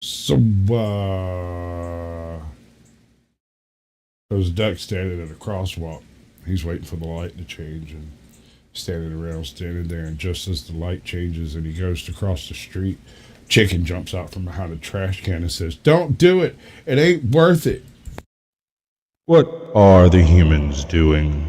So, there's Duck standing at a crosswalk. He's waiting for the light to change and standing there. And just as the light changes and he goes to cross the street, Chicken jumps out from behind a trash can and says, "Don't do it. It ain't worth it." What are the humans doing?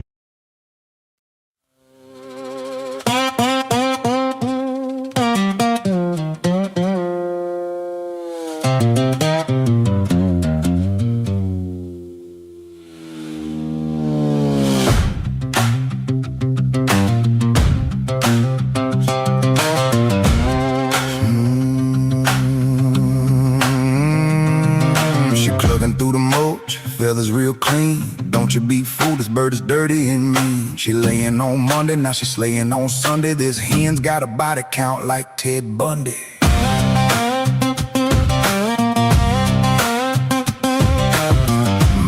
Bird is dirty and mean. She laying on Monday, now she slaying on Sunday. This hen's got a body count like Ted Bundy.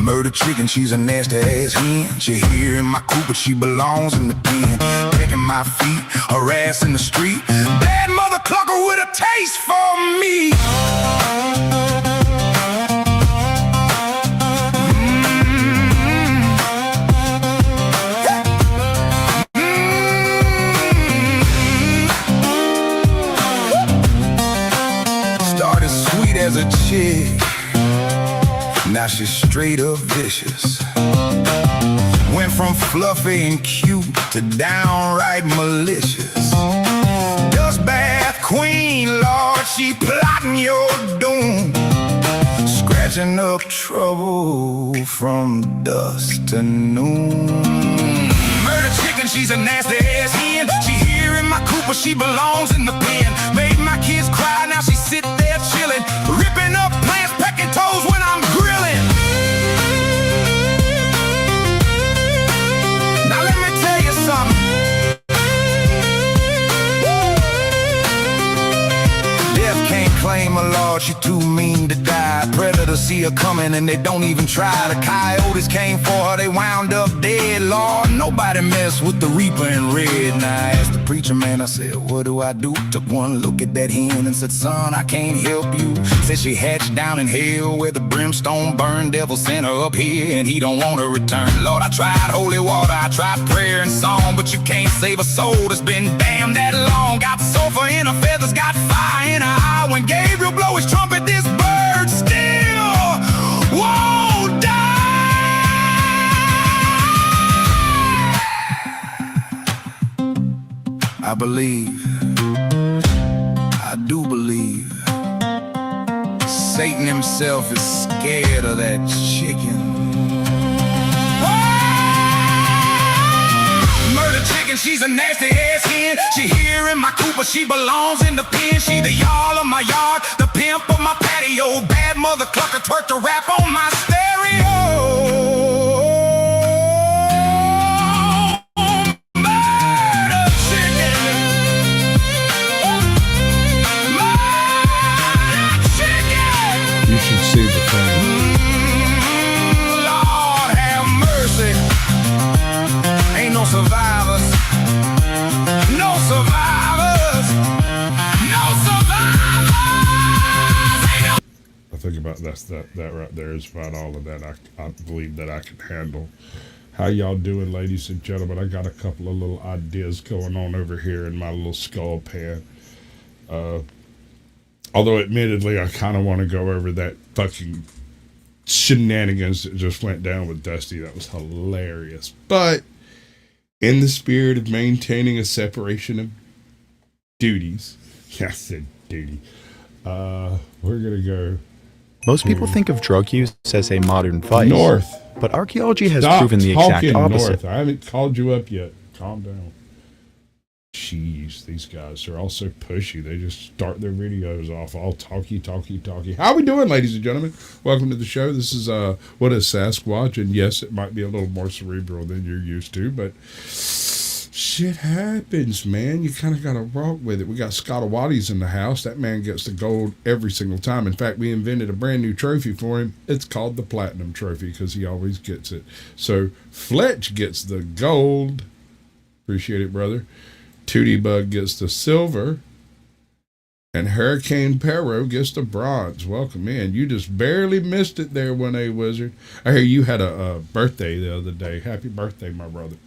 Murder chicken, she's a nasty ass hen. She here in my coop, but she belongs in the pen. Pecking my feet, her ass in the street. Bad mother clucker with a taste for me. As a chick, now she's straight up vicious. Went from fluffy and cute to downright malicious. Dust bath queen, Lord, she plotting your doom. Scratching up trouble from dusk to noon. Murder chicken, she's a nasty ass hen. She here in my coop, but she belongs in the pen. Made my kids cry, now she sit there chilling, ripping up plants, pecking toes when I'm grilling. Now let me tell you something. Death can't claim her, Lord, she too mean to die. Predators see her coming and they don't even try. The coyotes came for her, they wound up dead. Lord, nobody mess with the reaper in red. And I asked the preacher man, I said, what do I do? Took one look at that hen and said, son, I can't help you. Said she hatched down in hell where the brimstone burned. Devil sent her up here and he don't want to return. Lord, I tried holy water, I tried prayer and song, but you can't save a soul that's been damned that long. Got sulfur in her feathers, got fire in her eye. When Gabriel blow his trumpet, this bird still won't die. I believe, I do believe, Satan himself is scared of that chicken. Murder chicken, she's a nasty ass hen. She here in my coop, but she belongs in the pen. She the y'all of my yard, the pimp of my patio. Bad mother clucker twerk to rap on my stereo. You should see the thing. Lord have mercy. Ain't no survivors. No survivors. No survivors. Ain't no. I think about that right there is about all of that I believe that I can handle. How y'all doing, ladies and gentlemen? I got a couple of little ideas going on over here in my little skull pan. Although admittedly, I kind of want to go over that fucking shenanigans that just went down with Dusty. That was hilarious. But in the spirit of maintaining a separation of duties, yeah, I said duty, we're going to go. Most people think of drug use as a modern vice. North. But archaeology has Stop proven the exact talking opposite. North. I haven't called you up yet. Calm down. Jeez, these guys are all so pushy. They just start their videos off all talky. How we doing, ladies and gentlemen? Welcome to the show. This is What is Sasquatch? And yes, it might be a little more cerebral than you're used to, but shit happens, man. You kind of got to rock with it. We got Scottawaties in the house. That man gets the gold every single time. In fact, we invented a brand new trophy for him. It's called the Platinum Trophy because he always gets it. So Fletch gets the gold. Appreciate it, brother. Tootie Bug gets the silver. And Hurricane Perro gets the bronze. Welcome in. You just barely missed it there, 1A Wizard. I hear you had a birthday the other day. Happy birthday, my brother.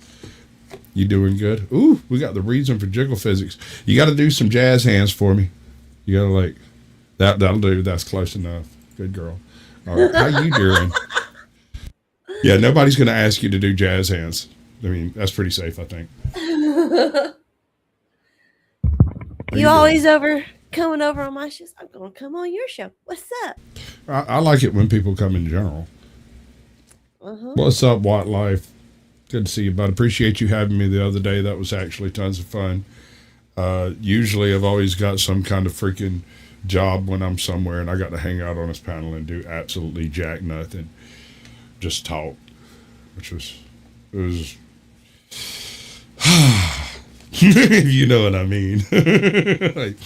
You doing good? Ooh, we got the reason for jiggle physics. You got to do some jazz hands for me. You got to like, that'll do. That's close enough. Good girl. All right. How you doing? Yeah, nobody's going to ask you to do jazz hands. I mean, that's pretty safe, I think. You always coming over on my shows. I'm going to come on your show. What's up? I like it when people come in general. Uh-huh. What's up, Watt Life? Good to see you, bud. Appreciate you having me the other day. That was actually tons of fun. Usually I've always got some kind of freaking job when I'm somewhere, and I got to hang out on this panel and do absolutely jack nothing. Just talk, which was, it was, you know what I mean. Like,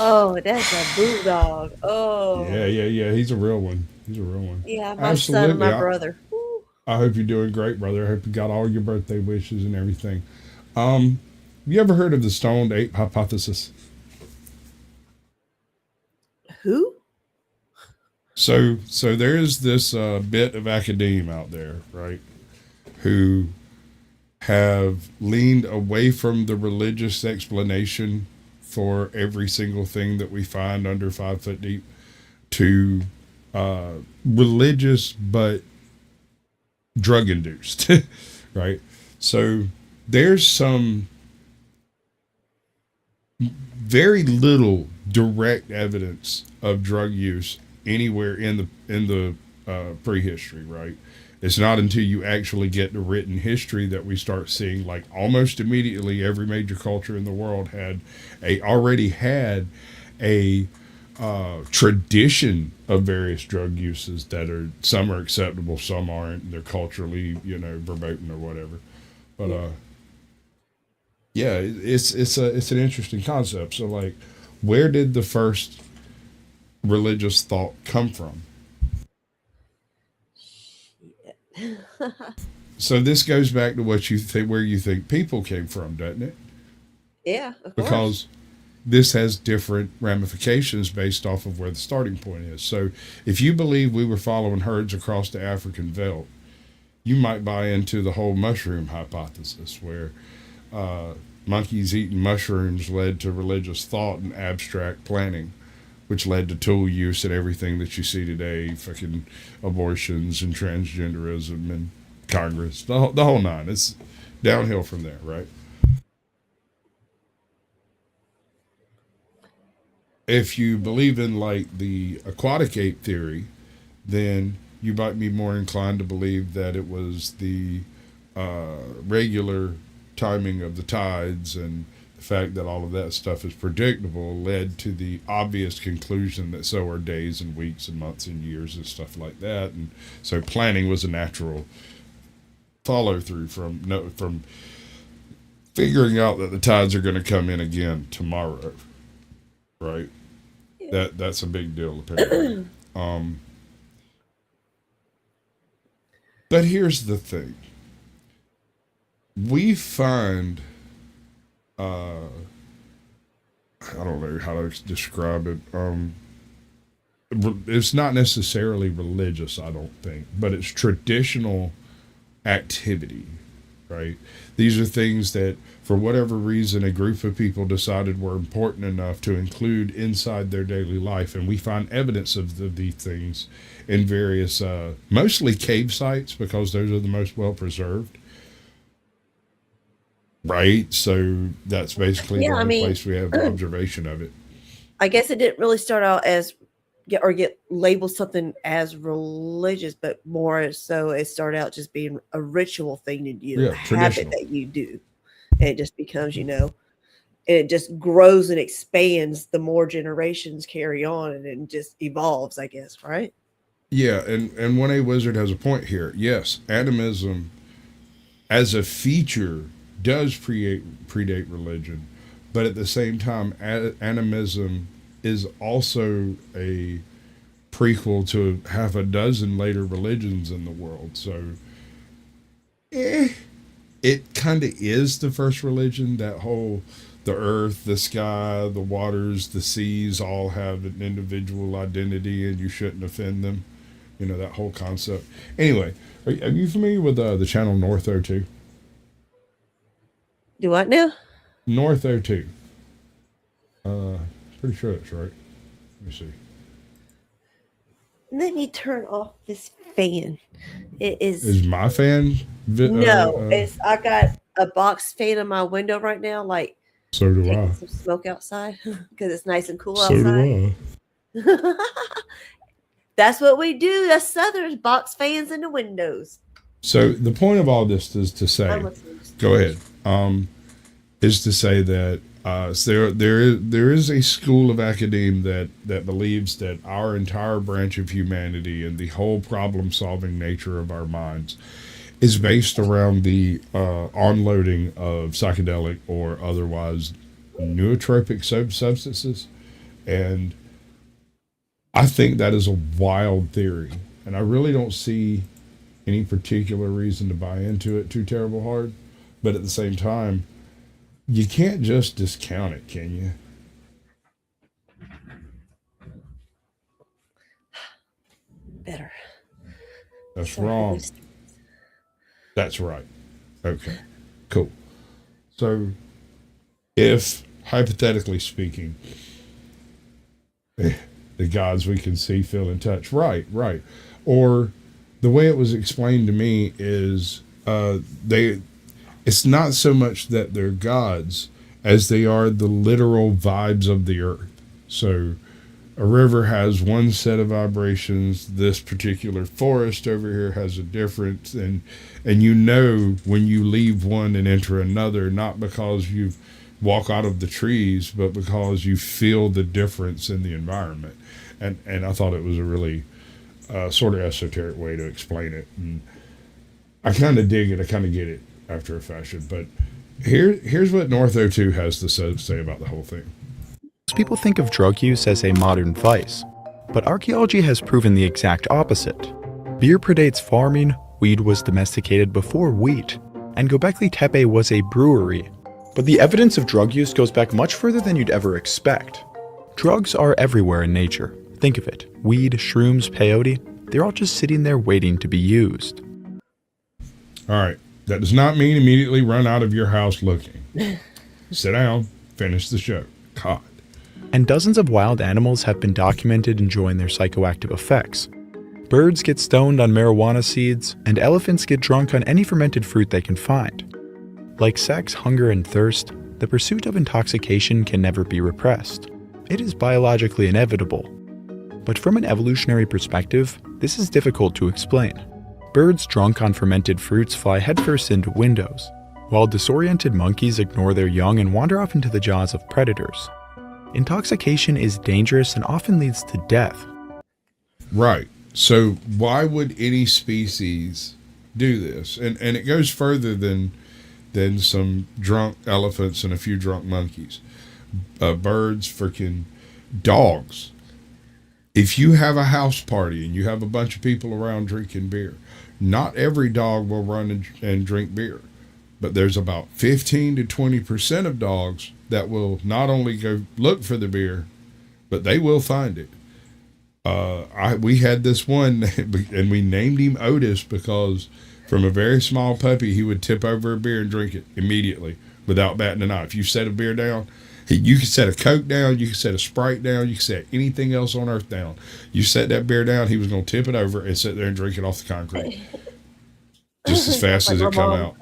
oh, that's a bulldog. Oh. Yeah. He's a real one. Yeah, my son and my brother. I hope you're doing great, brother. I hope you got all your birthday wishes and everything. You ever heard of the stoned ape hypothesis? Who? So there is this bit of academia out there, right, who have leaned away from the religious explanation for every single thing that we find under 5 foot deep to religious but drug induced, right? So there's some very little direct evidence of drug use anywhere in the prehistory, right? It's not until you actually get to written history that we start seeing, like, almost immediately every major culture in the world already had a tradition of various drug uses that some are acceptable, some aren't. They're culturally, verboten or whatever. But yeah, it's an interesting concept. So, like, where did the first religious thought come from? So this goes back to what you think, where you think people came from, doesn't it? Yeah, of course. Because this has different ramifications based off of where the starting point is. So if you believe we were following herds across the African veldt, you might buy into the whole mushroom hypothesis, where monkeys eating mushrooms led to religious thought and abstract planning, which led to tool use and everything that you see today, fucking abortions and transgenderism and Congress, the whole nine. It's downhill from there, right? If you believe in, like, the aquatic ape theory, then you might be more inclined to believe that it was the regular timing of the tides and the fact that all of that stuff is predictable led to the obvious conclusion that so are days and weeks and months and years and stuff like that. And so planning was a natural follow through from figuring out that the tides are going to come in again tomorrow, right? Yeah. That's a big deal, apparently. But here's the thing. We find, I don't know how to describe it. It's not necessarily religious, I don't think, but it's traditional activity, right? These are things that, for whatever reason, a group of people decided were important enough to include inside their daily life. And we find evidence of these things in various, mostly cave sites, because those are the most well preserved. Right, so that's basically the only place we have observation of it. I guess it didn't really start out as get labeled something as religious, but more so it started out just being a ritual thing to do, a habit that you do, and it just becomes, and it just grows and expands the more generations carry on, and it just evolves, I guess, right? Yeah, and 1A Wizard has a point here. Yes, animism as a feature does predate religion, but at the same time, animism is also a prequel to half a dozen later religions in the world. So it kind of is the first religion. That whole the earth, the sky, the waters, the seas all have an individual identity, and you shouldn't offend them. You know, that whole concept. Anyway, are you familiar with the channel North 02? Do what now? North 02. Pretty sure that's right. Let me see. Let me turn off this fan. It is my fan. No, it's I got a box fan in my window right now. Like, so do I. Some smoke outside because it's nice and cool so outside. So do I. That's what we do. That's Southerners, box fans in the windows. So the point of all this is to say, go ahead. Is to say that there is a school of academia that believes that our entire branch of humanity and the whole problem-solving nature of our minds is based around the onloading of psychedelic or otherwise nootropic substances. And I think that is a wild theory. And I really don't see any particular reason to buy into it too terrible hard. But at the same time, you can't just discount it, can you? Better. That's wrong. That's right. Okay, cool. So, if, hypothetically speaking, the gods we can see, feel, and touch, right. Or the way it was explained to me is it's not so much that they're gods as they are the literal vibes of the earth. So a river has one set of vibrations. This particular forest over here has a difference. And you know when you leave one and enter another, not because you walk out of the trees, but because you feel the difference in the environment. And I thought it was a really sort of esoteric way to explain it. And I kind of dig it. I kind of get it after a fashion. But here's what North 02 has to say about the whole thing. Most people think of drug use as a modern vice, but archaeology has proven the exact opposite. Beer predates farming, weed was domesticated before wheat, and Göbekli Tepe was a brewery. But the evidence of drug use goes back much further than you'd ever expect. Drugs are everywhere in nature. Think of it. Weed, shrooms, peyote, they're all just sitting there waiting to be used. All right. That does not mean immediately run out of your house looking. Sit down, finish the show. God. And dozens of wild animals have been documented enjoying their psychoactive effects. Birds get stoned on marijuana seeds, and elephants get drunk on any fermented fruit they can find. Like sex, hunger, and thirst, the pursuit of intoxication can never be repressed. It is biologically inevitable. But from an evolutionary perspective, this is difficult to explain. Birds drunk on fermented fruits fly headfirst into windows, while disoriented monkeys ignore their young and wander off into the jaws of predators. Intoxication is dangerous and often leads to death. Right. So why would any species do this? And it goes further than some drunk elephants and a few drunk monkeys. Birds, freaking dogs. If you have a house party and you have a bunch of people around drinking beer, not every dog will run and drink beer, but there's about 15 to 20% of dogs that will not only go look for the beer, but they will find it. We had this one, and we named him Otis because from a very small puppy, he would tip over a beer and drink it immediately without batting an eye. If you set a beer down, you can set a Coke down, you can set a Sprite down, you can set anything else on earth down. You set that beer down, he was going to tip it over and sit there and drink it off the concrete. Just as fast as it come out.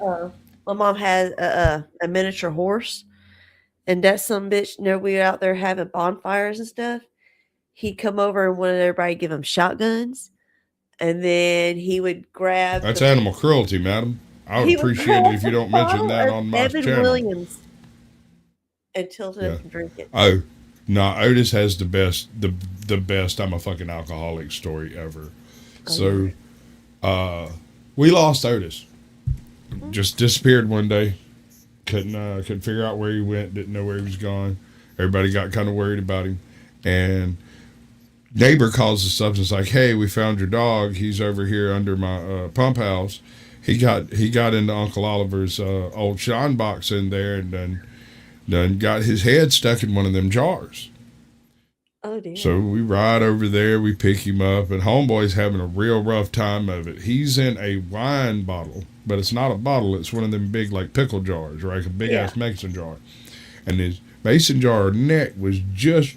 My mom had a miniature horse, and that some bitch, we were out there having bonfires and stuff. He'd come over and wanted everybody to give him shotguns, and then he would grab... That's animal cruelty, madam. I would appreciate it if you don't mention that on my Evan channel. Williams. And tilted up and drink it. Oh, no, Otis has the best I'm a fucking alcoholic story ever. So, we lost Otis. Just disappeared one day. Couldn't figure out where he went. Didn't know where he was gone. Everybody got kind of worried about him. And neighbor calls us up and is like, "Hey, we found your dog. He's over here under my pump house. He got into Uncle Oliver's old shine box in there and then done got his head stuck in one of them jars. Oh, dear. So we ride over there, we pick him up, and homeboy's having a real rough time of it. He's in a wine bottle, but it's not a bottle. It's one of them big, like, pickle jars, right? A big-ass mason jar. And his mason jar neck was just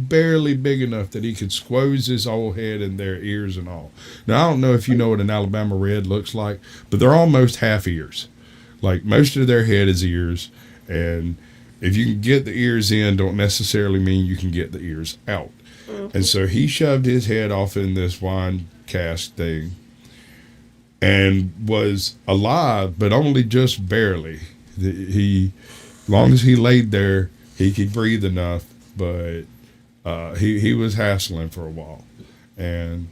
barely big enough that he could squeeze his whole head in their ears and all. Now, I don't know if you know what an Alabama Red looks like, but they're almost half ears. Like, most of their head is ears, and if you can get the ears in, don't necessarily mean you can get the ears out. And so he shoved his head off in this wine cask thing and was alive, but only just barely. Long as he laid there, he could breathe enough, but he was hassling for a while. And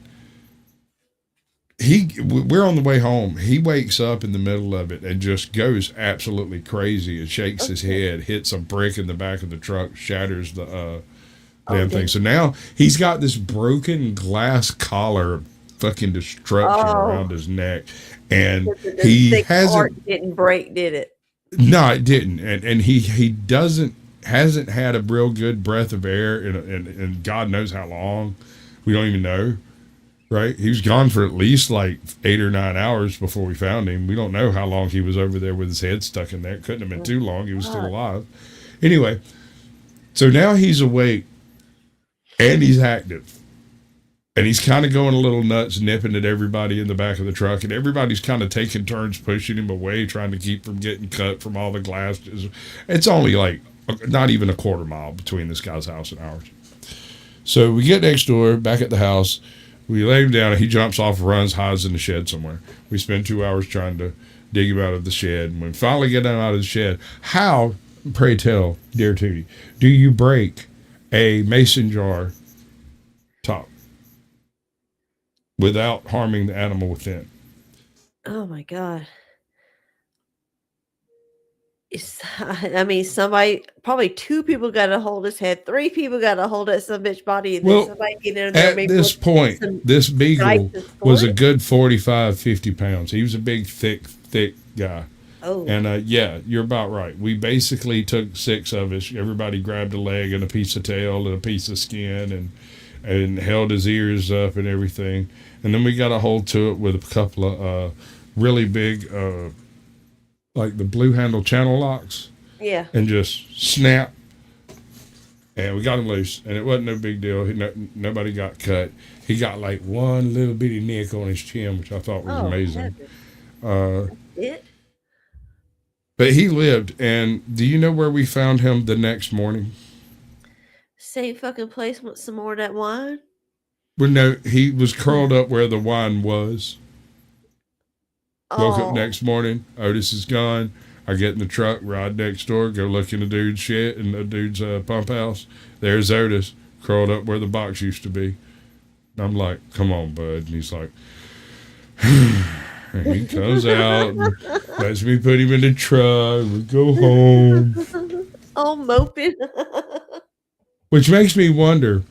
we're on the way home. He wakes up in the middle of it and just goes absolutely crazy and shakes his head, hits a brick in the back of the truck, shatters the damn thing. So now he's got this broken glass collar of fucking destruction around his neck, and he didn't break, did it? No, it didn't. And he hasn't had a real good breath of air in God knows how long. We don't even know. Right? He was gone for at least like 8 or 9 hours before we found him. We don't know how long he was over there with his head stuck in there. It couldn't have been too long. He was still alive. Anyway, so now he's awake and he's active. And he's kind of going a little nuts, nipping at everybody in the back of the truck. And everybody's kind of taking turns pushing him away, trying to keep from getting cut from all the glass. It's only like not even a quarter mile between this guy's house and ours. So we get next door, back at the house. We lay him down, and he jumps off, runs, hides in the shed somewhere. We spend 2 hours trying to dig him out of the shed. And when we finally get him out of the shed, how, pray tell, dear Tootie, do you break a mason jar top without harming the animal within? Oh, my God. I mean, probably 2 people got a hold of his head, 3 people got a hold of some bitch body, and then somebody get in there. At this point, this beagle was a good 45, 50 pounds. He was a big, thick guy. Oh. And yeah, you're about right. We basically took 6 of us. Everybody grabbed a leg and a piece of tail and a piece of skin and held his ears up and everything. And then we got a hold to it with a couple of really big like the blue handle channel locks. Yeah. And just snap. And we got him loose. And it wasn't no big deal. Nobody got cut. He got like one little bitty nick on his chin, which I thought was amazing. But he lived. And do you know where we found him the next morning? Same fucking place with some more of that wine? Well, no, he was curled up where the wine was. Woke up next morning, Otis is gone. I get in the truck, ride next door, go look in the dude's shit and the dude's pump house. There's Otis, curled up where the box used to be. And I'm like, come on, bud. And he's like, and he comes out and lets me put him in the truck. We go home. All moping. Which makes me wonder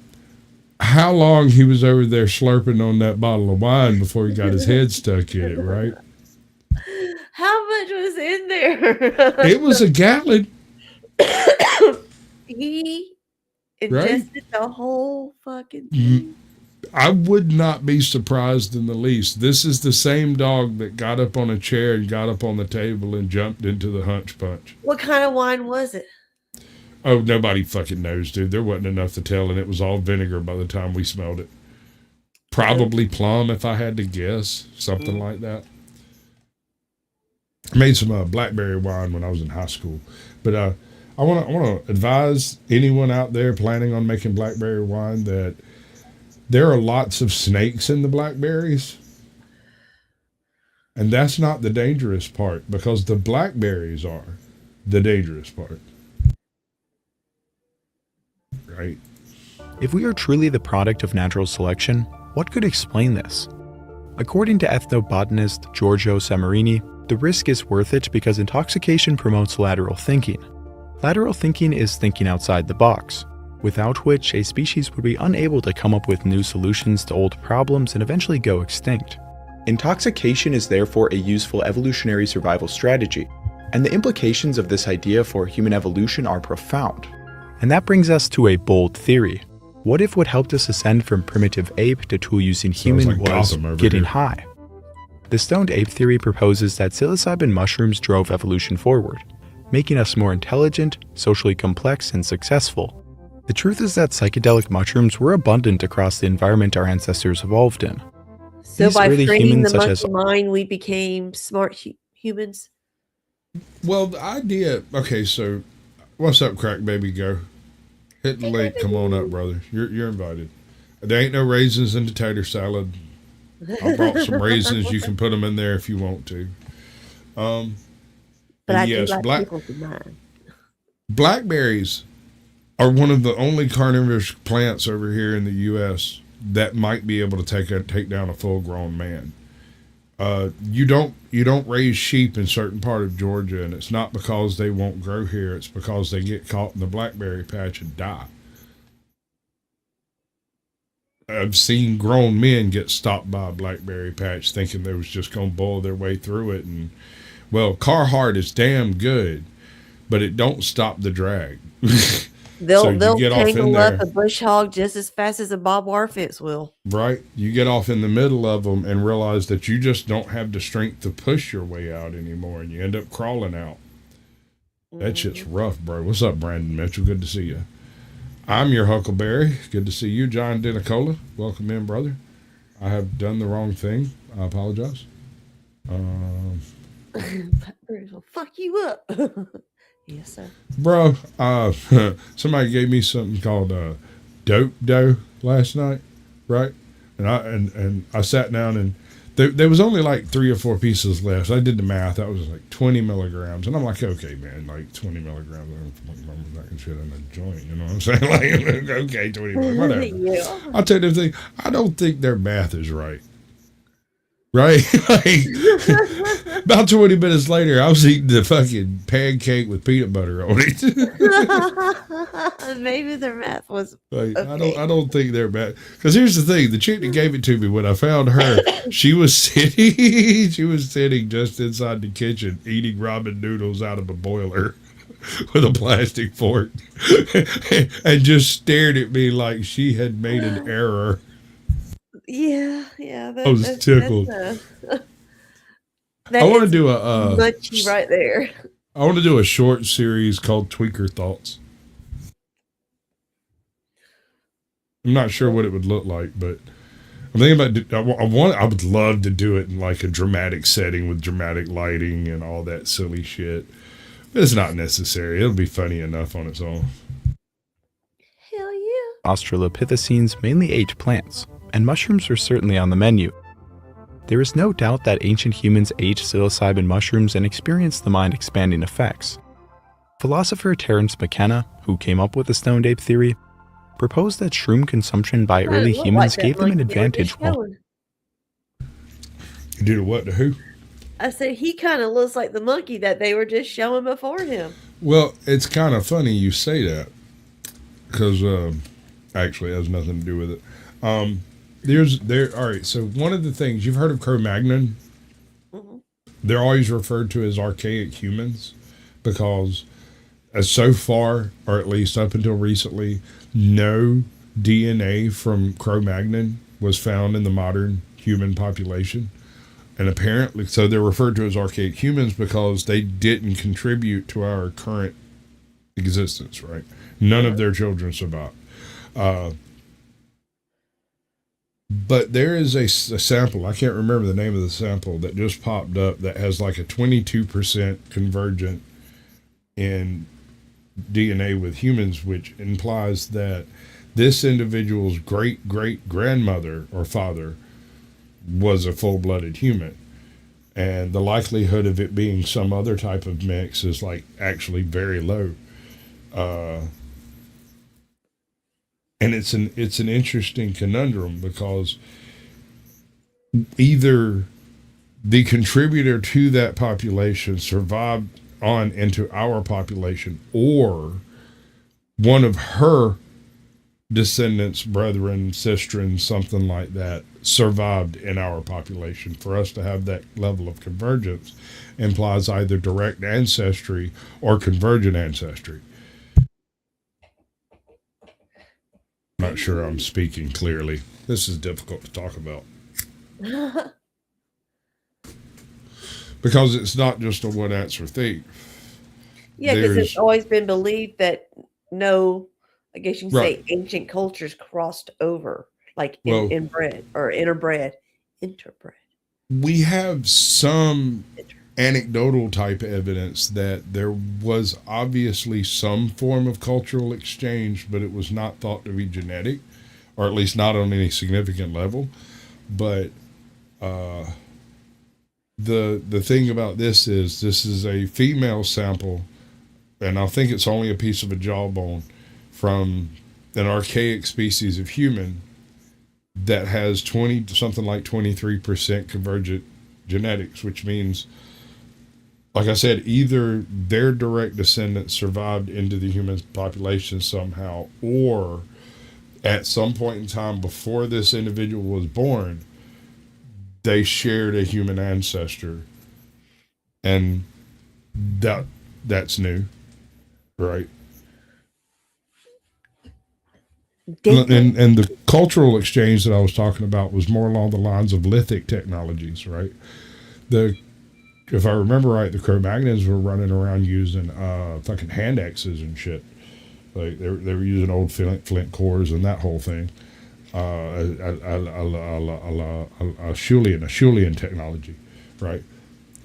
how long he was over there slurping on that bottle of wine before he got his head stuck in it, right? How much was in there? It was a gallon. He ingested the whole fucking thing. I would not be surprised in the least. This is the same dog that got up on a chair and got up on the table and jumped into the hunch punch. What kind of wine was it? Oh, nobody fucking knows, dude. There wasn't enough to tell, and it was all vinegar by the time we smelled it. Probably plum, if I had to guess. Something like that. I made some blackberry wine when I was in high school. But I want to advise anyone out there planning on making blackberry wine that there are lots of snakes in the blackberries. And that's not the dangerous part, because the blackberries are the dangerous part. Right? If we are truly the product of natural selection, what could explain this? According to ethnobotanist Giorgio Samarini, the risk is worth it because intoxication promotes lateral thinking. Lateral thinking is thinking outside the box, without which a species would be unable to come up with new solutions to old problems and eventually go extinct. Intoxication is therefore a useful evolutionary survival strategy, And the implications of this idea for human evolution are profound. And that brings us to a bold theory. What if what helped us ascend from primitive ape to tool-using human was getting high? The stoned ape theory proposes that psilocybin mushrooms drove evolution forward, making us more intelligent, socially complex, and successful. The truth is that psychedelic mushrooms were abundant across the environment our ancestors evolved in. So by training the monkey mind, we became smart humans? Well, the idea... Okay, so what's up, crack baby? Go. Hit the link. Come on up, brother. You're invited. There ain't no raisins in the tater salad. I brought some raisins. You can put them in there if you want to. But I yes, blackberries are one of the only carnivorous plants over here in the U.S. that might be able to take down a full-grown man. You don't raise sheep in certain part of Georgia, and it's not because they won't grow here. It's because they get caught in the blackberry patch and die. I've seen grown men get stopped by a blackberry patch thinking they was just going to boil their way through it. And, well, Carhartt is damn good, but it don't stop the drag. They'll tangle up a bush hog just as fast as a barbed wire fence will. Right. You get off in the middle of them and realize that you just don't have the strength to push your way out anymore, and you end up crawling out. That shit's rough, bro. What's up, Brandon Mitchell? Good to see you. I'm your Huckleberry. Good to see you, John Denicola. Welcome in, brother. I have done the wrong thing. I apologize. Blackberries will fuck you up. Yes, sir. Bro, somebody gave me something called dope dough last night, right? And I sat down and there was only like 3 or 4 pieces left. So I did the math. That was like 20 milligrams. And I'm like, okay, man, like 20 milligrams. I'm not shit in a joint, you know what I'm saying? Like, okay, 20 milligrams, whatever. Yeah. I'll tell you the thing. I don't think their math is right. Right? Like, about 20 minutes later, I was eating the fucking pancake with peanut butter on it. Maybe their math was like, okay. I don't think they're bad. Because here's the thing: the chick that gave it to me, when I found her, she was sitting just inside the kitchen eating ramen noodles out of a boiler with a plastic fork, and just stared at me like she had made an error. Yeah. I was tickled. I want to do a munchy right there. I want to do a short series called Tweaker Thoughts. I'm not sure what it would look like, but I'm thinking about. I would love to do it in like a dramatic setting with dramatic lighting and all that silly shit. But it's not necessary. It'll be funny enough on its own. Hell yeah! Australopithecines mainly ate plants, and mushrooms were certainly on the menu. There is no doubt that ancient humans ate psilocybin mushrooms and experienced the mind-expanding effects. Philosopher Terence McKenna, who came up with the stoned ape theory, proposed that shroom consumption by early humans gave them an advantage. Did a what to who? I said he kind of looks like the monkey that they were just showing before him. Well, it's kind of funny you say that, because actually it has nothing to do with it. All right, so one of the things, you've heard of Cro-Magnon? Mm-hmm. They're always referred to as archaic humans because so far, or at least up until recently, no DNA from Cro-Magnon was found in the modern human population. And apparently, so they're referred to as archaic humans because they didn't contribute to our current existence, right? None of their children survived. But there is a sample, I can't remember the name of the sample, that just popped up that has like a 22% convergent in DNA with humans, which implies that this individual's great-great-grandmother or father was a full-blooded human. And the likelihood of it being some other type of mix is like actually very low. And it's an interesting conundrum because either the contributor to that population survived on into our population, or one of her descendants, brethren, sistren, something like that, survived in our population. For us to have that level of convergence implies either direct ancestry or convergent ancestry. I'm not sure I'm speaking clearly. This is difficult to talk about. Because it's not just a one answer thing. Yeah, because it's always been believed that no, I guess you can say ancient cultures crossed over, like inbred or interbred. We have some anecdotal type evidence that there was obviously some form of cultural exchange, but it was not thought to be genetic, or at least not on any significant level. But the thing about this is a female sample, and I think it's only a piece of a jawbone from an archaic species of human that has something like 23% convergent genetics, which means, like I said, either their direct descendants survived into the human population somehow, or at some point in time before this individual was born, they shared a human ancestor. And that's new, right? And the cultural exchange that I was talking about was more along the lines of lithic technologies, right? If I remember right, the Cro-Magnons were running around using fucking hand axes and shit. Like they were using old flint cores and that whole thing. A Schulian technology, right?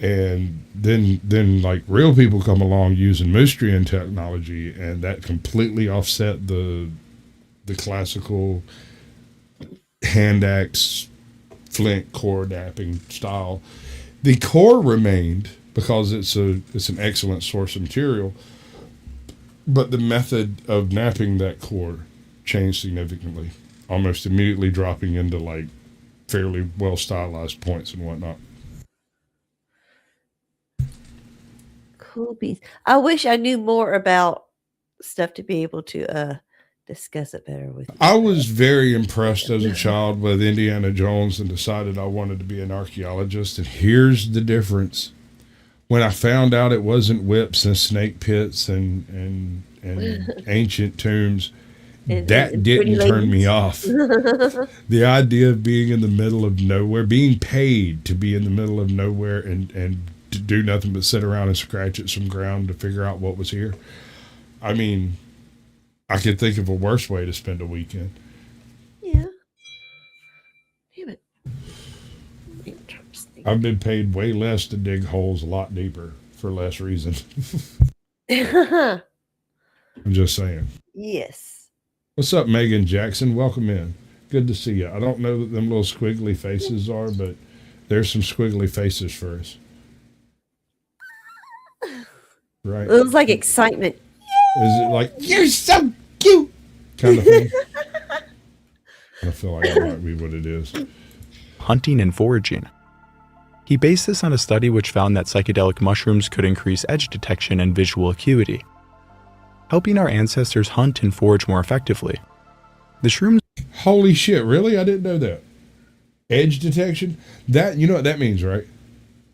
And then like real people come along using Moostrian technology, and that completely offset the classical hand axe flint core knapping style. The core remained because it's an excellent source of material, but the method of knapping that core changed significantly, almost immediately dropping into like fairly well stylized points and whatnot. Cool beans. I wish I knew more about stuff to be able to discuss it better with you. I was very impressed as a child with Indiana Jones and decided I wanted to be an archaeologist. And here's the difference. When I found out it wasn't whips and snake pits and ancient tombs, that didn't turn me off. The idea of being in the middle of nowhere, being paid to be in the middle of nowhere and to do nothing but sit around and scratch at some ground to figure out what was here. I mean, I could think of a worse way to spend a weekend. Yeah. Damn it. I've been paid way less to dig holes a lot deeper for less reason. I'm just saying. Yes. What's up, Megan Jackson? Welcome in. Good to see you. I don't know what them little squiggly faces are, but there's some squiggly faces for us. Right. It was like excitement. Is it like, you're so cute kind of thing? I feel like that might be what it is. Hunting and foraging. He based this on a study which found that psychedelic mushrooms could increase edge detection and visual acuity, helping our ancestors hunt and forage more effectively. The shrooms... Holy shit, really? I didn't know that. Edge detection? That, you know what that means, right?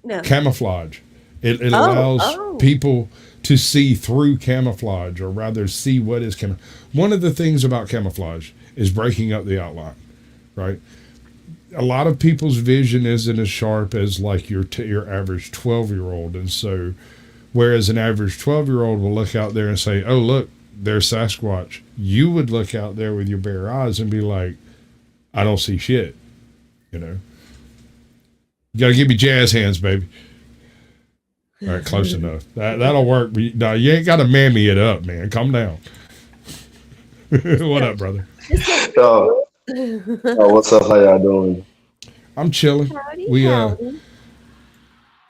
No. Camouflage. It allows people to see through camouflage, or rather see what is camouflage. One of the things about camouflage is breaking up the outline, right? A lot of people's vision isn't as sharp as like your average 12-year-old. And so whereas an average 12-year-old will look out there and say, oh, look, there's Sasquatch. You would look out there with your bare eyes and be like, I don't see shit. You know, you got to give me jazz hands, baby. All right, close enough. That'll work. No, you ain't got to mammy it up, man. Calm down. What up, brother? What's up? How y'all doing? I'm chilling. Howdy.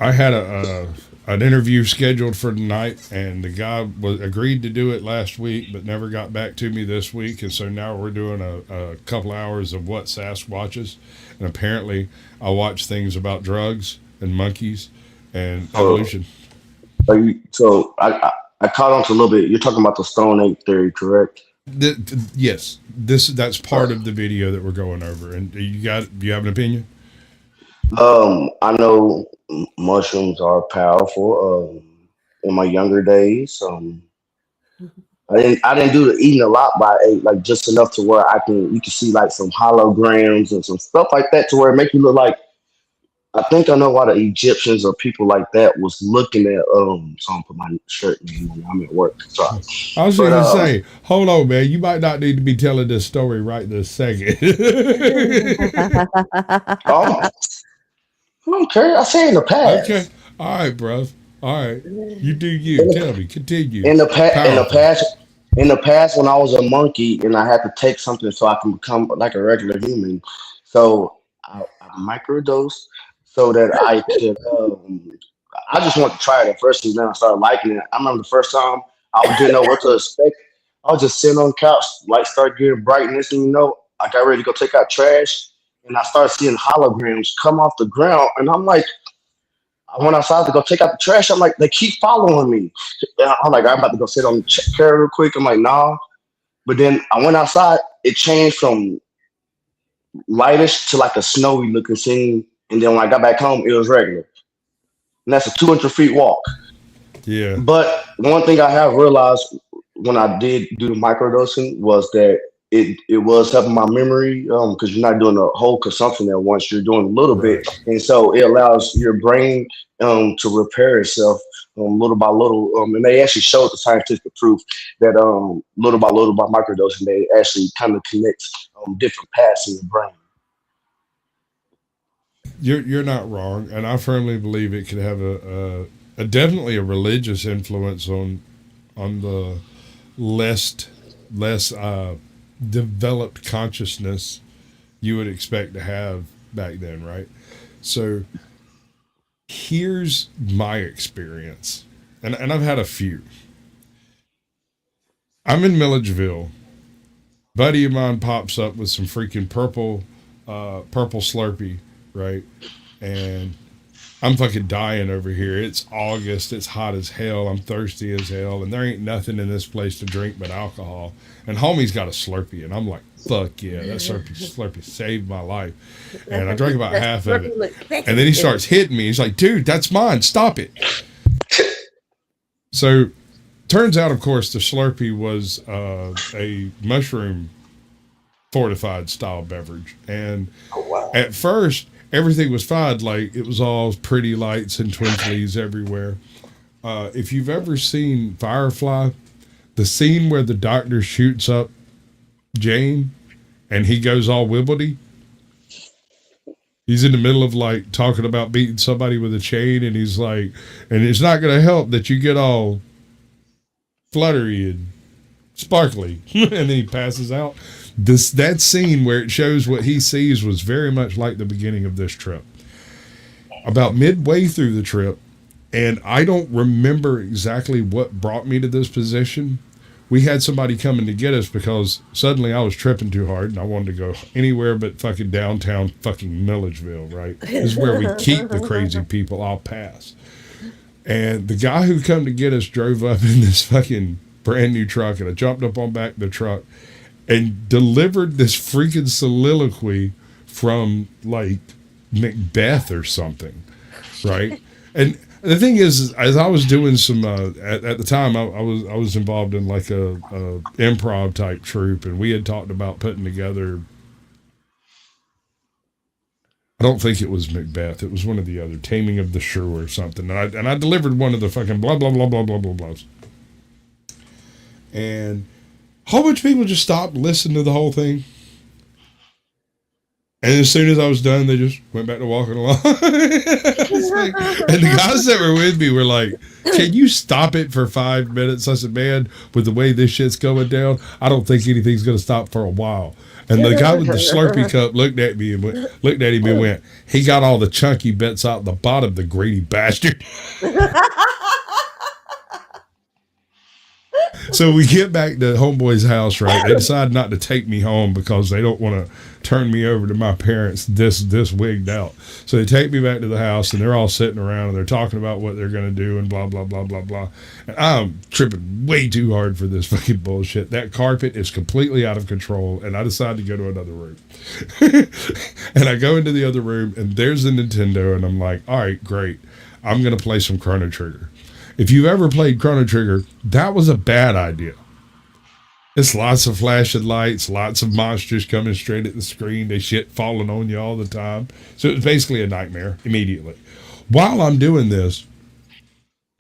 I had an interview scheduled for tonight, and the guy agreed to do it last week, but never got back to me this week. And so now we're doing a couple hours of what Sasq watches, and apparently I watch things about drugs and monkeys and evolution. So I caught on to a little bit. You're talking about the Stone Age theory, correct? Yes, that's part of the video that we're going over. And do you have an opinion? I know mushrooms are powerful. In my younger days, I didn't do the eating a lot, but I ate like just enough to where you can see like some holograms and some stuff like that to where it make you look like. I think I know why the Egyptians or people like that was looking at so I'm put my shirt in when I'm at work. Sorry. I was But going to say, hold on, man. You might not need to be telling this story right this second. I don't care. I say in the Okay. past. All right, bro. All right. You do In you. the, Tell me. Continue. in the past, in the Powerful. past, in the past, when I was a monkey and I had to take something so I can become like a regular human, so I microdosed so that I could. I just wanted to try it at first, and then I started liking it. I remember the first time I didn't know what to expect. I was just sitting on the couch, light started getting brightness, and I got ready to go take out trash, and I started seeing holograms come off the ground, and I'm like. I went outside to go take out the trash. I'm like, they keep following me. And I'm like, I'm about to go sit on the chair real quick. I'm like, nah. But then I went outside. It changed from lightish to like a snowy looking scene. And then when I got back home, it was regular. And that's a 200 feet walk. Yeah. But one thing I have realized when I did do the microdosing was that it was helping my memory because you're not doing the whole consumption at once. You're doing a little bit, Right. and so it allows your brain to repair itself little by little. And they actually showed the scientific proof that little by little by microdosing, they actually kind of connects different paths in your brain. You're not wrong, and I firmly believe it could have a definitely a religious influence on the less developed consciousness you would expect to have back then, right? So here's my experience, and I've had a few. I'm in Milledgeville. Buddy of mine pops up with some freaking purple Slurpee, right? And I'm fucking dying over here. It's August. It's hot as hell. I'm thirsty as hell. And there ain't nothing in this place to drink but alcohol. And homie's got a Slurpee. And I'm like, fuck yeah, that Slurpee saved my life. And I drank about half of it. And then he starts hitting me. He's like, dude, that's mine. Stop it. So turns out, of course, the Slurpee was a mushroom fortified style beverage. And at first, everything was fine. Like, it was all pretty lights and twinklies everywhere. If you've ever seen Firefly, the scene where the doctor shoots up Jane and he goes all wibbledy, he's in the middle of like talking about beating somebody with a chain, and he's like, and it's not going to help that you get all fluttery and sparkly. And then he passes out. That scene where it shows what he sees was very much like the beginning of this trip. About midway through the trip, and I don't remember exactly what brought me to this position. We had somebody coming to get us because suddenly I was tripping too hard and I wanted to go anywhere but fucking downtown fucking Milledgeville, right? This is where we keep the crazy people. I'll pass. And the guy who come to get us drove up in this fucking brand new truck, and I jumped up on back of the truck and delivered this freaking soliloquy from like Macbeth or something, right? And the thing is, as I was doing some at the time, I was involved in like a improv type troupe, and we had talked about putting together. I don't think it was Macbeth. It was one of the other Taming of the Shrew or something. And I delivered one of the fucking blah blah blah blah blah blah blahs. And a whole bunch of people just stopped listening to the whole thing. And as soon as I was done, they just went back to walking along. Like, and the guys that were with me were like, can you stop it for 5 minutes? I said, man, with the way this shit's going down, I don't think anything's going to stop for a while. And the guy with the Slurpee cup looked at me and went, he got all the chunky bits out the bottom, the greedy bastard. So we get back to homeboy's house, right? They decide not to take me home because they don't want to turn me over to my parents this wigged out. So they take me back to the house, and they're all sitting around, and they're talking about what they're going to do and blah, blah, blah, blah, blah. And I'm tripping way too hard for this fucking bullshit. That carpet is completely out of control, and I decide to go to another room. And I go into the other room, and there's the Nintendo, and I'm like, all right, great. I'm going to play some Chrono Trigger. If you've ever played Chrono Trigger, that was a bad idea. It's lots of flashing lights, lots of monsters coming straight at the screen. They shit falling on you all the time. So it was basically a nightmare immediately. While I'm doing this,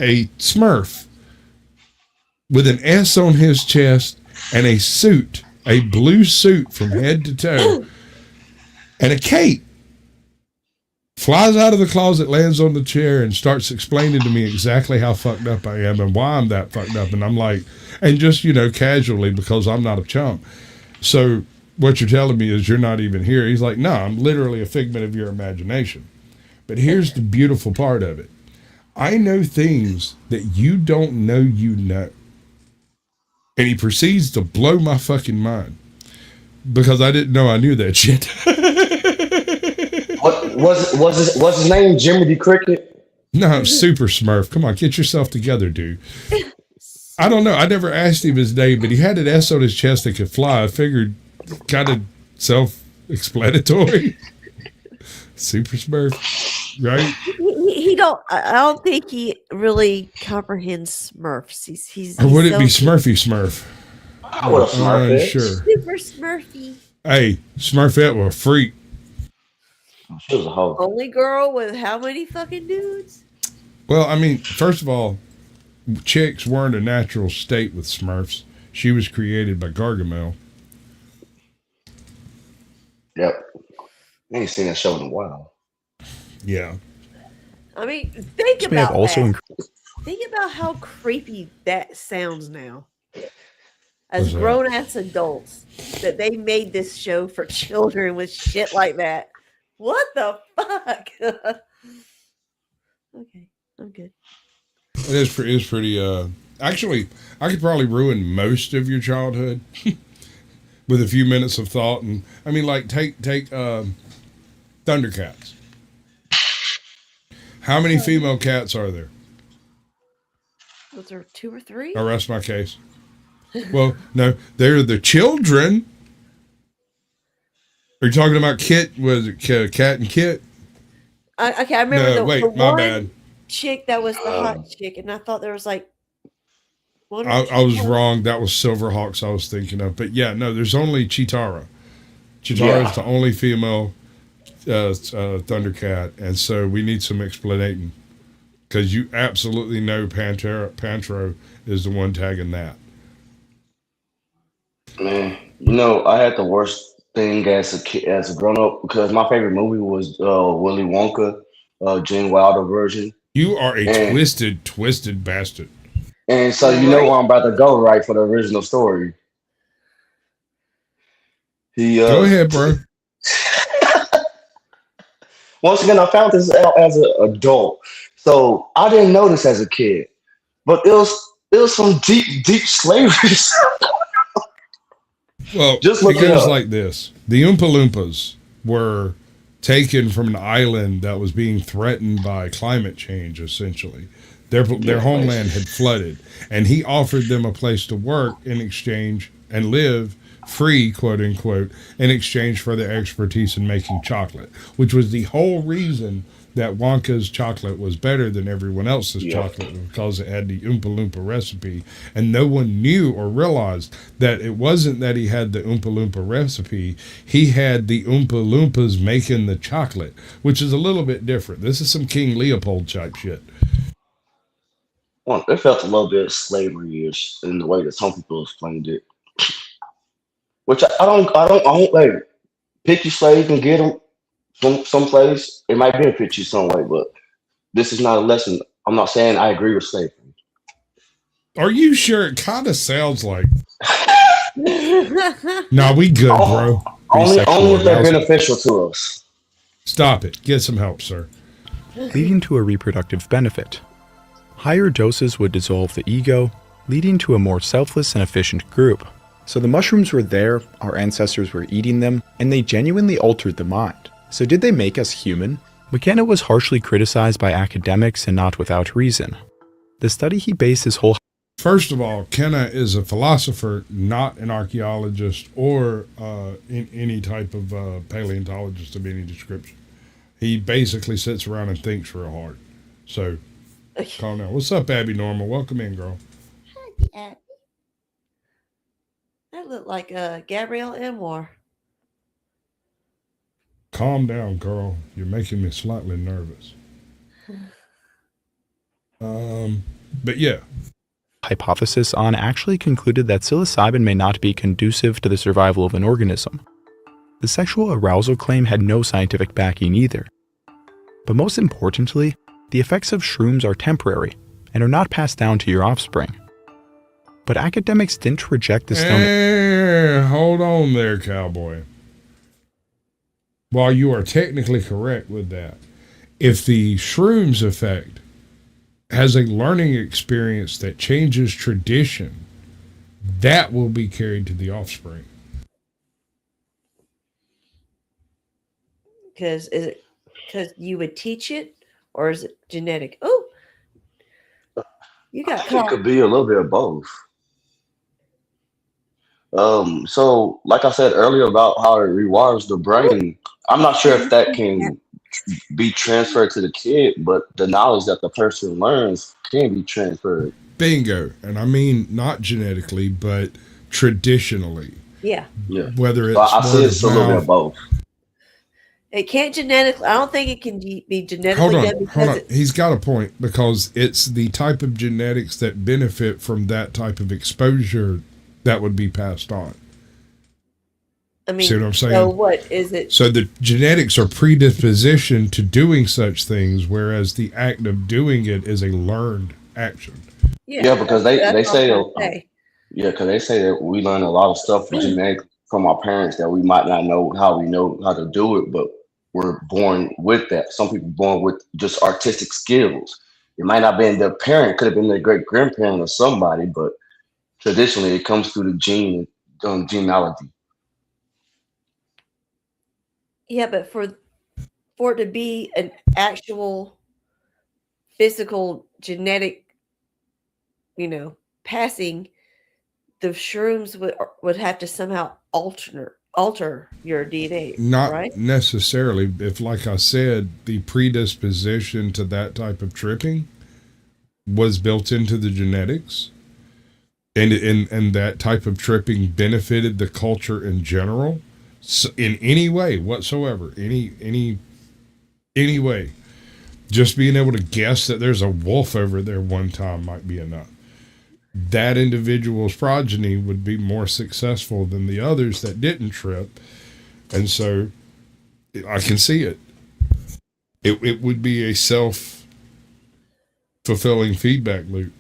a Smurf with an S on his chest and a suit, a blue suit from head to toe, and a cape, flies out of the closet, lands on the chair, and starts explaining to me exactly how fucked up I am and why I'm that fucked up. And I'm like, and just, casually, because I'm not a chump. So what you're telling me is you're not even here. He's like, no, I'm literally a figment of your imagination. But here's the beautiful part of it. I know things that you don't know you know. And he proceeds to blow my fucking mind because I didn't know I knew that shit. What was his name? Jimmy the Cricket? No, Super Smurf. Come on, get yourself together, dude. I don't know. I never asked him his name, but he had an S on his chest that could fly. I figured, kind of self-explanatory. Super Smurf, right? I don't think he really comprehends Smurfs. He's or would it be Smurfy Smurf? I would have Smurfette. Sure. Super Smurfy. Hey, Smurfette was a freak. She was a hoe. Only girl with how many fucking dudes? Well, I mean, first of all, chicks weren't a natural state with Smurfs. She was created by Gargamel. Yep. I ain't seen that show in a while. Yeah. I mean, think about how creepy that sounds now. As grown-ass adults, that they made this show for children with shit like that. What the fuck? Okay, I'm good. It is pretty, actually, I could probably ruin most of your childhood with a few minutes of thought. And I mean, like, take Thundercats. How many female cats are there? Was there 2 or 3? I rest my case. Well, no, they're the children. Are you talking about Kit? Was it Cat and Kit? Okay, I remember the my one bad. chick that was the hot chick, and I thought there was like one. I was wrong. That was Silverhawks I was thinking of. But yeah, no, there's only Chitara. Chitara is the only female Thundercat, and so we need some explanating because you absolutely know Pantro is the one tagging that. Man, I had the worst thing as a kid, as a grown up, because my favorite movie was Willy Wonka, Gene Wilder version. You are a twisted bastard. And so where I'm about to go, right, for the original story. Go ahead, bro. Once again, I found this out as an adult, so I didn't know this as a kid, but it was some deep slavery. Well, it goes like this. The Oompa Loompas were taken from an island that was being threatened by climate change, essentially. Their homeland had flooded, and he offered them a place to work in exchange and live free, quote unquote, in exchange for their expertise in making chocolate, which was the whole reason that Wonka's chocolate was better than everyone else's chocolate, because it had the Oompa Loompa recipe. And no one knew or realized that it wasn't that he had the Oompa Loompa recipe. He had the Oompa Loompas making the chocolate, which is a little bit different. This is some King Leopold type shit. Well, it felt a little bit slavery-ish in the way that some people explained it. Which I don't like. Pick your slave and get them someplace. It might benefit you some way, but this is not a lesson. I'm not saying I agree with slavery. Are you sure? It kind of sounds like. Nah, we good, bro. Only if they're beneficial to us. Stop it. Get some help, sir. Leading to a reproductive benefit. Higher doses would dissolve the ego, leading to a more selfless and efficient group. So the mushrooms were there, our ancestors were eating them, and they genuinely altered the mind. So did they make us human? McKenna was harshly criticized by academics and not without reason. The study he based his whole... First of all, Kenna is a philosopher, not an archaeologist or in any type of paleontologist of any description. He basically sits around and thinks real hard. So, calm down. What's up, Abby Normal? Welcome in, girl. Hi, Abby. That looked like Gabrielle Anwar. Calm down, girl. You're making me slightly nervous. But yeah. Hypothesis on actually concluded that psilocybin may not be conducive to the survival of an organism. The sexual arousal claim had no scientific backing either. But most importantly, the effects of shrooms are temporary and are not passed down to your offspring. But academics didn't reject the stone. Hold on there, cowboy. While you are technically correct with that, if the shrooms effect has a learning experience that changes tradition, that will be carried to the offspring. Because you would teach it, or is it genetic? Oh, you got caught. It could be a little bit of both. So like I said earlier about how it rewires the brain, I'm not sure if that can be transferred to the kid, but the knowledge that the person learns can be transferred. Bingo. And I mean not genetically, but traditionally. Yeah. Whether it's I see it's a little bit of both. It can't genetically. I don't think it can be genetically. Hold on. He's got a point, because it's the type of genetics that benefit from that type of exposure that would be passed on. I mean, see what I'm saying? So what is it? So the genetics are predispositioned to doing such things, whereas the act of doing it is a learned action. Yeah, because they say because they say that we learn a lot of stuff genetically from our parents that we might not know how to do it, but we're born with that. Some people born with just artistic skills. It might not have been their parent, could have been their great grandparent or somebody, but traditionally it comes through the genealogy. Yeah, but for it to be an actual physical genetic, passing, the shrooms would have to somehow alter your DNA. Not right? Necessarily. If, like I said, the predisposition to that type of tripping was built into the genetics, and that type of tripping benefited the culture in general, so in any way whatsoever, any way, just being able to guess that there's a wolf over there one time might be enough. That individual's progeny would be more successful than the others that didn't trip. And so I can see it. It would be a self-fulfilling feedback loop.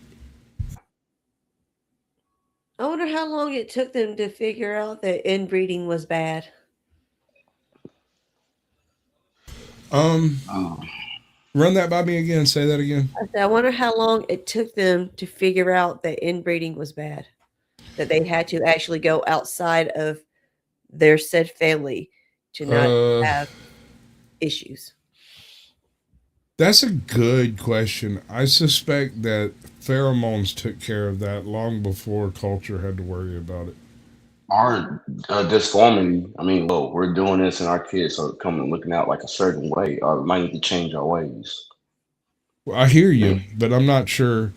I wonder how long it took them to figure out that inbreeding was bad. Run that by me again. Say that again. I wonder how long it took them to figure out that inbreeding was bad. That they had to actually go outside of their said family to not have issues. That's a good question. I suspect that pheromones took care of that long before culture had to worry about it. Our disformity, we're doing this and our kids are coming looking out like a certain way, or we might need to change our ways. Well, I hear you, but I'm not sure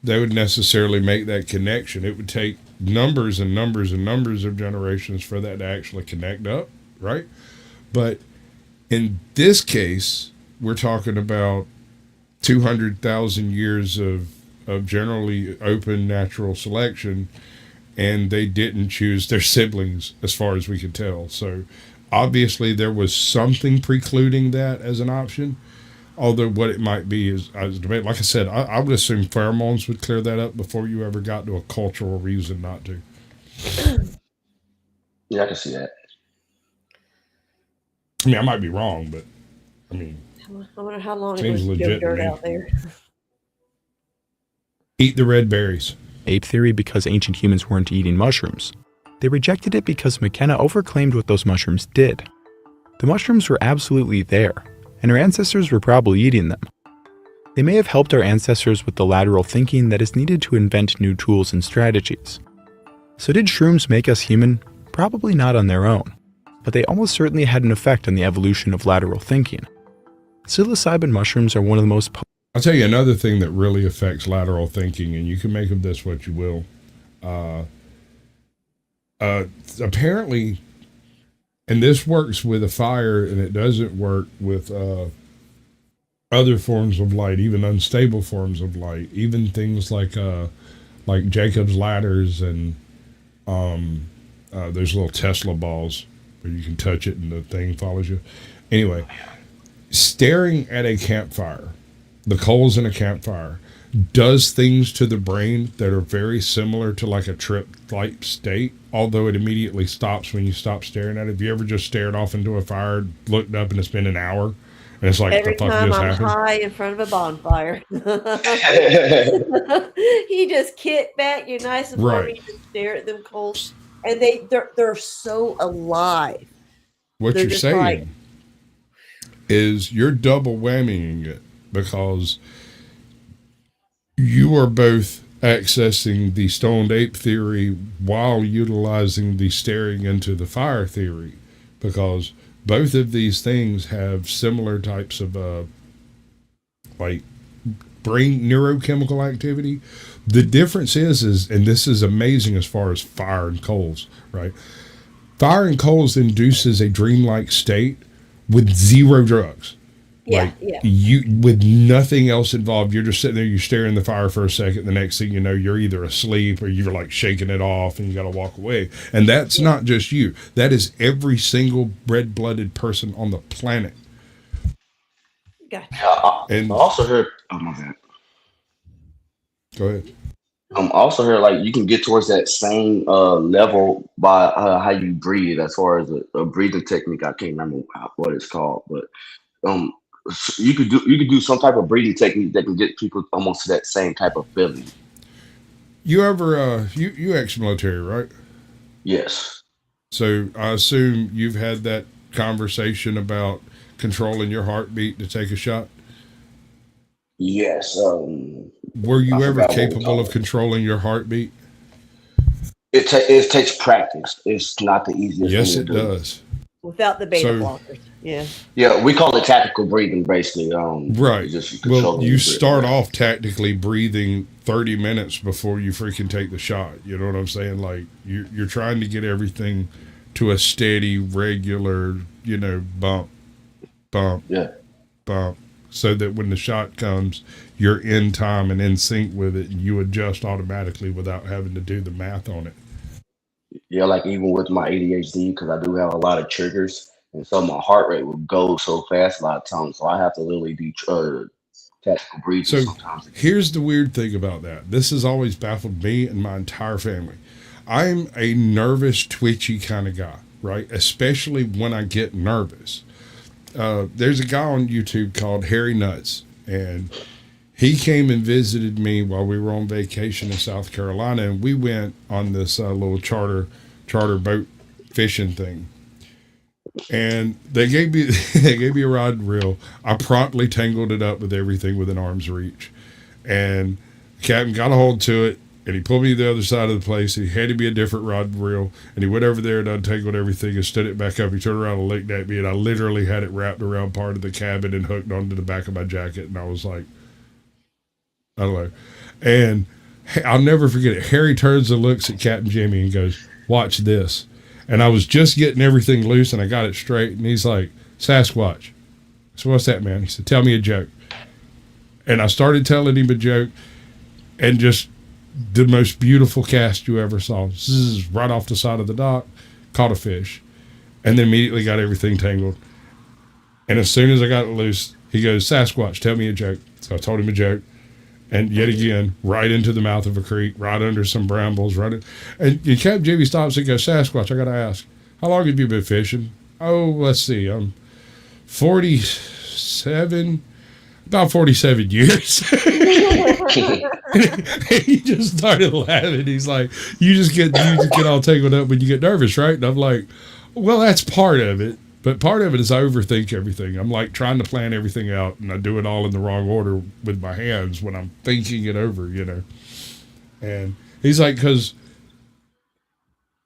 they would necessarily make that connection. It would take numbers and numbers and numbers of generations for that to actually connect up, right? But in this case, we're talking about 200,000 years of generally open natural selection, and they didn't choose their siblings as far as we can tell. So obviously there was something precluding that as an option, although what it might be is a debate. Like I said, I would assume pheromones would clear that up before you ever got to a cultural reason not to. Yeah, I can see that. I mean, I might be wrong, but I wonder how long it was dirt out there. Eat the red berries. ape theory because ancient humans weren't eating mushrooms. They rejected it because McKenna overclaimed what those mushrooms did. The mushrooms were absolutely there, and our ancestors were probably eating them. They may have helped our ancestors with the lateral thinking that is needed to invent new tools and strategies. So did shrooms make us human? Probably not on their own, but they almost certainly had an effect on the evolution of lateral thinking. Psilocybin mushrooms are one of the most... I'll tell you another thing that really affects lateral thinking, and you can make of this what you will. Apparently, and this works with a fire, and it doesn't work with other forms of light, even unstable forms of light, even things like Jacob's ladders and those little Tesla balls where you can touch it and the thing follows you. Anyway, staring at a campfire, the coals in a campfire, does things to the brain that are very similar to like a trip-like state, although it immediately stops when you stop staring at it. Have you ever just stared off into a fire, looked up, and it's been an hour? And it's like, every the fuck time just I'm happened? high in front of a bonfire. You just kick back, you're nice and warm, you just stare at them coals. And they're so alive. What They're you're just saying like, is you're double whammying it, because you are both accessing the stoned ape theory while utilizing the staring into the fire theory, because both of these things have similar types of like brain neurochemical activity. The difference is, and this is amazing as far as fire and coals, right? Fire and coals induces a dreamlike state with zero drugs. yeah, You, with nothing else involved, you're just sitting there, you stare in the fire for a second, the next thing you know, you're either asleep or you're like shaking it off and you got to walk away. And that's not just you. That is every single red-blooded person on the planet. Gotcha. I also heard, oh my bad. Go ahead. Also heard like you can get towards that same level by how you breathe, as far as a breathing technique. I can't remember what it's called, but you could do some type of breathing technique that can get people almost to that same type of feeling. You ever you ex-military, right? Yes. So I assume you've had that conversation about controlling your heartbeat to take a shot. Yes. Were you ever capable of controlling your heartbeat? It takes practice. It's not the easiest. Yes, thing it to do. does. Without the beta blockers. Yeah. Yeah, we call it tactical breathing, basically. Right. Well, you start breathing. off tactically breathing 30 minutes before you freaking take the shot. You know what I'm saying? Like you're trying to get everything to a steady, regular, bump, yeah, bump, so that when the shot comes, you're in time and in sync with it, and you adjust automatically without having to do the math on it. Yeah, like even with my ADHD, because I do have a lot of triggers, and so my heart rate will go so fast a lot of times, so I have to literally do tactical breathing So sometimes. here's the weird thing about that. This has always baffled me and my entire family. I'm a nervous, twitchy kind of guy, right? Especially when I get nervous. There's a guy on YouTube called Harry Nuts, and he came and visited me while we were on vacation in South Carolina, and we went on this little charter boat fishing thing. And they gave me a rod and reel. I promptly tangled it up with everything within arm's reach, and the captain got a hold to it, and he pulled me to the other side of the place, and he handed me a different rod and reel, and he went over there and untangled everything and stood it back up. He turned around and looked at me, and I literally had it wrapped around part of the cabin and hooked onto the back of my jacket, and I was like, I don't know. And I'll never forget it. Harry turns and looks at Captain Jimmy and goes, "Watch this." And I was just getting everything loose, and I got it straight, and he's like, "Sasquatch." So what's that, man? He said, "Tell me a joke." And I started telling him a joke, and just the most beautiful cast you ever saw. Zzz, right off the side of the dock, caught a fish, and then immediately got everything tangled. And as soon as I got it loose, he goes, "Sasquatch, tell me a joke." So I told him a joke. And yet again, right into the mouth of a creek, right under some brambles, and Captain Jimmy stops and goes, "Sasquatch, I got to ask, how long have you been fishing?" "Oh, let's see, I'm 47. About 47 years. He just started laughing. He's like, you just get all tangled up when you get nervous, right? And I'm like, well, that's part of it. But part of it is I overthink everything. I'm like trying to plan everything out, and I do it all in the wrong order with my hands when I'm thinking it over, you know. And he's like, because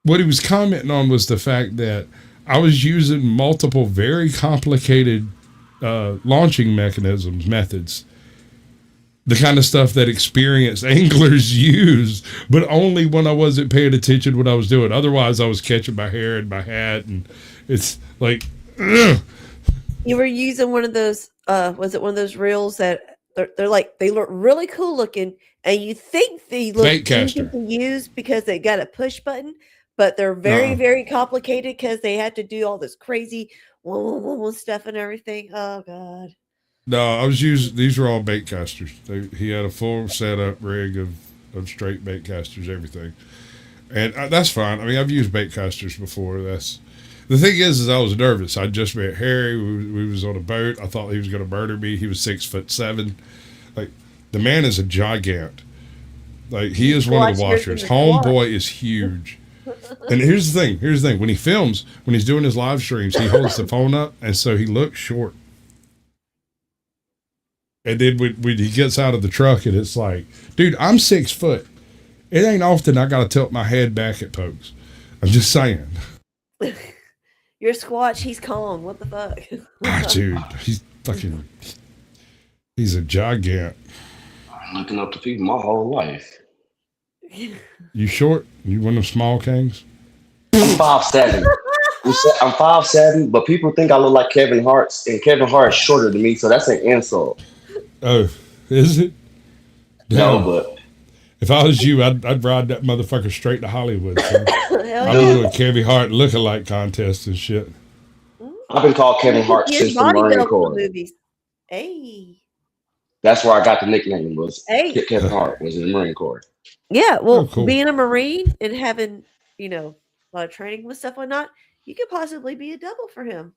what he was commenting on was the fact that I was using multiple very complicated launching methods, the kind of stuff that experienced anglers use, but only when I wasn't paying attention what I was doing. Otherwise, I was catching my hair and my hat, and it's like, ugh. You were using one of those, was it one of those reels that they're like, they look really cool looking, and you think they look easy to use because they got a push button, but they're very, very complicated because they had to do all this crazy stuff and everything. Oh God. No, I was using, these were all bait casters. He had a full setup rig of straight bait casters, everything. And that's fine. I mean, I've used bait casters before. The thing is I was nervous. I just met Harry. We was on a boat. I thought he was going to murder me. He was 6'7". Like, the man is a gigant. Like, he is one of the watchers. Homeboy is huge. And here's the thing. When he films, when he's doing his live streams, he holds the phone up, and so he looks short. And then when he gets out of the truck, and it's like, dude, I'm 6 foot. It ain't often I got to tilt my head back at folks. I'm just saying. You're Squatch, he's calm. What the fuck? Dude, he's a gigant. I'm looking up to people my whole life. You short? You one of them small kings? I'm 5'7". I'm 5'7", but people think I look like Kevin Hart, and Kevin Hart is shorter than me, so that's an insult. Oh, is it? Damn. No, but if I was you, I'd ride that motherfucker straight to Hollywood. So. Hell I'm doing Kevin Hart lookalike contests and shit. I've been called Kevin Hart since the Marine Corps. Movies. Hey. That's where I got the nickname. Kevin Hart was in the Marine Corps. Yeah, well, cool. Being a Marine and having, a lot of training with stuff and whatnot, you could possibly be a double for him.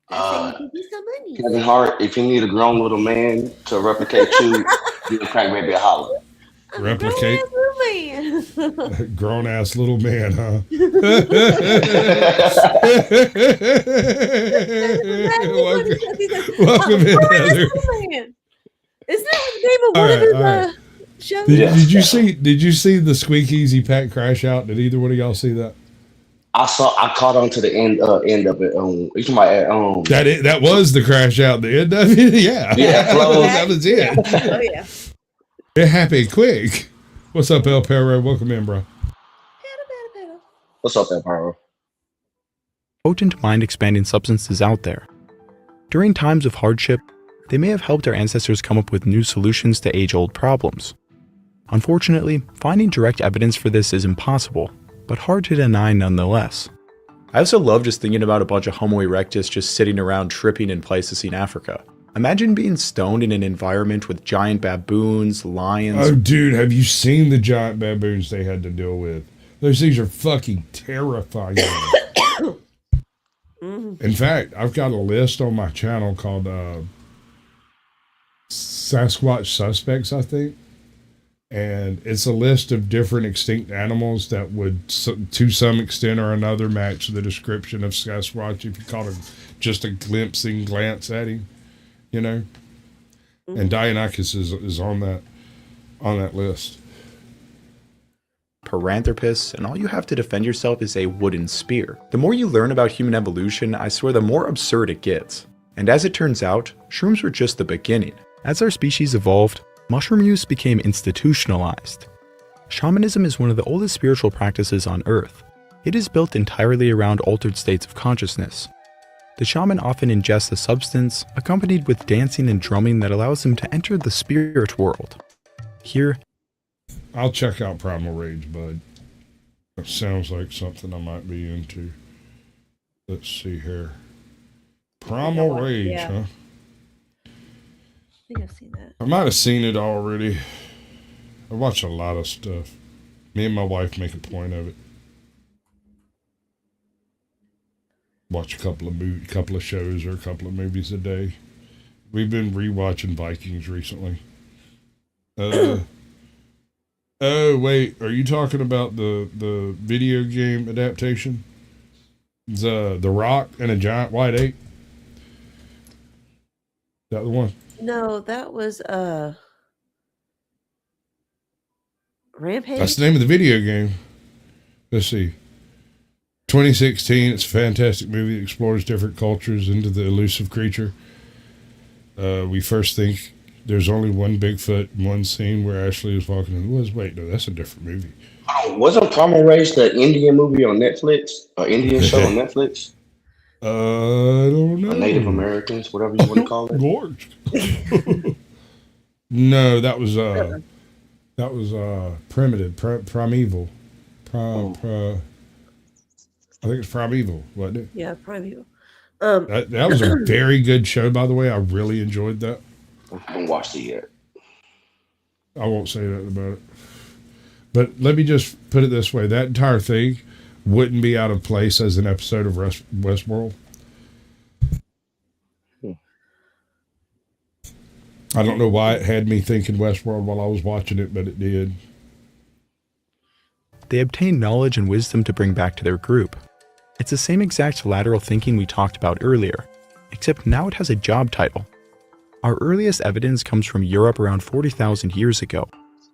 Kevin Hart, if you need a grown little man to replicate you, you can crack maybe a holler. Replicate? Grown ass little man, huh? Welcome in, Heather. Isn't that the name of one of his shows? Did you see the Squeak Easy Pack crash out? Did either one of y'all see that? I caught on to the end of it. That was the crash out. The end of it, yeah. That was it. Oh yeah. It happened quick. What's up, El Perro? Welcome in, bro. What's up, El Perro? Potent mind-expanding substances out there. During times of hardship, they may have helped our ancestors come up with new solutions to age-old problems. Unfortunately, finding direct evidence for this is impossible, but hard to deny nonetheless. I also love just thinking about a bunch of Homo erectus just sitting around tripping in Pleistocene Africa. Imagine being stoned in an environment with giant baboons, lions. Oh, dude, have you seen the giant baboons they had to deal with? Those things are fucking terrifying. In fact, I've got a list on my channel called Sasquatch Suspects, I think. And it's a list of different extinct animals that would, to some extent or another, match the description of Sasquatch if you caught just a glimpsing glance at him. And Dionychus is on that list. Paranthropus, and all you have to defend yourself is a wooden spear. The more you learn about human evolution, I swear the more absurd it gets. And as it turns out, shrooms were just the beginning. As our species evolved, mushroom use became institutionalized. Shamanism is one of the oldest spiritual practices on Earth. It is built entirely around altered states of consciousness. The shaman often ingests a substance, accompanied with dancing and drumming that allows him to enter the spirit world. Here, I'll check out Primal Rage, bud. That sounds like something I might be into. Let's see here. Primal Rage, huh? I think I've seen that. I might have seen it already. I watch a lot of stuff. Me and my wife make a point of it. watch a couple of shows or a couple of movies a day. We've been rewatching Vikings recently. Oh wait, are you talking about the video game adaptation? The Rock and a giant white ape. Is that the one? No, that was Rampage. That's the name of the video game. Let's see. 2016. It's a fantastic movie that explores different cultures into the elusive creature. We first think there's only one Bigfoot in one scene where Ashley is walking in the woods. Wait, no, that's a different movie. Oh, wasn't Plumber the Indian movie on Netflix? Or Indian show on Netflix? I don't know. Native Americans, whatever you want to call it. Gorge. No, that was primitive, primeval. I think it's Primeval, wasn't it? Yeah, Primeval. That was a very good show, by the way. I really enjoyed that. I haven't watched it yet. I won't say that about it. But let me just put it this way. That entire thing wouldn't be out of place as an episode of Westworld. I don't know why it had me thinking Westworld while I was watching it, but it did. They obtain knowledge and wisdom to bring back to their group. It's the same exact lateral thinking we talked about earlier, except now it has a job title. Our earliest evidence comes from Europe around 40,000 years ago,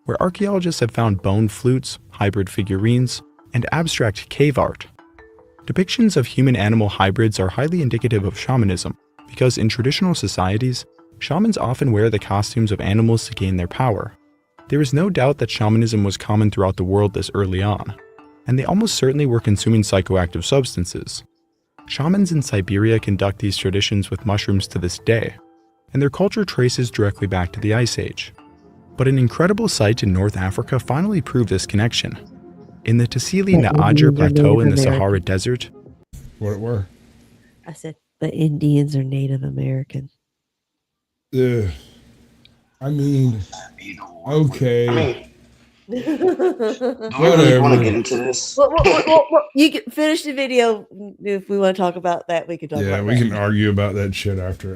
where archaeologists have found bone flutes, hybrid figurines, and abstract cave art. Depictions of human-animal hybrids are highly indicative of shamanism, because in traditional societies, shamans often wear the costumes of animals to gain their power. There is no doubt that shamanism was common throughout the world this early on, and they almost certainly were consuming psychoactive substances. Shamans in Siberia conduct these traditions with mushrooms to this day, and their culture traces directly back to the Ice Age. But an incredible site in North Africa finally proved this connection. In the Tassili Na'ajer Plateau in the Sahara Desert. What it were? I said the Indians are Native American. I mean, okay. I mean, do we really want to get into this? Well, you can finish the video. If we want to talk about that, we can talk about that. Yeah, we can argue about that shit after.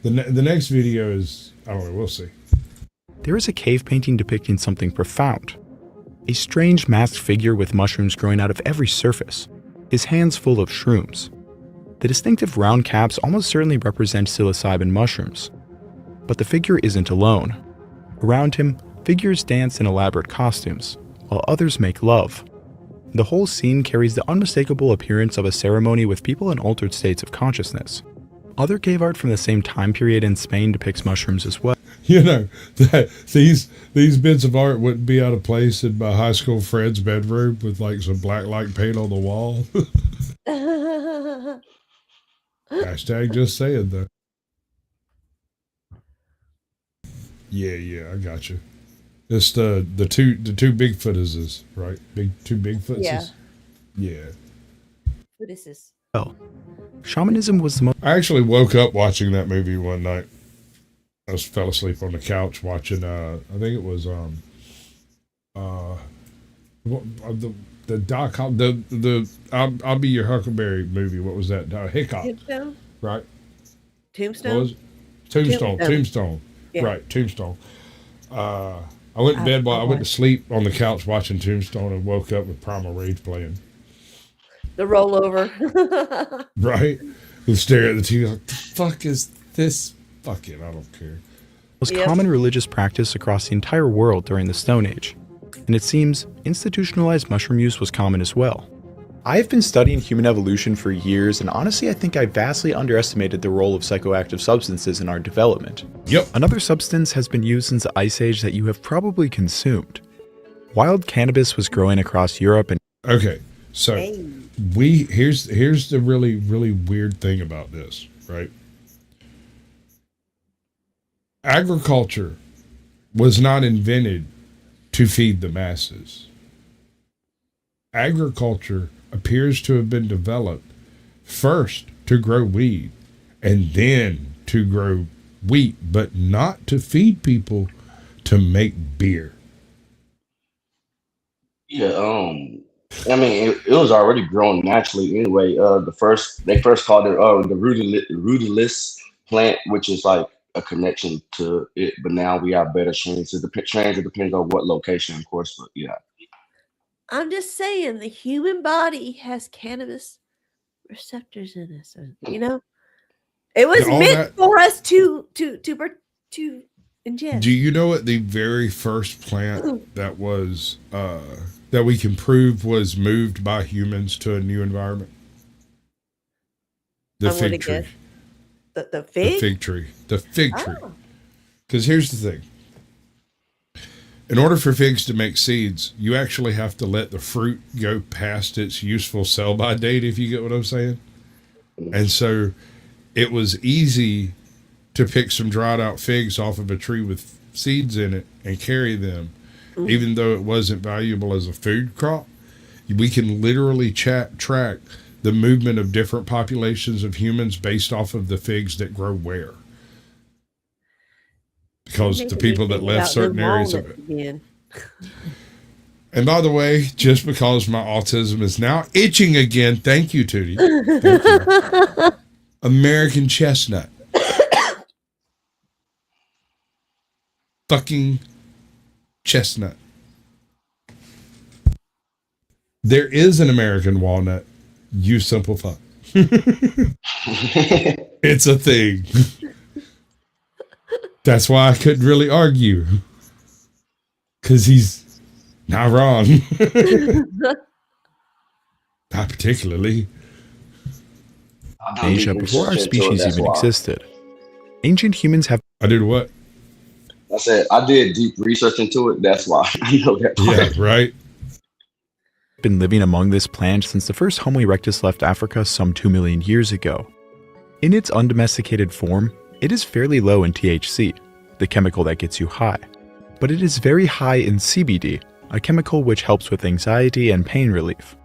The next video is, I don't know, we'll see. There is a cave painting depicting something profound. A strange masked figure with mushrooms growing out of every surface, his hands full of shrooms. The distinctive round caps almost certainly represent psilocybin mushrooms. But the figure isn't alone. Around him, figures dance in elaborate costumes, while others make love. The whole scene carries the unmistakable appearance of a ceremony with people in altered states of consciousness. Other cave art from the same time period in Spain depicts mushrooms as well. You know, that these bits of art wouldn't be out of place in my high school friend's bedroom with like some black light paint on the wall. Hashtag just saying though. Yeah, I got you. It's the two Bigfootises, right? Two Bigfootses. Yeah. What is this? Well, shamanism was the most. I actually woke up watching that movie one night. I fell asleep on the couch watching. I think it was the Doc the I'll Be Your Huckleberry movie. What was that? Hickok. Tombstone. Right. Tombstone. What was it? Tombstone. Yeah. Right. Tombstone. I went in bed while I went to sleep on the couch watching Tombstone and woke up with Primal Rage playing. The rollover. Right. And stare at the TV like, the fuck is this? Fuck it, I don't care. Most common religious practice across the entire world during the Stone Age, and it seems institutionalized mushroom use was common as well. I have been studying human evolution for years, and honestly I think I vastly underestimated the role of psychoactive substances in our development. Yep. Another substance has been used since the Ice Age that you have probably consumed. Wild cannabis was growing across Europe and... Okay, so here's the really, really weird thing about this, right? Agriculture was not invented to feed the masses. Agriculture appears to have been developed first to grow weed and then to grow wheat, but not to feed people, to make beer. Yeah, I mean, it was already growing naturally anyway. They first called it the rootless plant, which is like a connection to it. But now we have better strains. It depends on what location, of course. But yeah, I'm just saying the human body has cannabis receptors in it. So, it was meant for us to ingest. Do you know what the very first plant that was that we can prove was moved by humans to a new environment? The fig tree. The fig? The fig tree. The fig tree. Because here's the thing. In order for figs to make seeds, you actually have to let the fruit go past its useful sell-by date, if you get what I'm saying. And so it was easy to pick some dried out figs off of a tree with seeds in it and carry them, even though it wasn't valuable as a food crop. We can literally track the movement of different populations of humans based off of the figs that grow where. Because the people that left certain areas of it. Again. And by the way, just because my autism is now itching again, thank you, Tootie. Thank you. American chestnut. Fucking chestnut. There is an American walnut. You simple fuck. It's a thing. That's why I couldn't really argue. Because he's not wrong. Not particularly. Asia, before our species even existed, ancient humans have... I did what? I said, I did deep research into it. That's why I know that part. Yeah, right. Been living among this plant since the first Homo erectus left Africa some 2 million years ago. In its undomesticated form, it is fairly low in THC, the chemical that gets you high, but it is very high in CBD, a chemical which helps with anxiety and pain relief.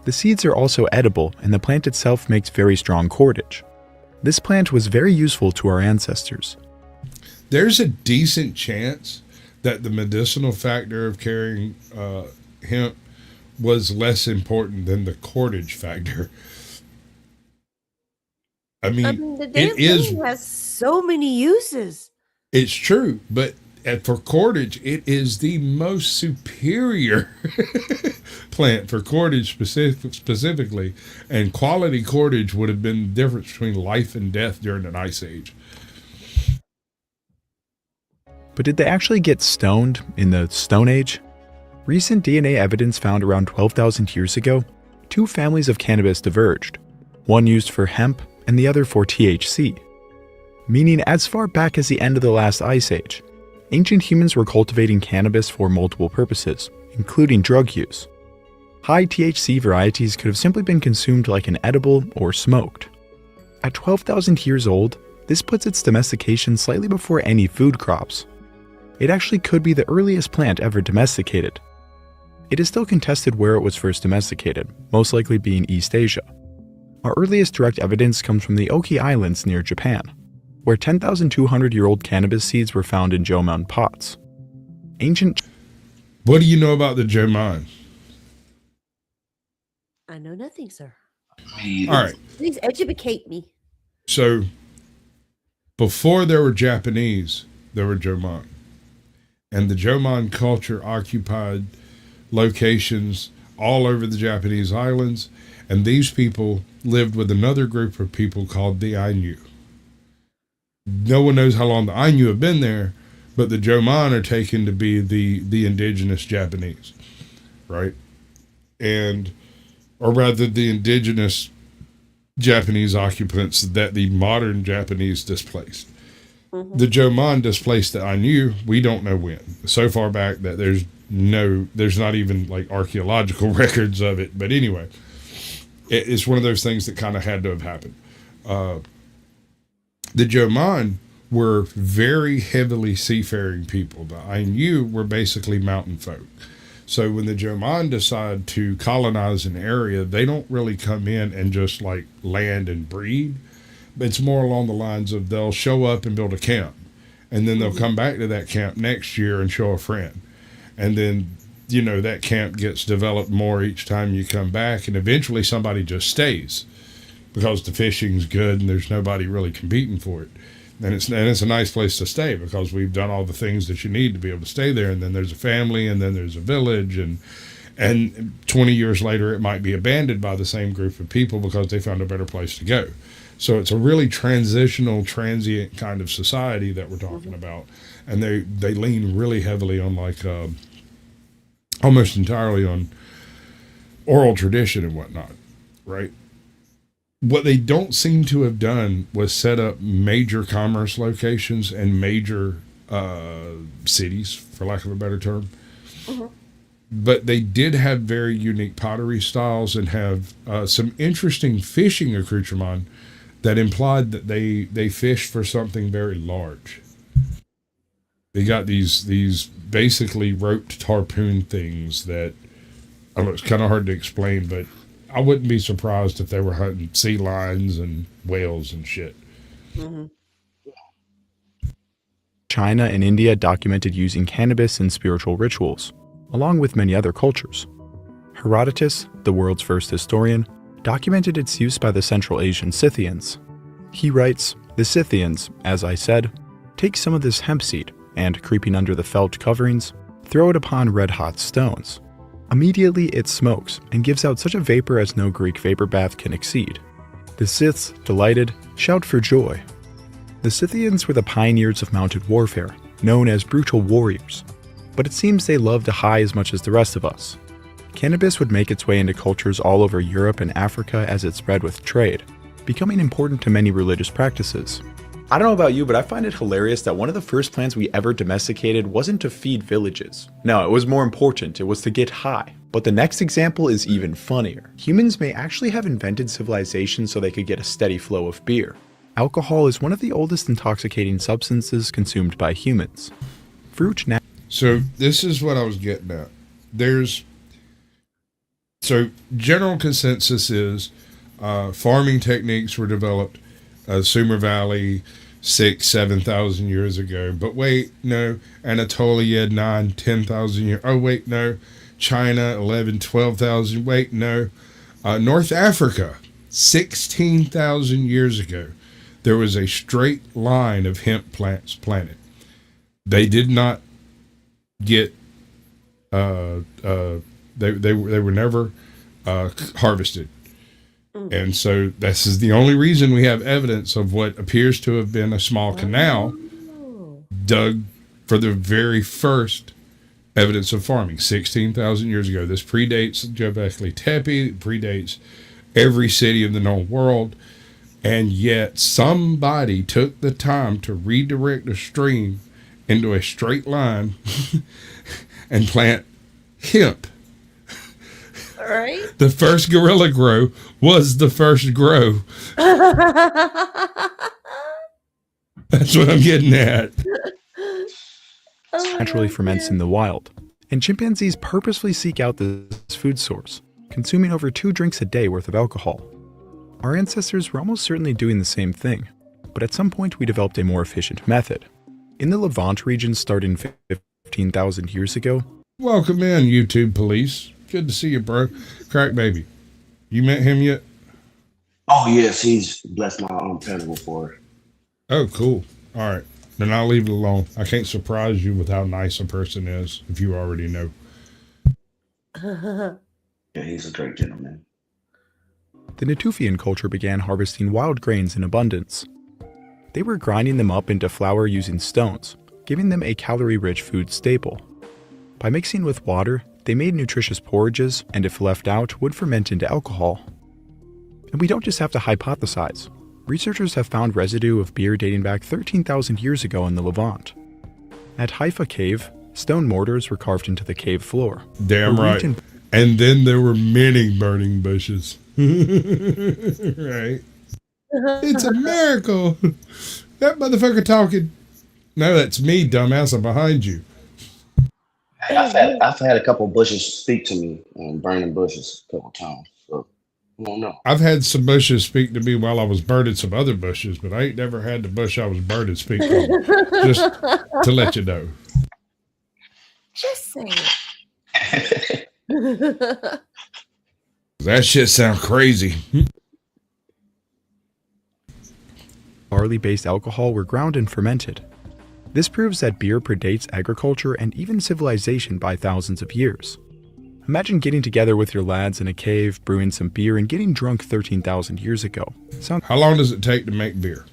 The seeds are also edible, and the plant itself makes very strong cordage. This plant was very useful to our ancestors. There's a decent chance that the medicinal factor of carrying hemp was less important than the cordage factor. I mean the damn thing has so many uses. It's true, but for cordage, it is the most superior plant for cordage specifically, and quality cordage would have been the difference between life and death during an ice age. But did they actually get stoned in the Stone Age? Recent DNA evidence found around 12,000 years ago, two families of cannabis diverged, one used for hemp and the other for THC. Meaning as far back as the end of the last ice age, ancient humans were cultivating cannabis for multiple purposes, including drug use. High THC varieties could have simply been consumed like an edible or smoked. At 12,000 years old, this puts its domestication slightly before any food crops. It actually could be the earliest plant ever domesticated. It is still contested where it was first domesticated, most likely being East Asia. Our earliest direct evidence comes from the Oki Islands near Japan, where 10,200-year-old cannabis seeds were found in Jomon pots. What do you know about the Jomon? I know nothing, sir. All right. Please educate me. So, before there were Japanese, there were Jomon. And the Jomon culture occupied locations all over the Japanese islands, and these people lived with another group of people called the Ainu. No one knows how long the Ainu have been there, but the Jomon are taken to be the indigenous Japanese, right? Or rather the indigenous Japanese occupants that the modern Japanese displaced. Mm-hmm. The Jomon displaced the Ainu. We don't know when. So far back that there's not even like archaeological records of it. But anyway, it's one of those things that kind of had to have happened. The Jomon were very heavily seafaring people. The Ainu were basically mountain folk. So when the Jomon decide to colonize an area, they don't really come in and just like land and breed. It's more along the lines of they'll show up and build a camp, and then they'll come back to that camp next year and show a friend. And then that camp gets developed more each time you come back, and eventually somebody just stays because the fishing's good and there's nobody really competing for it. And it's a nice place to stay because we've done all the things that you need to be able to stay there. And then there's a family, and then there's a village, and 20 years later it might be abandoned by the same group of people because they found a better place to go. So it's a really transient kind of society that we're talking about. And they lean really heavily on almost entirely on oral tradition and whatnot, right? What they don't seem to have done was set up major commerce locations and major cities, for lack of a better term. Mm-hmm. But they did have very unique pottery styles and have some interesting fishing accoutrement that implied that they fished for something very large. They got these basically roped harpoon things that, I don't know, it's kind of hard to explain, but I wouldn't be surprised if they were hunting sea lions and whales and shit. Mm-hmm. China and India documented using cannabis in spiritual rituals, along with many other cultures. Herodotus, the world's first historian, documented its use by the Central Asian Scythians. He writes, "The Scythians, as I said, take some of this hemp seed and, creeping under the felt coverings, throw it upon red-hot stones. Immediately it smokes and gives out such a vapor as no Greek vapor bath can exceed. The Scyths, delighted, shout for joy." The Scythians were the pioneers of mounted warfare, known as brutal warriors, but it seems they loved a high as much as the rest of us. Cannabis would make its way into cultures all over Europe and Africa as it spread with trade, becoming important to many religious practices. I don't know about you, but I find it hilarious that one of the first plants we ever domesticated wasn't to feed villages. No, it was more important, it was to get high. But the next example is even funnier. Humans may actually have invented civilization so they could get a steady flow of beer. Alcohol is one of the oldest intoxicating substances consumed by humans. So this is what I was getting at. General consensus is farming techniques were developed Sumer Valley 6,000-7,000 years ago. But wait, no, Anatolia 9,000-10,000 years. Oh wait, no, China 11,000-12,000. Wait, no, North Africa 16,000 years ago. There was a straight line of hemp plants planted. They did not get they were never harvested. And so this is the only reason we have evidence of what appears to have been a small canal dug for the very first evidence of farming 16,000 years ago. This predates Göbekli Tepe, it predates every city of the known world, and yet somebody took the time to redirect a stream into a straight line and plant hemp. Right. The first gorilla grow was the first grow. That's what I'm getting at. Naturally ferments in the wild, and chimpanzees purposefully seek out this food source, consuming over 2 drinks a day worth of alcohol. Our ancestors were almost certainly doing the same thing, but at some point we developed a more efficient method. In the Levant region starting 15,000 years ago. Welcome in, YouTube police. Good to see you, bro. Crack baby. You met him yet? Oh, yes. He's blessed my own panel before. Oh, cool. All right. Then I'll leave it alone. I can't surprise you with how nice a person is if you already know. Yeah, he's a great gentleman. The Natufian culture began harvesting wild grains in abundance. They were grinding them up into flour using stones, giving them a calorie-rich food staple. By mixing with water, they made nutritious porridges, and if left out, would ferment into alcohol. And we don't just have to hypothesize. Researchers have found residue of beer dating back 13,000 years ago in the Levant. At Haifa Cave, stone mortars were carved into the cave floor. Damn right. And then there were many burning bushes. Right. It's a miracle. That motherfucker talking. No, that's me, dumbass. I'm behind you. I've had a couple bushes speak to me, burning bushes a couple times. So I don't know. I've had some bushes speak to me while I was burning some other bushes, but I ain't never had the bush I was burning speak to me. Just to let you know. Just saying. That shit sounds crazy. Barley-based alcohol were ground and fermented. This proves that beer predates agriculture and even civilization by thousands of years. Imagine getting together with your lads in a cave, brewing some beer, and getting drunk 13,000 years ago. How long does it take to make beer?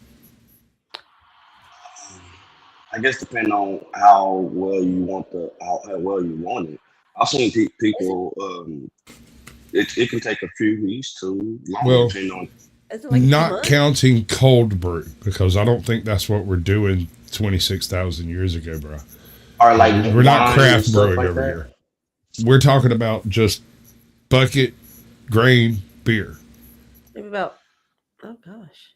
I guess depending on how well you want it. I've seen people. It can take a few weeks to. Well, not counting cold brew, because I don't think that's what we're doing 26,000 years ago, bro. Or like we're not craft brewing like over that. here. We're talking about just bucket grain beer. Think about, oh gosh.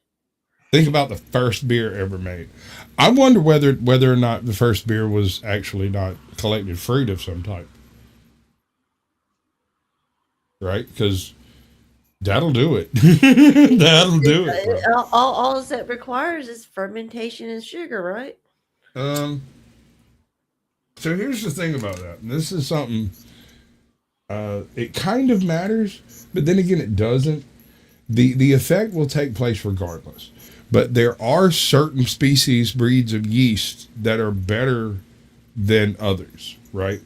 Think about the first beer ever made. I wonder whether or not the first beer was actually not collected fruit of some type. Right? Because that'll do it. That'll do it. Bro. All that requires is fermentation and sugar, right? So here's the thing about that. And this is something, it kind of matters, but then again, it doesn't. The effect will take place regardless. But there are certain species, breeds of yeast that are better than others, right?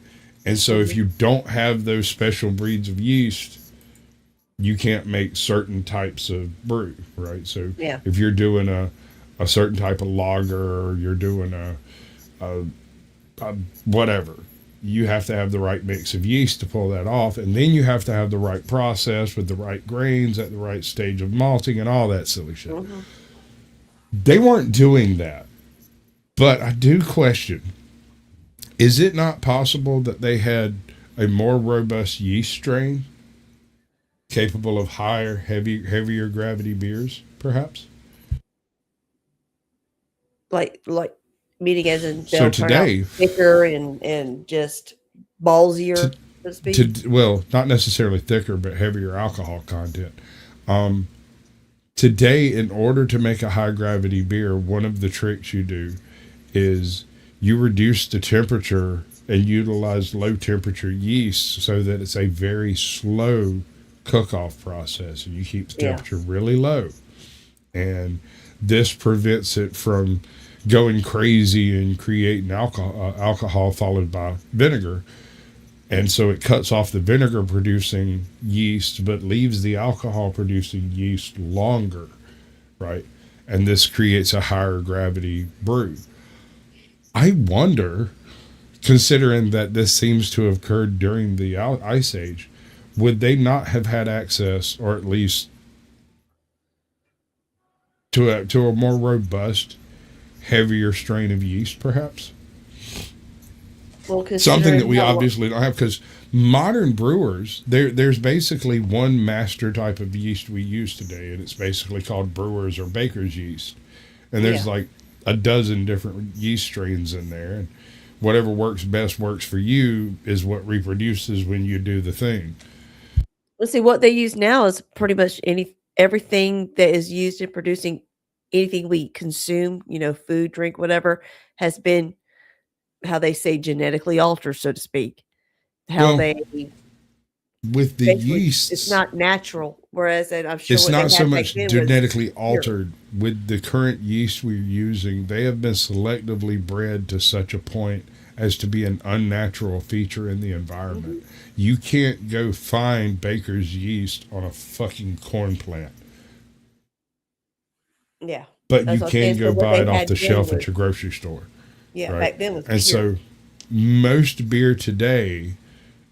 And so if you don't have those special breeds of yeast, you can't make certain types of brew, right? So if you're doing a certain type of lager, or you're doing a whatever, you have to have the right mix of yeast to pull that off. And then you have to have the right process with the right grains at the right stage of malting and all that silly shit. Mm-hmm. They weren't doing that. But I do question, is it not possible that they had a more robust yeast strain capable of heavier gravity beers, perhaps? Like meaning as in so today, thicker and just ballsier, so to speak? Well, not necessarily thicker, but heavier alcohol content. Today, in order to make a high gravity beer, one of the tricks you do is you reduce the temperature and utilize low temperature yeast so that it's a very slow cook-off process, and you keep the temperature really low. And this prevents it from going crazy and creating alcohol followed by vinegar. And so it cuts off the vinegar producing yeast, but leaves the alcohol producing yeast longer, right? And this creates a higher gravity brew. I wonder, considering that this seems to have occurred during the Ice Age, would they not have had access, or at least to a more robust, heavier strain of yeast, perhaps? Well, something that we obviously don't have, because modern brewers, there's basically one master type of yeast we use today, and it's basically called brewer's or baker's yeast. And there's like a dozen different yeast strains in there, and whatever works best works for you is what reproduces when you do the thing. Let's see, what they use now is pretty much everything that is used in producing anything we consume, food, drink, whatever, has been, how they say, genetically altered, so to speak. With the yeast, it's not natural. Whereas, and I'm sure it's not so much genetically altered. With the current yeast we're using, they have been selectively bred to such a point as to be an unnatural feature in the environment. Mm-hmm. You can't go find baker's yeast on a fucking corn plant. Yeah. But you can go buy it off the shelf at your grocery store. Yeah, right? back then was pure. And so most beer today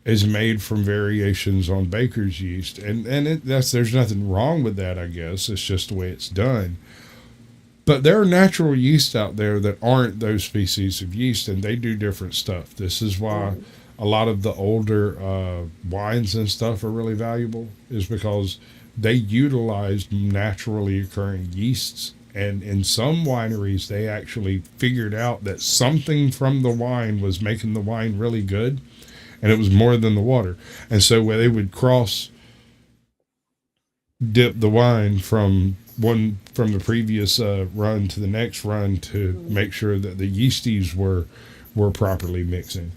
is made from variations on baker's yeast. And there's nothing wrong with that, I guess. It's just the way it's done. But there are natural yeasts out there that aren't those species of yeast, and they do different stuff. This is why a lot of the older wines and stuff are really valuable, is because they utilize naturally occurring yeasts. And in some wineries, they actually figured out that something from the wine was making the wine really good, and it was more than the water. And so where they would cross dip the wine from the previous run to the next run to make sure that the yeasties were properly mixing.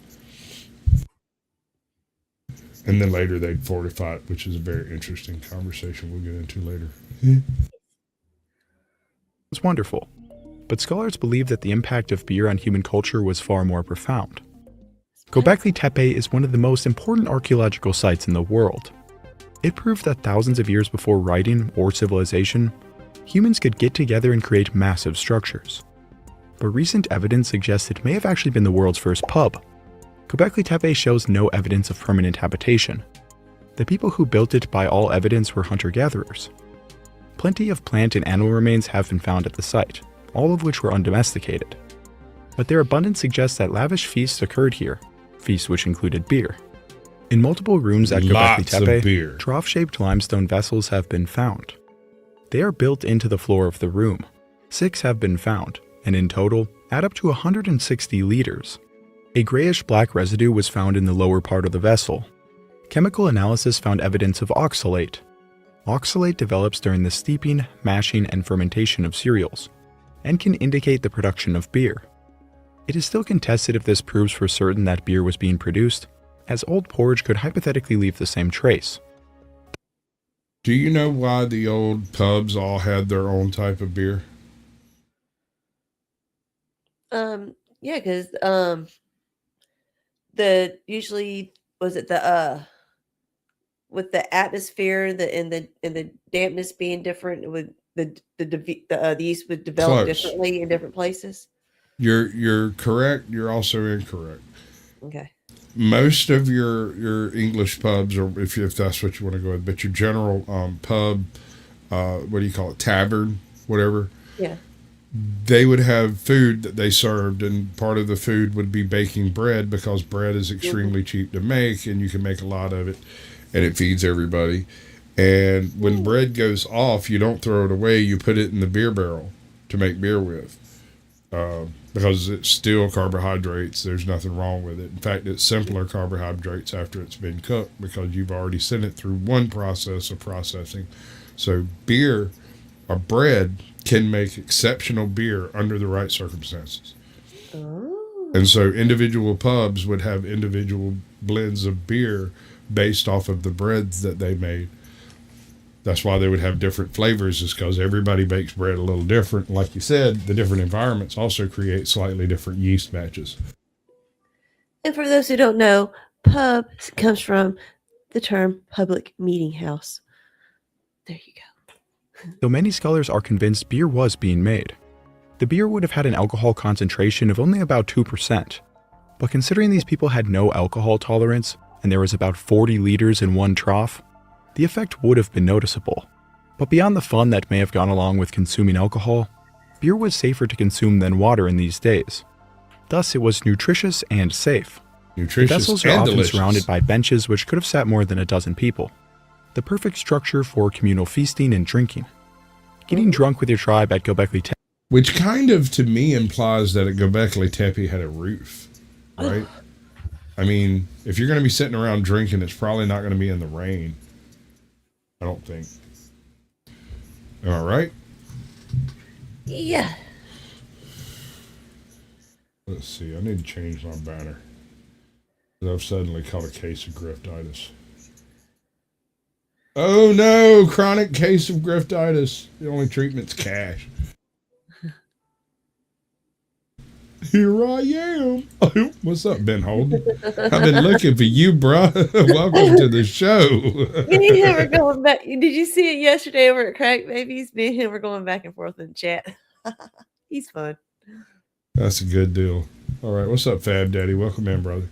And then later they'd fortify it, which is a very interesting conversation we'll get into later. It's wonderful, but scholars believe that the impact of beer on human culture was far more profound. Göbekli Tepe is one of the most important archaeological sites in the world. It proved that thousands of years before writing or civilization, humans could get together and create massive structures. But recent evidence suggests it may have actually been the world's first pub. Göbekli Tepe shows no evidence of permanent habitation. The people who built it, by all evidence, were hunter-gatherers. Plenty of plant and animal remains have been found at the site, all of which were undomesticated. But their abundance suggests that lavish feasts occurred here, feasts which included beer. In multiple rooms at Göbekli Tepe, trough-shaped limestone vessels have been found. They are built into the floor of the room. 6 have been found, and in total, add up to 160 liters. A grayish-black residue was found in the lower part of the vessel. Chemical analysis found evidence of oxalate. Oxalate develops during the steeping, mashing, and fermentation of cereals, and can indicate the production of beer. It is still contested if this proves for certain that beer was being produced, as old porridge could hypothetically leave the same trace. Do you know why the old pubs all had their own type of beer? Yeah, because usually was it with the atmosphere and the dampness being different, with the yeast would develop differently in different places. You're correct. You're also incorrect. Okay. Most of your English pubs, or if that's what you want to go with, but your general pub, what do you call it, tavern, whatever. Yeah. They would have food that they served, and part of the food would be baking bread, because bread is extremely cheap to make, and you can make a lot of it, and it feeds everybody. And when bread goes off, you don't throw it away. You put it in the beer barrel to make beer with, because it's still carbohydrates. There's nothing wrong with it. In fact, it's simpler carbohydrates after it's been cooked, because you've already sent it through one process of processing. So beer or bread can make exceptional beer under the right circumstances. Oh. And so individual pubs would have individual blends of beer based off of the breads that they made. That's why they would have different flavors, is because everybody bakes bread a little different. Like you said, the different environments also create slightly different yeast batches. And for those who don't know, pub comes from the term public meeting house. There you go. Though many scholars are convinced beer was being made, the beer would have had an alcohol concentration of only about 2%. But considering these people had no alcohol tolerance, and there was about 40 liters in one trough, the effect would have been noticeable. But beyond the fun that may have gone along with consuming alcohol, beer was safer to consume than water in these days. Thus, it was nutritious and safe. The vessels are often surrounded by benches which could have sat more than a dozen people. The perfect structure for communal feasting and drinking. Getting drunk with your tribe at Göbekli Tepe. Which kind of, to me, implies that at Göbekli Tepe had a roof, right? I mean, if you're going to be sitting around drinking, it's probably not going to be in the rain. I don't think. Am I right? Yeah. Let's see. I need to change my banner. I've suddenly caught a case of griftitis. Oh no, chronic case of griftitis. The only treatment's cash. Here I am. Oh, what's up, Ben Holden? I've been looking for you, bro. Welcome to the show. Me and him are going back. Did you see it yesterday over at Crack Babies? Me and him were going back and forth in the chat. He's fun. That's a good deal. All right, what's up, Fab Daddy? Welcome in, brother.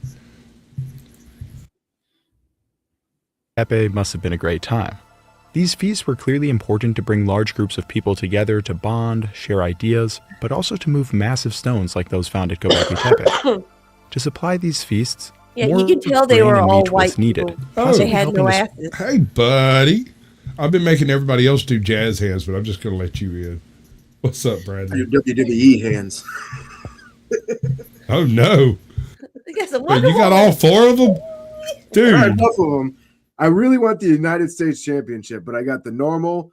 Tepe must have been a great time. These feasts were clearly important to bring large groups of people together to bond, share ideas, but also to move massive stones like those found at Göbekli Tepe. To supply these feasts, yeah, you can tell they were all white needed. Oh, they had no asses. Hey, buddy. I've been making everybody else do jazz hands, but I'm just going to let you in. What's up, Bradley? Your WWE hands. Oh, no. Wait, you got all 4 of them? Dude. All right, both of them. I really want the United States Championship, but I got the normal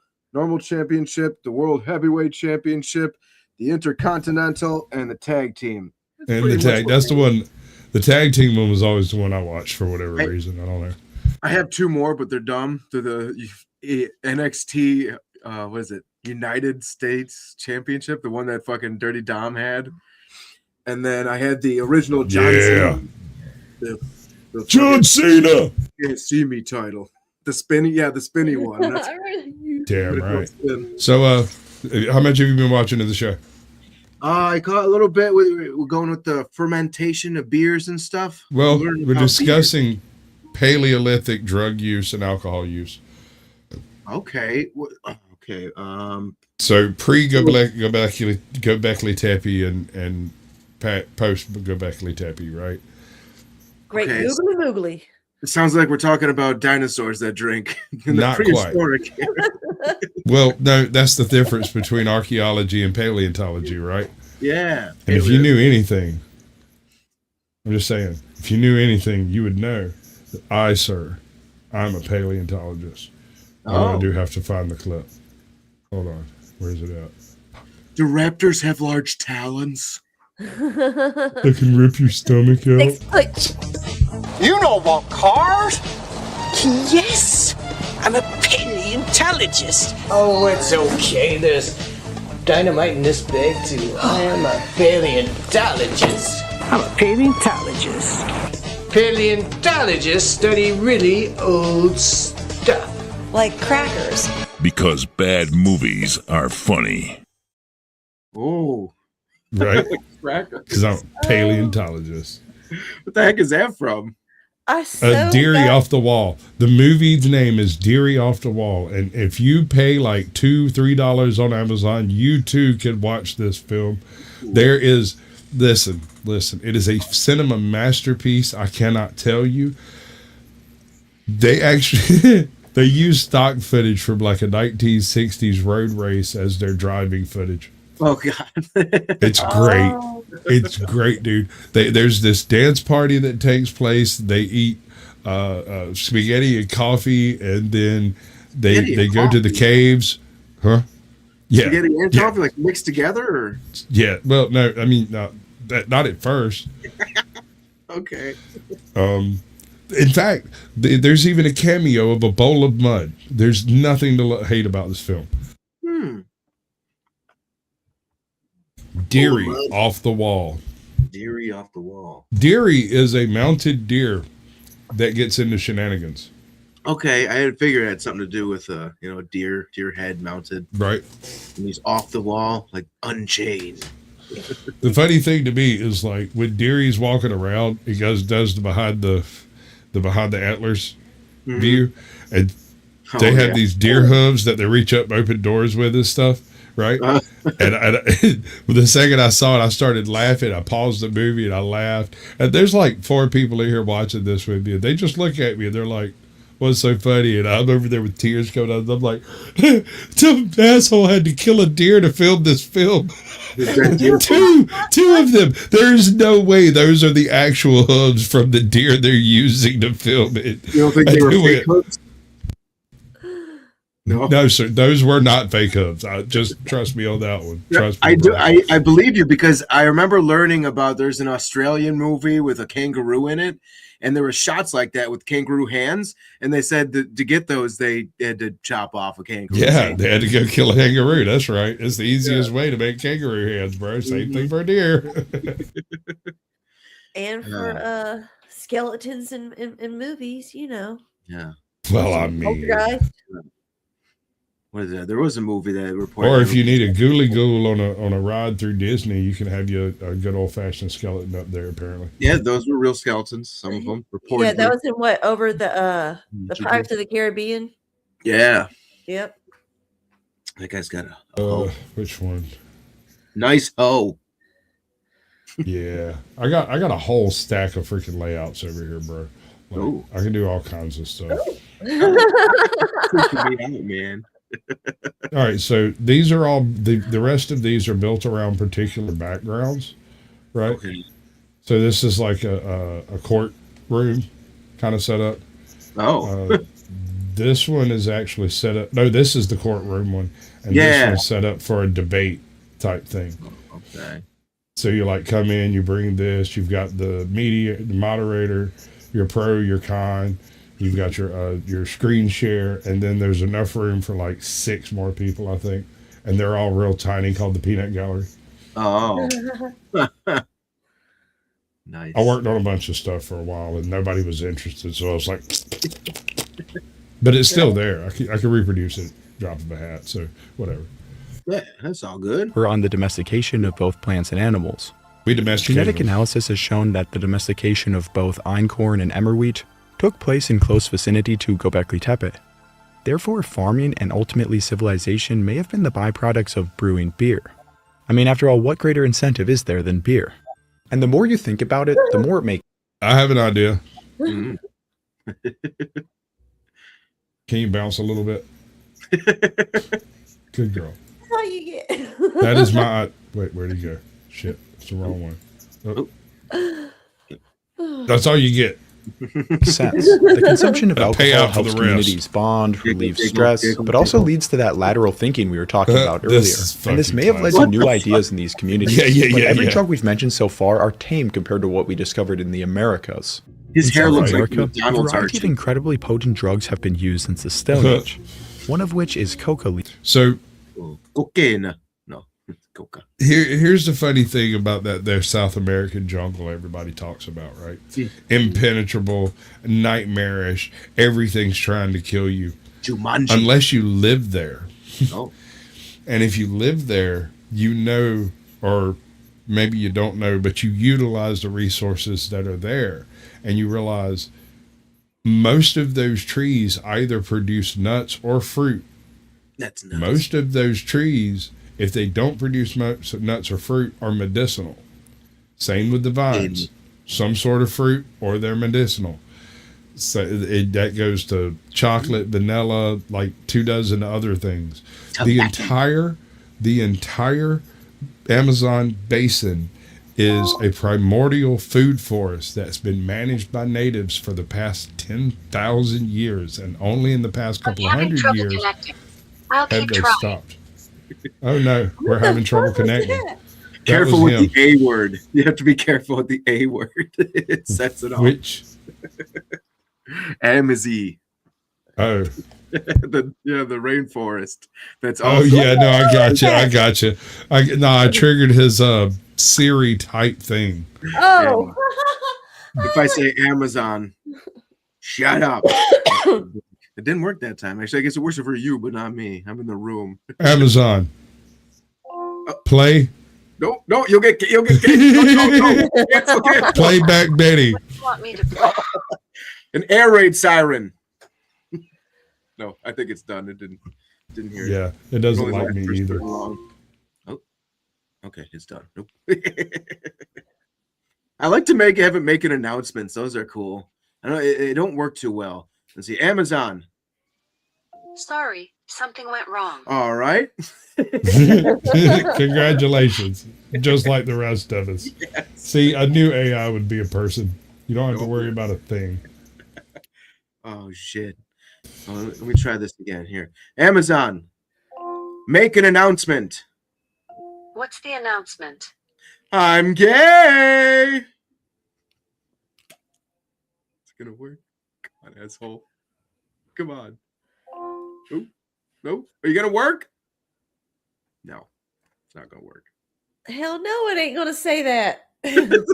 championship, the World Heavyweight Championship, the Intercontinental, and the tag team. And the tag, that's the one. The tag team one was always the one I watched for whatever reason. I don't know. I have two more, but they're dumb. They're the NXT, what is it? United States Championship, the one that fucking Dirty Dom had. And then I had the original John Cena. The John Cena! Can't see me title. The spinny one. That's damn right. So, how much have you been watching of the show? I caught a little bit. We're going with the fermentation of beers and stuff. Well, we're discussing Paleolithic drug use and alcohol use. Okay. Okay. So Göbekli Tepe and post Göbekli Tepe, right? Great googly moogly. It sounds like we're talking about dinosaurs that drink. Not prehistoric. Well, no, that's the difference between archaeology and paleontology, right? Yeah. And if you knew anything, I'm just saying, if you knew anything, you would know that I, sir, I'm a paleontologist. I do have to find the clip. Hold on. Where's it at? Do raptors have large talons? They can rip your stomach out. You don't want cars? Yes, I'm a paleontologist. Oh, it's okay. There's dynamite in this bag too. I am a paleontologist. I'm a paleontologist. Paleontologists study really old stuff. Like crackers. Because bad movies are funny. Oh. Right? Because I'm a paleontologist. What the heck is that from? Deary Off the Wall. The movie's name is Deary Off the Wall. And if you pay like $2-3 on Amazon, you too can watch this film. There is, listen, it is a cinema masterpiece. I cannot tell you. They actually, they use stock footage from like a 1960s road race as their driving footage. Oh, God. It's great. It's great, dude. There's this dance party that takes place. They eat spaghetti and coffee, and then they go to the caves. Huh? Yeah. Spaghetti and coffee, like mixed together? Or? Yeah. Well, no, I mean, not at first. Okay. In fact, there's even a cameo of a bowl of mud. There's nothing to hate about this film. Deary Off the Wall. Deary Off the Wall. Deary is a mounted deer that gets into shenanigans. Okay, I had figured it had something to do with deer head mounted. Right. And he's off the wall, like unchained. The funny thing to me is like when Deary's walking around, he does the behind the antlers view, and they have these deer hooves that they reach up and open doors with and stuff. Right. And the second I saw it, I started laughing. I paused the movie and I laughed. And there's like 4 people in here watching this with me. And they just look at me and they're like, what's so funny? And I'm over there with tears coming out. And I'm like, some asshole had to kill a deer to film this film. Two of them. There's no way those are the actual hooves from the deer they're using to film it. You don't think they were fake hooves? No, sir. Those were not fake hooves. Just trust me on that one. Trust me. I believe you because I remember learning about there's an Australian movie with a kangaroo in it, and there were shots like that with kangaroo hands, and they said that to get those they had to chop off a kangaroo. Yeah, they had to go kill a kangaroo. That's right. It's the easiest way to make kangaroo hands, bro. Same thing for a deer. And for skeletons in movies, Yeah. Well, I mean. What is that? There was a movie that reported. Or if you need a ghouly ghoul on a ride through Disney, you can have you a good old fashioned skeleton up there. Apparently, yeah, those were real skeletons. Some of them reported. Yeah, that was in over the Pirates of the Caribbean. Yeah. Yep. That guy's got a which one? Nice hoe. Yeah, I got a whole stack of freaking layouts over here, bro. Like, I can do all kinds of stuff. Man. All right, so these are all the rest of these are built around particular backgrounds, right? Okay. So this is like a courtroom kind of setup. This one is actually set up. No, this is the courtroom one, and this one's set up for a debate type thing. Okay. So you like come in, you bring this. You've got the media, the moderator. You're pro, you're con. You've got your screen share, and then there's enough room for like 6 more people, I think, and they're all real tiny, called the Peanut Gallery. Oh, nice. I worked on a bunch of stuff for a while, and nobody was interested, so I was like, but it's still there. I can reproduce it, drop of a hat, so whatever. Yeah, that's all good. We're on the domestication of both plants and animals. We domesticated Genetic them. analysis has shown that the domestication of both einkorn and emmer wheat took place in close vicinity to Göbekli Tepe. Therefore, farming and ultimately civilization may have been the byproducts of brewing beer. I mean, after all, what greater incentive is there than beer? And the more you think about it, the more it makes... I have an idea. Mm. Can you bounce a little bit? Good girl. That's all you get. That is my... Wait, where'd he go? Shit, it's the wrong one. Oh. That's all you get. sense. The consumption of A alcohol payout for helps the rest. communities bond, relieves stress, but also leads to that lateral thinking we were talking about earlier. This is And this may fucking have led to classic. new ideas in these communities. But every drug we've mentioned so far are tame compared to what we discovered in the Americas. His hair In looks like America, a McDonald's variety of Archie. incredibly potent drugs have been used since the Stone Age, one of which is coca leaf. So Cocaine. No, coca. here's the funny thing about that their South American jungle everybody talks about, right? Impenetrable, nightmarish, everything's trying to kill you. Jumanji. Unless you live there. Oh. And if you live there, you know, or maybe you don't know, but you utilize the resources that are there, and you realize most of those trees either produce nuts or fruit. That's nuts. Most of those trees, if they don't produce nuts or fruit, are medicinal. Same with the vines. Some sort of fruit or they're medicinal. So that goes to chocolate, vanilla, like 24 other things. The entire Amazon basin is a primordial food forest that's been managed by natives for the past 10,000 years, and only in the past couple of hundred years have they stopped. Oh no, we're having trouble connecting. Careful with the A word. You have to be careful with the A word. It sets it off. Which? Amazie. Oh. the rainforest. That's oh yeah, no, I got you. I triggered his Siri type thing. Oh. If I say Amazon, shut up. It didn't work that time. Actually, I guess it works for you, but not me. I'm in the room. Amazon. Play. No, you'll get no. Playback Betty. Want me to play? An air raid siren. No, I think it's done. It didn't hear it. Yeah, it doesn't like me either. Oh, okay, it's done. Nope. I like to have it make announcements. Those are cool. I know it don't work too well. Let's see, Amazon. Sorry, something went wrong. All right. Congratulations. Just like the rest of us. Yes. See, I knew AI would be a person. You don't have to worry about a thing. Oh shit. Let me try this again here. Amazon, make an announcement. What's the announcement? I'm gay. It's gonna work. Come on, asshole. Come on. No. Are you gonna work? No, it's not gonna work. Hell no, it ain't gonna say that. You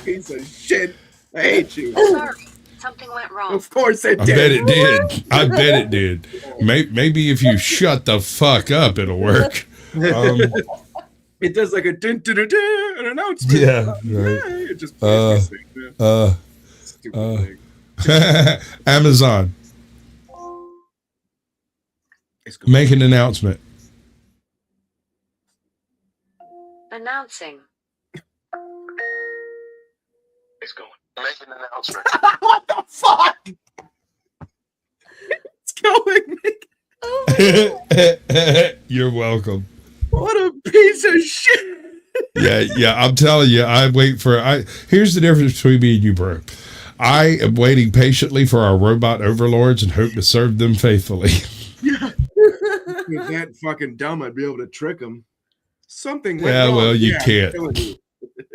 piece of shit. I hate you. Sorry, something went wrong. Of course it I did. bet it did. I bet it did. Maybe if you shut the fuck up, it'll work. It does like a an announcement. Yeah, right. It just plays this thing. Stupid thing. Amazon. Make an announcement. Announcing. It's going. Make an announcement. What the fuck? It's going. You're welcome. What a piece of shit. Yeah. I'm telling you, here's the difference between me and you, bro. I am waiting patiently for our robot overlords and hope to serve them faithfully. Yeah. If that fucking dumb, I'd be able to trick them. Something went wrong. Well, you can't.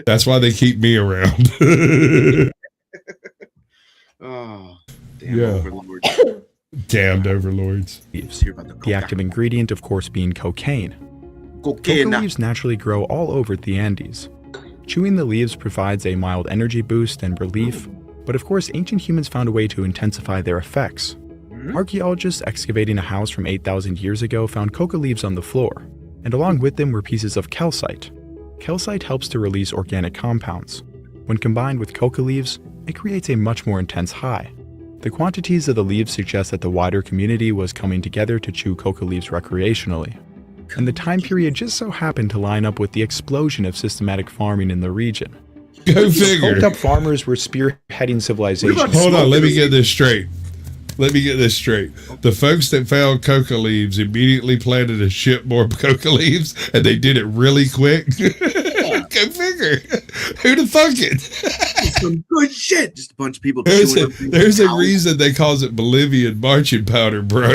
That's why they keep me around. Oh. Damn Yeah. overlords. Damned overlords. Leaves. Hear about The active ingredient, of course, being cocaine. Coca cocaine. leaves naturally grow all over the Andes. Chewing the leaves provides a mild energy boost and relief, but of course ancient humans found a way to intensify their effects. Archaeologists excavating a house from 8,000 years ago found coca leaves on the floor, and along with them were pieces of calcite. Calcite helps to release organic compounds. When combined with coca leaves, it creates a much more intense high. The quantities of the leaves suggest that the wider community was coming together to chew coca leaves recreationally. And the time period just so happened to line up with the explosion of systematic farming in the region. Go figure. Coked-up farmers were spearheading civilization. Hold on, let me get this straight. The folks that found coca leaves immediately planted a shit more coca leaves, and they did it really quick. Go figure. Who'd have thunk it? Some good shit. Just a bunch of people. There's a reason they calls it Bolivian marching powder, bro.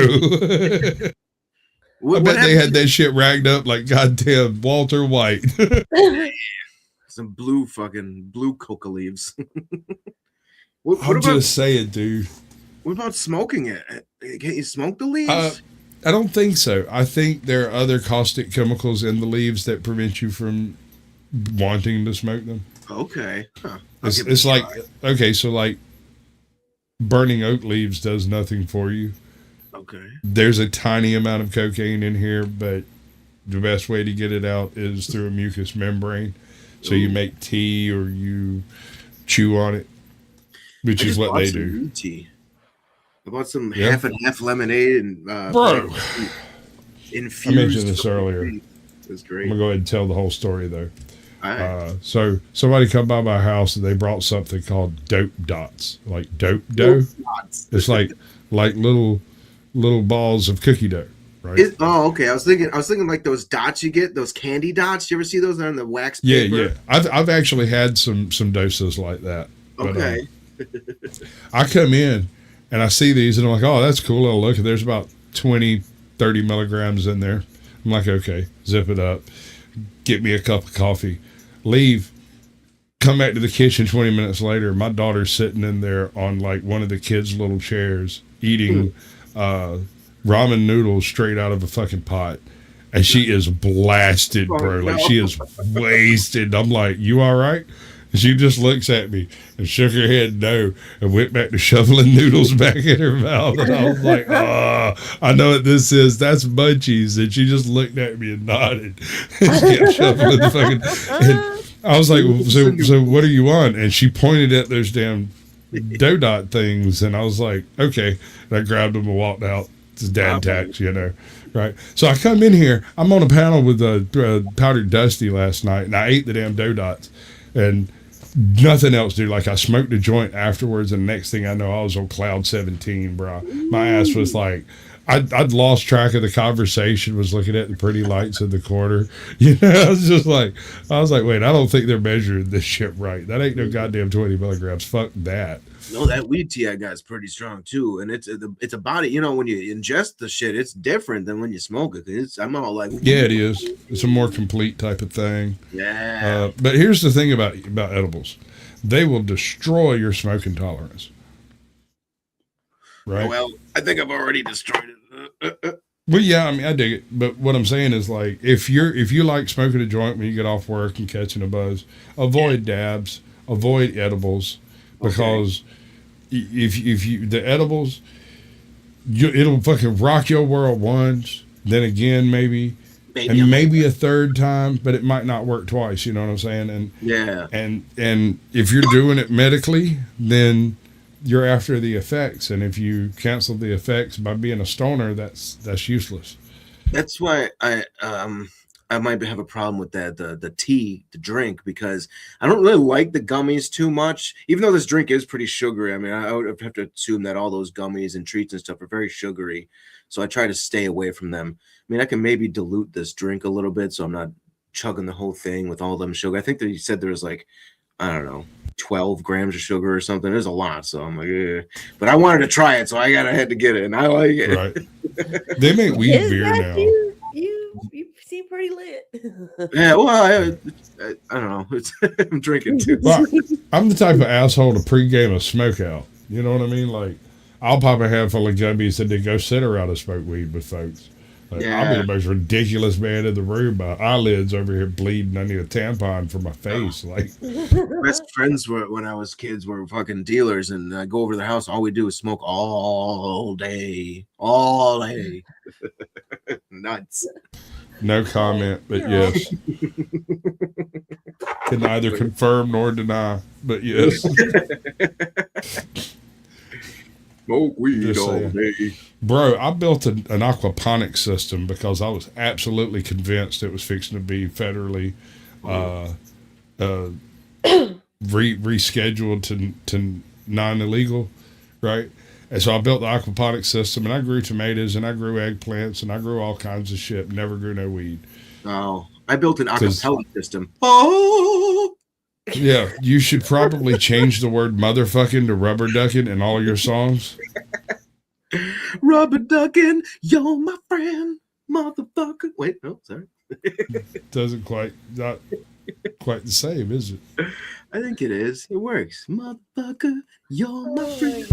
I bet they had that shit ragged up like goddamn Walter White. Some blue coca leaves. I'm just saying, dude. What about smoking it? Can't you smoke the leaves? I don't think so. I think there are other caustic chemicals in the leaves that prevent you from wanting to smoke them. Okay. Huh. It's like, okay, so like burning oak leaves does nothing for you. Okay. There's a tiny amount of cocaine in here, but the best way to get it out is through a mucous membrane. So you make tea or you chew on it, which is what they do. Tea. I bought some half and half lemonade and bro. Infused. I mentioned this earlier. It was great. I'm gonna go ahead and tell the whole story though. Right. So somebody come by my house and they brought something called dope dots, like dope dough. It's like little balls of cookie dough, right? Okay. I was thinking like those dots you get, those candy dots. You ever see those? They're in the wax paper. Yeah. I've actually had some doses like that. But, okay. I come in and I see these and I'm like, oh, that's cool. I'll look. There's about 20, 30 milligrams in there. I'm like, okay, zip it up. Get me a cup of coffee. Leave. Come back to the kitchen 20 minutes later. My daughter's sitting in there on like one of the kids' little chairs eating ramen noodles straight out of a fucking pot. And she is blasted, bro. Like she is wasted. I'm like, you all right? And she just looks at me and shook her head no and went back to shoveling noodles back in her mouth. And I was like, I know what this is. That's munchies. And she just looked at me and nodded. And she kept shoveling the fucking. And I was like, so what are you on? And she pointed at those damn dough dot things. And I was like, okay. And I grabbed them and walked out. It's dad tax, you know. Right. So I come in here. I'm on a panel with Powdered Dusty last night. And I ate the damn dough dots. And nothing else, dude. Like I smoked a joint afterwards, and the next thing I know, I was on cloud 17, bro. My ass was like, I'd lost track of the conversation. Was looking at the pretty lights in the corner. You know, I was like, wait, I don't think they're measuring this shit right. That ain't no goddamn 20 milligrams. Fuck that. No, that weed tea I got is pretty strong too, and it's a body. You know, when you ingest the shit, it's different than when you smoke it. I'm all like, yeah, it is. It's a more complete type of thing. Yeah. But here's the thing about edibles: they will destroy your smoking tolerance. Right. Well, I think I've already destroyed it. Well, yeah, I mean, I dig it, but what I'm saying is, like, if you like smoking a joint when you get off work and catching a buzz, avoid dabs, avoid edibles, because if you the edibles, it'll fucking rock your world once, then again maybe a third time, but it might not work twice. You know what I'm saying? And yeah, and if you're doing it medically, then you're after the effects, and if you cancel the effects by being a stoner, that's useless. That's why I might have a problem with that the tea, the drink, because I don't really like the gummies too much. Even though this drink is pretty sugary, I mean, I would have to assume that all those gummies and treats and stuff are very sugary, so I try to stay away from them. I mean, I can maybe dilute this drink a little bit, so I'm not chugging the whole thing with all them sugar. I think that you said there was like, I don't know, 12 grams of sugar or something. There's a lot, so I'm like, yeah. But I wanted to try it, so I had to get it, and I like it. Right. They make weed beer now. You seem pretty lit. Yeah, well, I don't know. I'm drinking too. Well, I'm the type of asshole to pregame a smoke out. You know what I mean? Like, I'll pop a handful of gummies and then go sit around and smoke weed with folks. Like, I'll be the most ridiculous man in the room. My eyelids over here bleeding. I need a tampon for my face. Like, best friends were when I was kids were fucking dealers, and I go over to their house. All we do is smoke all day, nuts. No comment, but yes. Can neither confirm nor deny, but yes. Smoke weed all day. Bro, I built an aquaponics system because I was absolutely convinced it was fixing to be federally rescheduled to non-illegal, right? And so I built the aquaponics system, and I grew tomatoes, and I grew eggplants, and I grew all kinds of shit. Never grew no weed. Oh, I built an acapella system. Oh, yeah. You should probably change the word motherfucking to rubber ducking in all your songs. Rubber ducking, you're my friend, motherfucker. Wait, no, sorry. Doesn't not quite the same, is it? I think it is. It works. Motherfucker, you're my friend.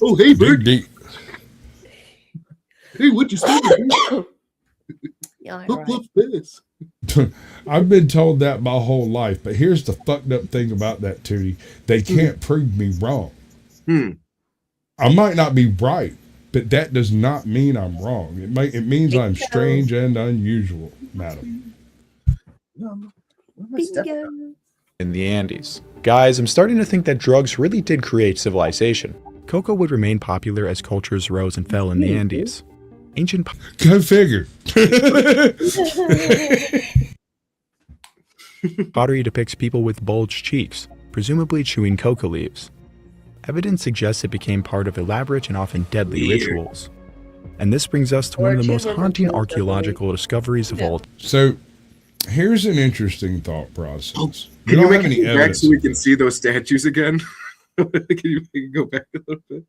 Oh, hey, Bird. Hey, what you saying? What's this? I've been told that my whole life, but here's the fucked up thing about that, Tootie. They can't prove me wrong. I might not be right, but that does not mean I'm wrong. It means I'm strange and unusual, madam. In the Andes. Guys, I'm starting to think that drugs really did create civilization. Coca would remain popular as cultures rose and fell in the Andes. Ancient Go figure. pottery depicts people with bulged cheeks, presumably chewing coca leaves. Evidence suggests it became part of elaborate and often deadly rituals. And this brings us to one of the most haunting archaeological discoveries of all. So, here's an interesting thought process. Can you make it back so we can see those statues again? Can you go back a little bit?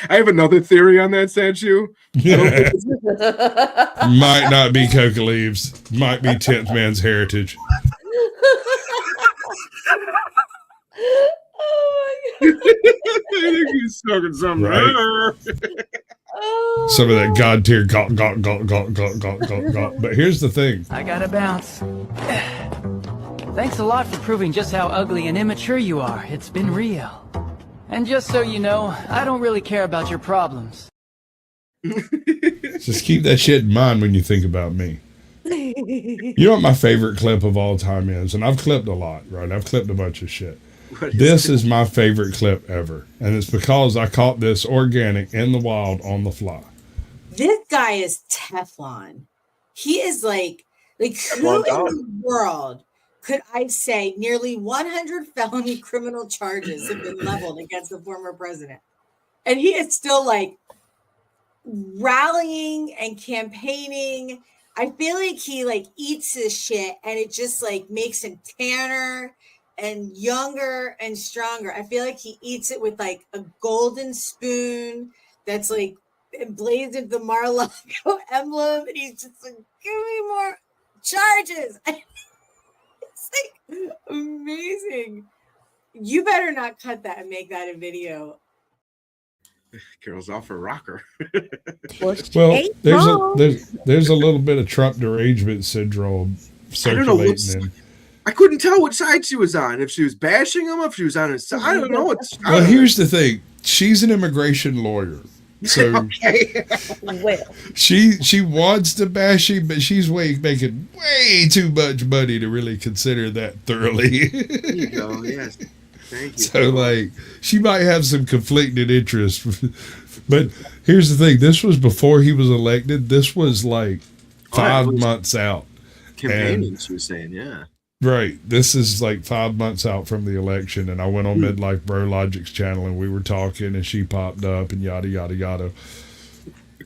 I have another theory on that statue. Might not be coca leaves. Might be 10th man's heritage. I think he's smoking something. Right. Some of that god tier gawk. But here's the thing. I gotta bounce. Thanks a lot for proving just how ugly and immature you are. It's been real. And just so you know, I don't really care about your problems. Just keep that shit in mind when you think about me. You know what my favorite clip of all time is? And I've clipped a lot, right? I've clipped a bunch of shit. This is my favorite clip ever. And it's because I caught this organic in the wild on the fly. This guy is Teflon. He is like who in the world could I say nearly 100 felony criminal charges have been leveled against the former president? And he is still like rallying and campaigning. I feel like he like eats his shit and it just like makes him tanner and younger and stronger. I feel like he eats it with like a golden spoon that's like emblazoned the Mar-a-Lago emblem, and he's just like, give me more charges. It's like amazing. You better not cut that and make that a video. Carol's off her rocker. Well, there's a little bit of Trump derangement syndrome circulating. I couldn't tell which side she was on. If she was bashing him, if she was on his side. I don't know. Well, here's the thing. She's an immigration lawyer. So okay. Well, she wants to bash him, but she's making way too much money to really consider that thoroughly. There you go. Yes. Thank you. So, like, she might have some conflicting interests. But here's the thing. This was before he was elected. This was like 5 months out. Campaigning, she was saying, yeah. Right. This is like 5 months out from the election. And I went on Midlife Bro Logic's channel and we were talking and she popped up and yada, yada, yada.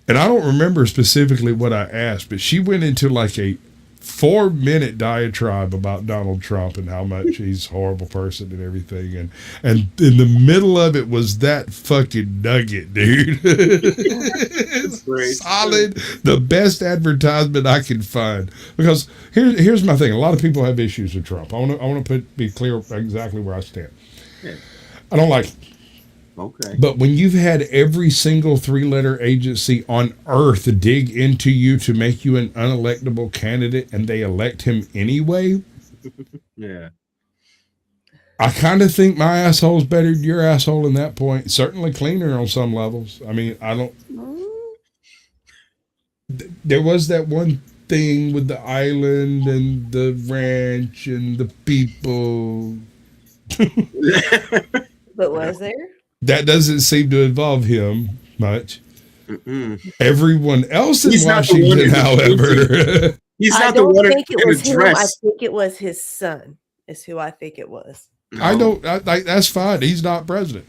And I don't remember specifically what I asked, but she went into like a 4-minute diatribe about Donald Trump and how much he's a horrible person and everything. And in the middle of it was that fucking nugget, dude. It's solid. The best advertisement I can find. Because here's my thing. A lot of people have issues with Trump. I want to be clear exactly where I stand. Yeah. I don't like it. Okay. But when you've had every single 3-letter agency on earth dig into you to make you an unelectable candidate and they elect him anyway, Yeah. I kind of think my asshole's better than your asshole in that point. Certainly cleaner on some levels. I mean, I don't. There was that one thing with the island and the ranch and the people. But was there? That doesn't seem to involve him much. Everyone else in Washington, however. He's I not the don't one think it in a was him. I dress. think it was his son. Is who I think it was. That's fine. He's not president.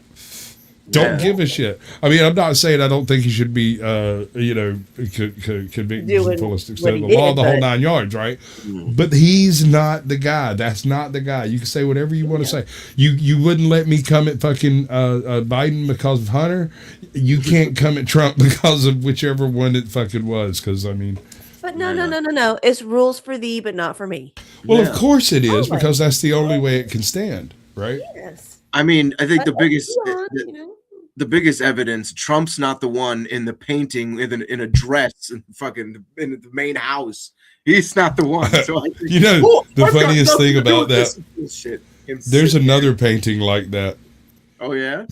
Don't give a shit. I mean, I'm not saying I don't think he should be, convicted to the fullest extent of the law, the whole 9 yards, right? But he's not the guy. That's not the guy. You can say whatever you want to say. You wouldn't let me come at fucking Biden because of Hunter. You can't come at Trump because of whichever one it fucking was. Because I mean. But no. It's rules for thee, but not for me. Well, of course it is, because that's the only way it can stand, right? Yes. I mean, I think the biggest evidence, Trump's not the one in the painting in a dress and fucking in the main house. He's not the one. So I think, the funniest thing about that, there's another painting like that. Oh yeah?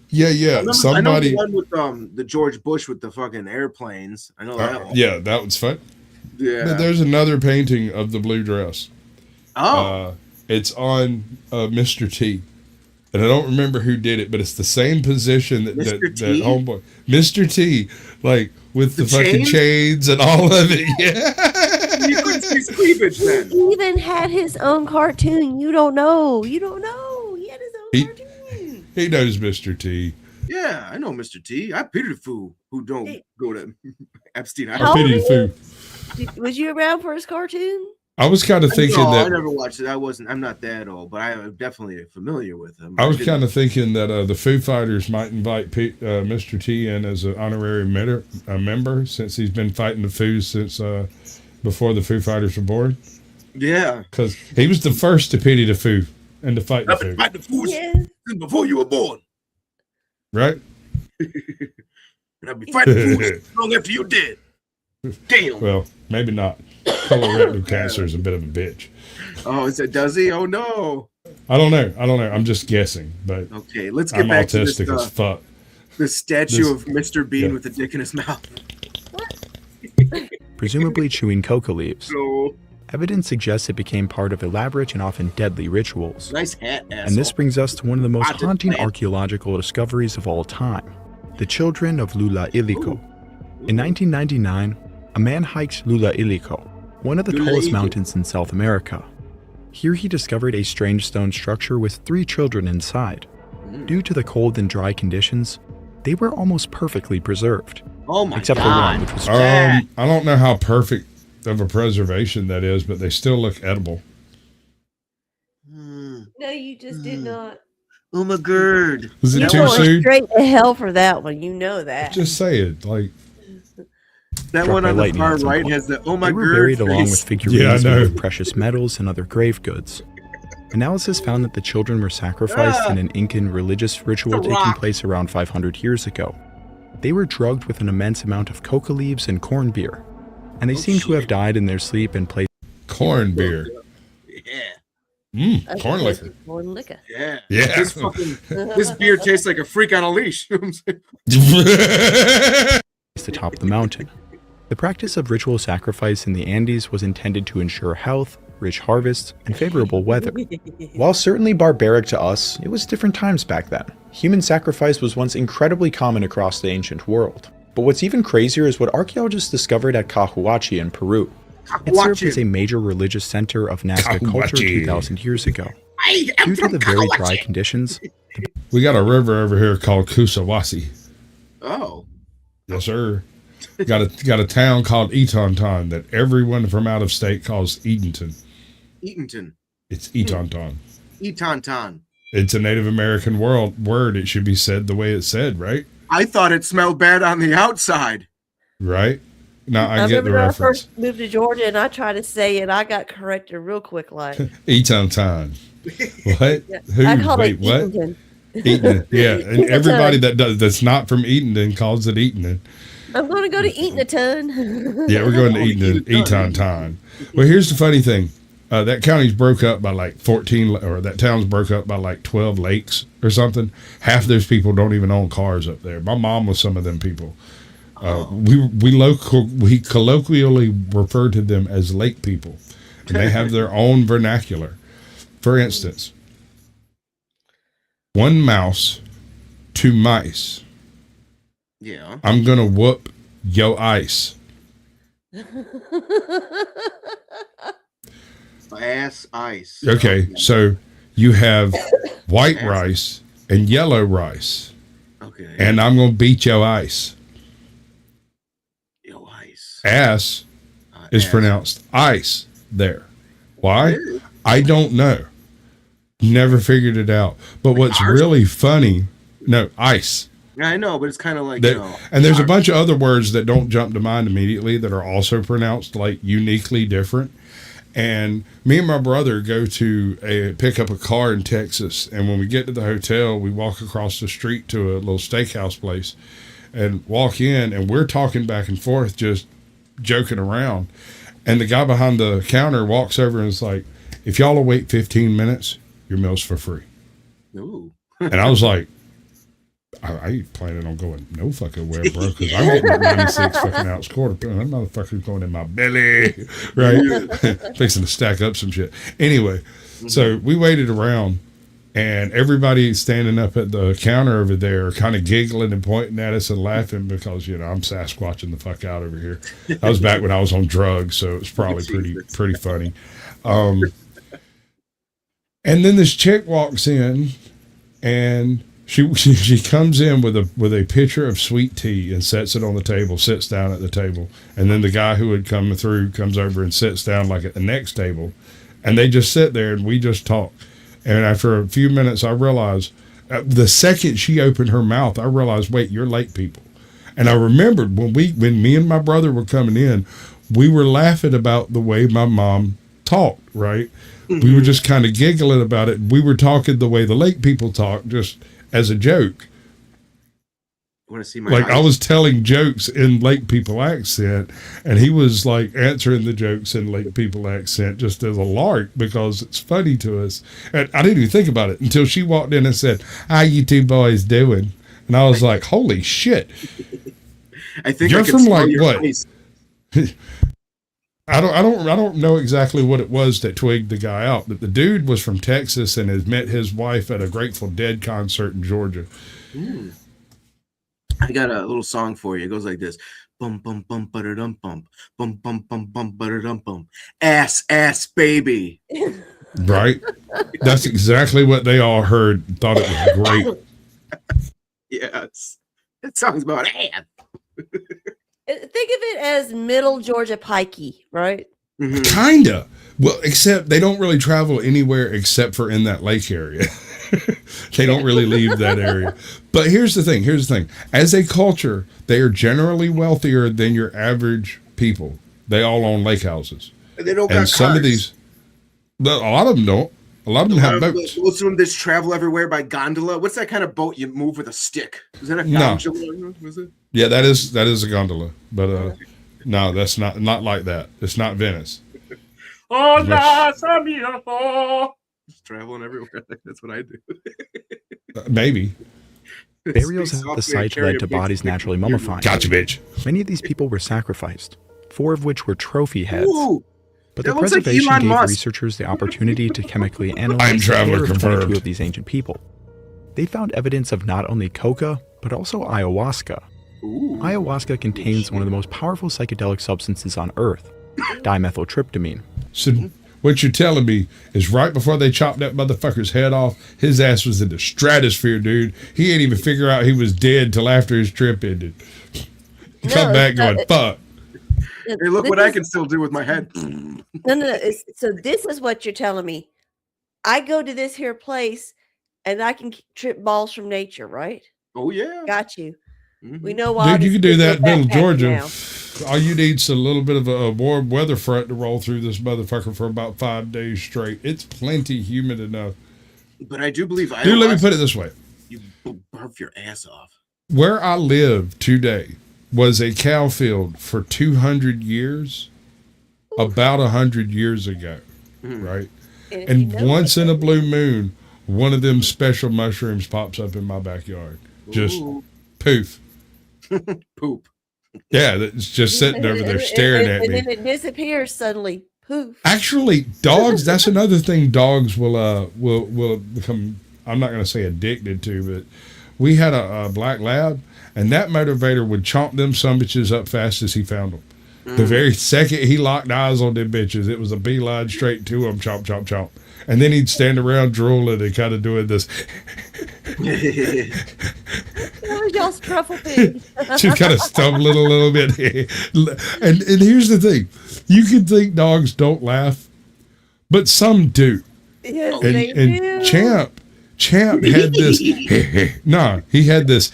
Yeah. I know the one with the George Bush with the fucking airplanes. I know that one. Yeah, that was fun. Yeah. But there's another painting of the blue dress. Oh. It's on Mr. T. And I don't remember who did it, but it's the same position that homeboy, Mr. T, like with the fucking chains and all of it. Yeah. You couldn't see his cleavage then. He even had his own cartoon. You don't know. He had his own cartoon. He knows Mr. T. Yeah, I know Mr. T. I pity the fool who don't go to Epstein. I pity the fool. Was you around for his cartoon? I was kind of thinking that I never watched it. I'm not that old, but I'm definitely familiar with him. I was kind of thinking that the Foo Fighters might invite Mr. T in as an honorary member, since he's been fighting the Foos since before the Foo Fighters were born. Yeah, because he was the first to pity the Foo and to fight the Foo. Fight the Foos before you were born, right? And I'll be fighting Foos long after you did. Damn. Well, maybe not. Colorectal cancer is a bit of a bitch. Oh, does he? Oh no. I don't know. I'm just guessing. But okay, let's get back to this. As fuck. The statue of Mr. Bean with a dick in his mouth. Presumably chewing coca leaves. No. Evidence suggests it became part of elaborate and often deadly rituals. Nice hat, asshole. And this brings us to one of the most haunting archaeological discoveries of all time: the children of Lula Iliko. In 1999, a man hiked Lula Iliko, one of the tallest mountains in South America. Here he discovered a strange stone structure with 3 children inside. Due to the cold and dry conditions, they were almost perfectly preserved. Oh my except God. for one, which was I don't know how perfect of a preservation that is, but they still look edible. No, you just did not. Oh my God. Was it you too soon? Straight to hell for that one. You know that. Just say it. Like that one on the far right has the oh my God. They were buried along with figurines of precious metals and other grave goods. Analysis found that the children were sacrificed in an Incan religious ritual taking place around 500 years ago. They were drugged with an immense amount of coca leaves and corn beer, and they seem to have died in their sleep and placed corn beer. Yeah. Corn liquor. Corn liquor. Yeah. Yeah. This beer tastes like a freak on a leash. atop the mountain. The practice of ritual sacrifice in the Andes was intended to ensure health, rich harvests, and favorable weather. While certainly barbaric to us, it was different times back then. Human sacrifice was once incredibly common across the ancient world. But what's even crazier is what archaeologists discovered at Cahuachi in Peru. It served as a major religious center of Nazca culture 2,000 years ago. Due to the very dry conditions, we got a river over here called Kusawasi. Oh. Yes, sir. Got a town called Etonton that everyone from out of state calls Eatonton. Eatonton. It's Etonton. Etonton. It's a Native American word. It should be said the way it's said, right? I thought it smelled bad on the outside. Right? Now I get the remember reference. I first moved to Georgia and I tried to say it. I got corrected real quick, like Etonton. What? Yeah. Who? I called Wait, it what? Eatonton. Eaton. Yeah, and everybody that's not from Eaton calls it Eaton. I'm going to go to Eaton. Yeah, we're going to Eaton. Well, here's the funny thing. That county's broke up by like 14, or that town's broke up by like 12 lakes or something. Half of those people don't even own cars up there. My mom was some of them people. We colloquially refer to them as lake people, and they have their own vernacular. For instance, one mouse, two mice. Yeah. I'm gonna whoop yo ice. Ass ice. Okay, so you have white rice and yellow rice. Okay. And I'm gonna beat yo ice. Yo ice. Ass is pronounced ice there. Why? I don't know. Never figured it out. But what's really funny, ice. Yeah, I know, but it's kind of like, that, and there's a bunch of other words that don't jump to mind immediately that are also pronounced like uniquely different. And me and my brother go to pick up a car in Texas. And when we get to the hotel, we walk across the street to a little steakhouse place and walk in, and we're talking back and forth, just joking around. And the guy behind the counter walks over and is like, if y'all will wait 15 minutes, your meal's for free. Ooh. And I was like, I ain't planning on going no fucking where, bro, because I'm getting a 96 fucking ounce quarter. That motherfucker's going in my belly, right? Fixing to stack up some shit. Anyway, so we waited around, and everybody standing up at the counter over there kind of giggling and pointing at us and laughing because, I'm Sasquatching the fuck out over here. That was back when I was on drugs, so it was probably pretty funny. And then this chick walks in, and she comes in with a pitcher of sweet tea and sets it on the table, sits down at the table. And then the guy who had come through comes over and sits down like at the next table. And they just sit there and we just talk. And after a few minutes, I realized, the second she opened her mouth, I realized, wait, you're late people. And I remembered when me and my brother were coming in, we were laughing about the way my mom talked, right? Mm-hmm. We were just kind of giggling about it. We were talking the way the lake people talk, just as a joke. Want to see my like eyes? I was telling jokes in lake people accent, and he was like answering the jokes in lake people accent just as a lark because it's funny to us. And I didn't even think about it until she walked in and said, "How you two boys doing?" And I was like, "Holy shit!" I think you're I from like what? Face. I don't know exactly what it was that twigged the guy out, but the dude was from Texas and has met his wife at a Grateful Dead concert in Georgia. I got a little song for you. It goes like this: bum bum bum butter dum bum bum bum bum bum butter dum bum ass baby. Right? That's exactly what they all heard. Thought it was great. Yes, that song's about ass. Think of it as middle Georgia pikey, right? Mm-hmm. Kinda. Well, except they don't really travel anywhere except for in that lake area. They don't really leave that area. But here's the thing. As a culture, they are generally wealthier than your average people. They all own lake houses. And they don't and got some cars. Of these, a lot of them don't. A lot of them have boats. Most of them just travel everywhere by gondola. What's that kind of boat you move with a stick? Is that a gondola? No. Was it? Yeah, that is a gondola. But no, that's not like that. It's not Venice. Just traveling everywhere. That's what I do. Maybe. Burials at the site led to bodies naturally mummifying. Gotcha, bitch. Many of these people were sacrificed, 4 of which were trophy heads. Ooh, but the preservation gave researchers the opportunity to chemically analyze the hair of 22 of these ancient people. They found evidence of not only coca, but also ayahuasca. Ooh. Ayahuasca contains one of the most powerful psychedelic substances on Earth, dimethyltryptamine. So what you're telling me is right before they chopped that motherfucker's head off, his ass was in the stratosphere, dude. He ain't even figure out he was dead till after his trip ended. Come back going, fuck. Hey, look what I can still do with my head. No. So this is what you're telling me. I go to this here place and I can trip balls from nature, right? Oh, yeah. Got you. Mm-hmm. We know why. Dude, you can do that in middle Georgia. Now. All you need is a little bit of a warm weather front to roll through this motherfucker for about 5 days straight. It's plenty humid enough. But I do believe Dude, let me put it this way. You barf your ass off. Where I live today was a cow field for 200 years, about 100 years ago, right? And once in a blue moon, one of them special mushrooms pops up in my backyard. Just poof. Poop. Yeah, it's just sitting over there staring at me. And then it disappears suddenly. Poof. Actually, dogs, that's another thing dogs will become, I'm not going to say addicted to, but we had a black lab, and that motivator would chomp them sumbitches up fast as he found them. The very second he locked eyes on them bitches, it was a beeline straight to them, chomp, chomp, chomp. And then he'd stand around drooling and kind of doing this. Y'all's truffle pig. Just kind of stumbling a little bit. and here's the thing. You can think dogs don't laugh, but some do. Yes, and, they and do. Champ had this. He had this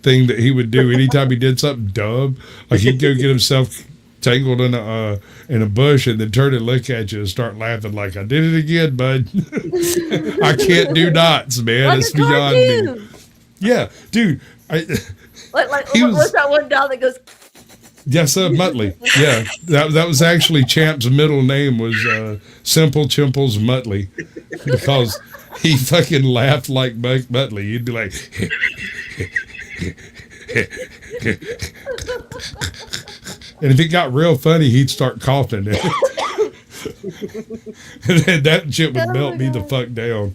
thing that he would do anytime he did something dumb. Like he'd go get himself tangled in a bush and then turn and look at you and start laughing like, I did it again, bud. I can't do knots, man. Like it's beyond me. Yeah, dude. What's that one dog that goes? Yes, Muttley. Yeah, that was actually Champ's middle name was Simple Chimples Muttley, because he fucking laughed like Muttley. You'd be like, and if it got real funny, he'd start coughing, and then that shit would melt me the fuck down.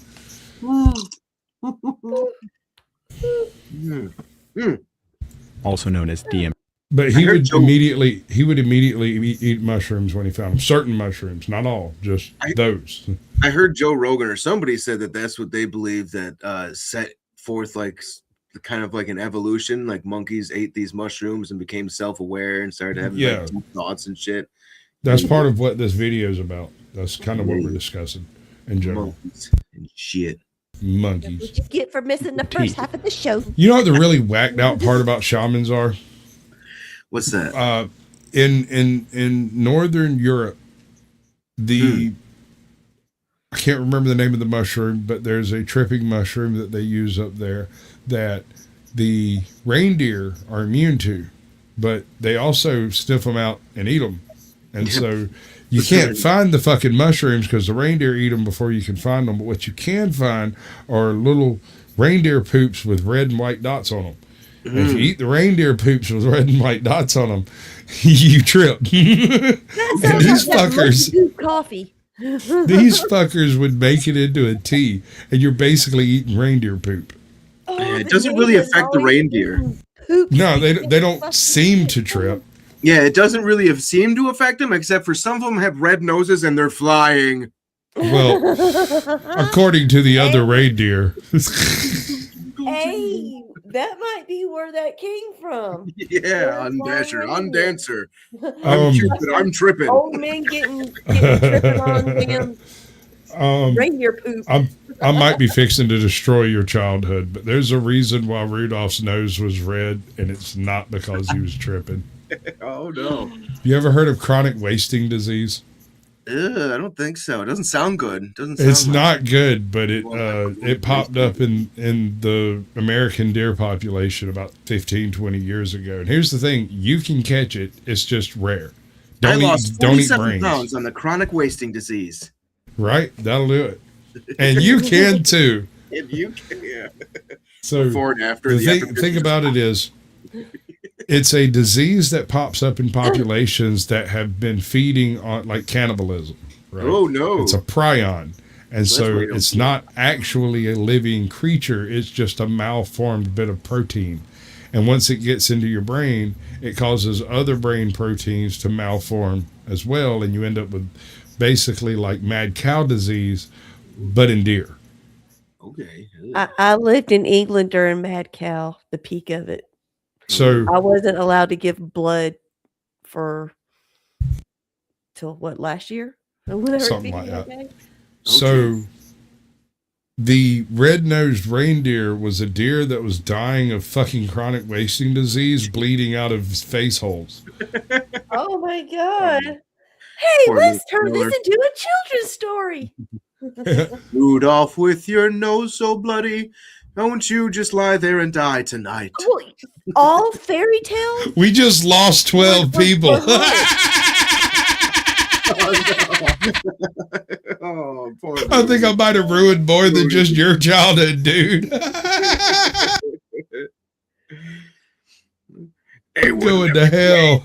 Also known as DM. But he would immediately eat mushrooms when he found them. Certain mushrooms, not all, just those. I heard Joe Rogan or somebody said that that's what they believe that set forth like kind of like an evolution. Like monkeys ate these mushrooms and became self-aware and started having like, deep thoughts and shit. That's part of what this video is about. That's kind of what we're discussing in general. Monkeys and shit. Monkeys. What you get for missing the first half of the show? You know what the really whacked out part about shamans are? What's that? In Northern Europe, I can't remember the name of the mushroom, but there's a tripping mushroom that they use up there that the reindeer are immune to, but they also sniff them out and eat them. And so you can't find the fucking mushrooms because the reindeer eat them before you can find them. But what you can find are little reindeer poops with red and white dots on them. And if you eat the reindeer poops with red and white dots on them, you trip. And these fuckers, coffee. These fuckers would make it into a tea, and you're basically eating reindeer poop. Yeah, it doesn't really affect the reindeer. No, they don't seem to trip. Yeah, it doesn't really seem to affect them, except for some of them have red noses and they're flying. Well, according to the other reindeer. Hey, that might be where that came from. Yeah, undancer. I'm tripping. Old men getting tripping on them reindeer poop. I might be fixing to destroy your childhood, but there's a reason why Rudolph's nose was red, and it's not because he was tripping. Oh, no. You ever heard of chronic wasting disease? I don't think so. It doesn't sound good. It's not good, but it popped up in the American deer population about 15, 20 years ago. And here's the thing. You can catch it. It's just rare. I lost 47 pounds on the chronic wasting disease. Right? That'll do it. And you can too. And you can, yeah. So before and after. The thing about it is, it's a disease that pops up in populations that have been feeding on like cannibalism. Right? Oh no! It's a prion, and so it's not actually a living creature. It's just a malformed bit of protein, and once it gets into your brain, it causes other brain proteins to malform as well, and you end up with basically like mad cow disease, but in deer. Okay. I lived in England during mad cow, the peak of it. So I wasn't allowed to give blood till last year? Something like that. So the red-nosed reindeer was a deer that was dying of fucking chronic wasting disease, bleeding out of his face holes. Oh my God. Hey, let's turn this into a children's story. Rudolph, with your nose so bloody, don't you just lie there and die tonight. Oh, all fairy tales? We just lost 12 people. Oh, poor I think I might have ruined more than just your childhood, dude. Going to hell.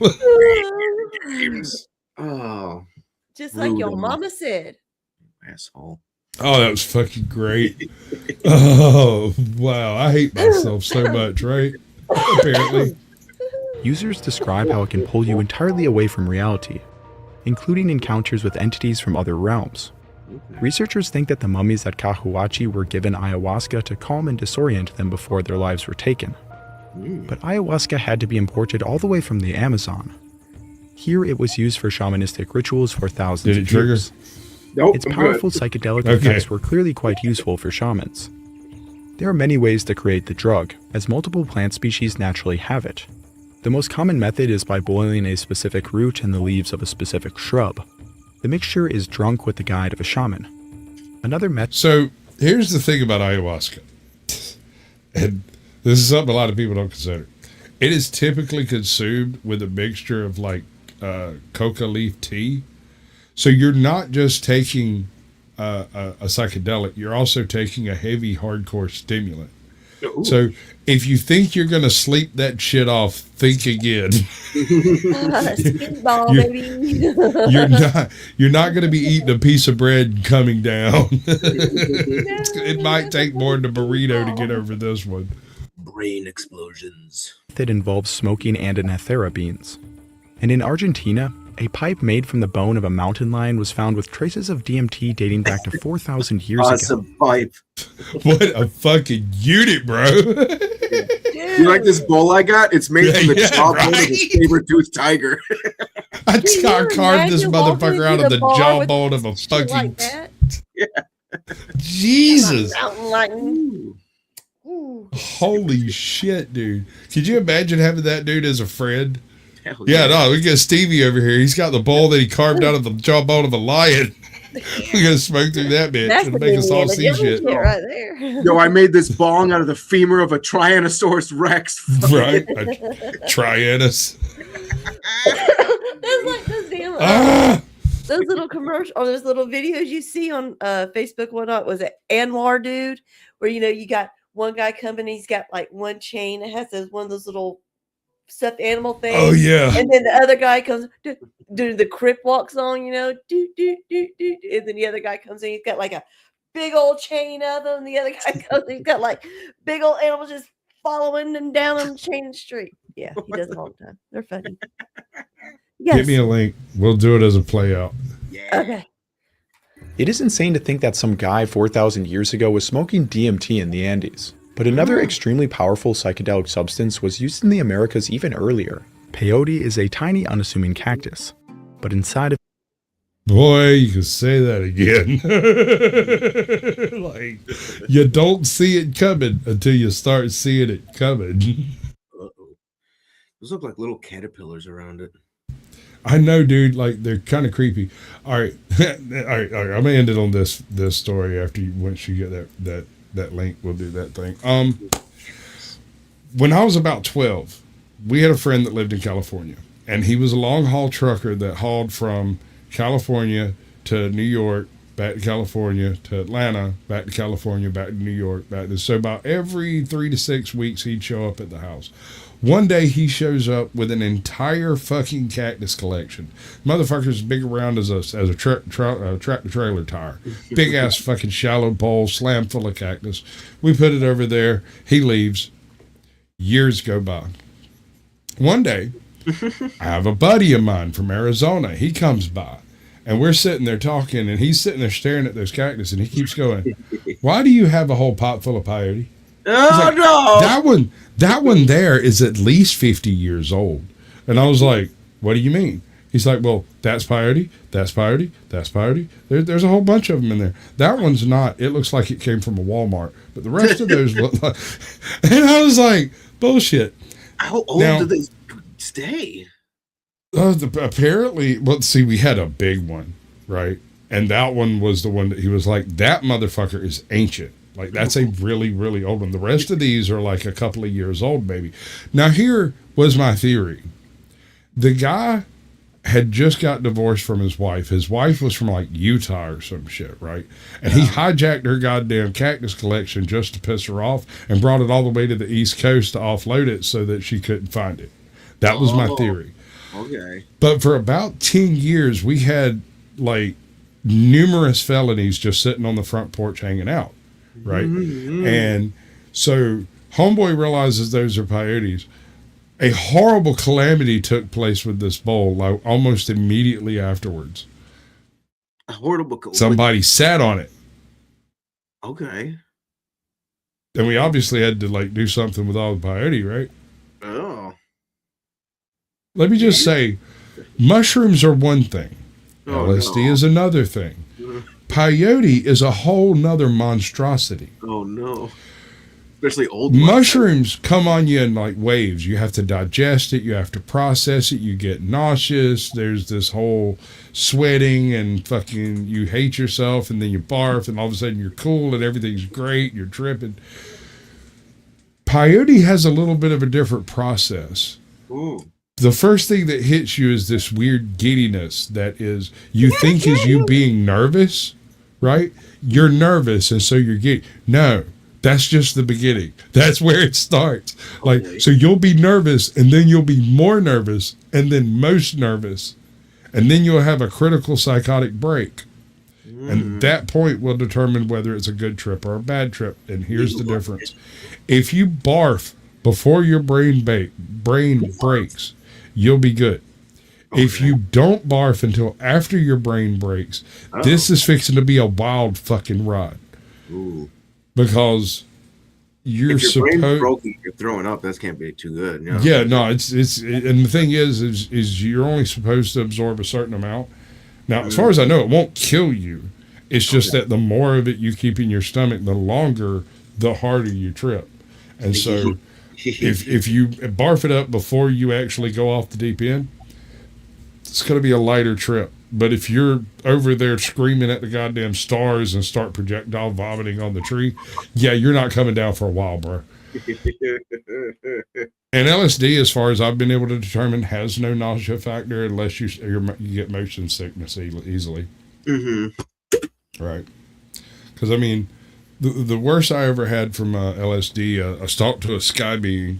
Oh, just like your Rudolph. mama said. Asshole. Oh, that was fucking great. Oh, wow. I hate myself so much, right? Apparently. Users describe how it can pull you entirely away from reality, including encounters with entities from other realms. Researchers think that the mummies at Cahuachi were given ayahuasca to calm and disorient them before their lives were taken. But ayahuasca had to be imported all the way from the Amazon. Here it was used for shamanistic rituals for thousands of years. Nope, Its powerful psychedelic effects were clearly quite useful for shamans. There are many ways to create the drug, as multiple plant species naturally have it. The most common method is by boiling a specific root and the leaves of a specific shrub. The mixture is drunk with the guide of a shaman. Another method... So, here's the thing about ayahuasca. And this is something a lot of people don't consider. It is typically consumed with a mixture of like coca leaf tea. So you're not just taking a psychedelic, you're also taking a heavy, hardcore stimulant. Ooh. So if you think you're going to sleep that shit off, think again. Speedball, baby. You're not going to be eating a piece of bread and coming down. It might take more than a burrito to get over this one. Brain explosions. That involves smoking Andanathera beans. And in Argentina, a pipe made from the bone of a mountain lion was found with traces of DMT dating back to 4,000 years ago. Awesome pipe. What a fucking unit, bro. You like this bowl I got? It's made from the jawbone of a saber-toothed tiger. I carved this motherfucker out of the jawbone of a fucking... Like that? Yeah. Jesus. Mountain Holy shit, dude. Could you imagine having that dude as a friend? Hell yeah, no, we got Stevie over here. He's got the bowl that he carved out of the jawbone of a lion. We're going to smoke through that bitch and make us all see shit. Right there. Yo, I made this bong out of the femur of a Tyrannosaurus Rex. Right? Trianus. That's like those damn... those little commercials or those little videos you see on Facebook, whatnot. Was it Anwar dude? Where, you know, you got one guy coming, he's got like one chain. It has one of those little stuffed animal things. Oh, yeah. And then the other guy comes, do the crip walks on, you know, and then the other guy comes in, he's got like a big old chain of them. The other guy comes, he's got like big old animals just following them down on the chain street. Yeah, he does it all the time. They're funny. Yes. Give me a link. We'll do it as a play out. Yeah. Okay. It is insane to think that some guy 4,000 years ago was smoking DMT in the Andes. But another extremely powerful psychedelic substance was used in the Americas even earlier. Peyote is a tiny, unassuming cactus. But inside of... Boy, you can say that again. Like, you don't see it coming until you start seeing it coming. Uh-oh. Those look like little caterpillars around it. I know, dude. Like, they're kind of creepy. All right. All right. I'm going to end it on this story after once you get that link, we'll do that thing. When I was about 12, we had a friend that lived in California, and he was a long haul trucker that hauled from California to New York, back to California to Atlanta, back to California, back to New York, so about every 3 to 6 weeks he'd show up at the house. One day he shows up with an entire fucking cactus collection. Motherfucker's as big around as a tractor trailer tire. Big ass fucking shallow bowl, slam full of cactus. We put it over there. He leaves. Years go by. One day, I have a buddy of mine from Arizona. He comes by, and we're sitting there talking, and he's sitting there staring at those cactus, and he keeps going, "Why do you have a whole pot full of peyote?" Oh, like, no! That one there is at least 50 years old. And I was like, what do you mean? He's like, well, that's peyote, that's peyote, that's peyote. There's a whole bunch of them in there. That one's not. It looks like it came from a Walmart. But the rest of those look like... And I was like, bullshit. How old do they stay? Apparently, well, see, we had a big one, right? And that one was the one that he was like, that motherfucker is ancient. Like, that's a really, really old one. The rest of these are like a couple of years old, maybe. Now, here was my theory. The guy had just got divorced from his wife. His wife was from like Utah or some shit, right? And he hijacked her goddamn cactus collection just to piss her off and brought it all the way to the East Coast to offload it so that she couldn't find it. That was my theory. Okay. But for about 10 years, we had like numerous felonies just sitting on the front porch hanging out, right? Mm-hmm. And so homeboy realizes those are peyotes. A horrible calamity took place with this bowl, like almost immediately afterwards. A horrible. Somebody sat on it. Okay. And we obviously had to like do something with all the peyote, right? Oh. Let me just say, mushrooms are one thing. LSD is another thing. Peyote is a whole nother monstrosity. Oh no. Especially old mushrooms come on you in like waves. You have to digest it, you have to process it, you get nauseous, there's this whole sweating and fucking you hate yourself and then you barf and all of a sudden you're cool and everything's great, you're tripping. Peyote has a little bit of a different process. Ooh. The first thing that hits you is this weird giddiness that is, you think is you being nervous, right? You're nervous and so you're giddy. No. That's just the beginning. That's where it starts. Like, so you'll be nervous and then you'll be more nervous and then most nervous. And then you'll have a critical psychotic break. And that point will determine whether it's a good trip or a bad trip. And here's the difference. If you barf before your brain breaks, you'll be good. Okay. If you don't barf until after your brain breaks, this is fixing to be a wild fucking ride. Ooh. Because you're if your supposed brain's broken, you're throwing up. That can't be too good. You know? Yeah, no, it's and the thing is you're only supposed to absorb a certain amount. Now, as far as I know, it won't kill you. It's just that the more of it you keep in your stomach, the longer, the harder you trip. And so, if you barf it up before you actually go off the deep end, it's going to be a lighter trip. But if you're over there screaming at the goddamn stars and start projectile vomiting on the tree, yeah, you're not coming down for a while, bro. And LSD, as far as I've been able to determine, has no nausea factor unless you get motion sickness easily. Mm-hmm. Right. Because, I mean, the worst I ever had from LSD, I talked to a sky being.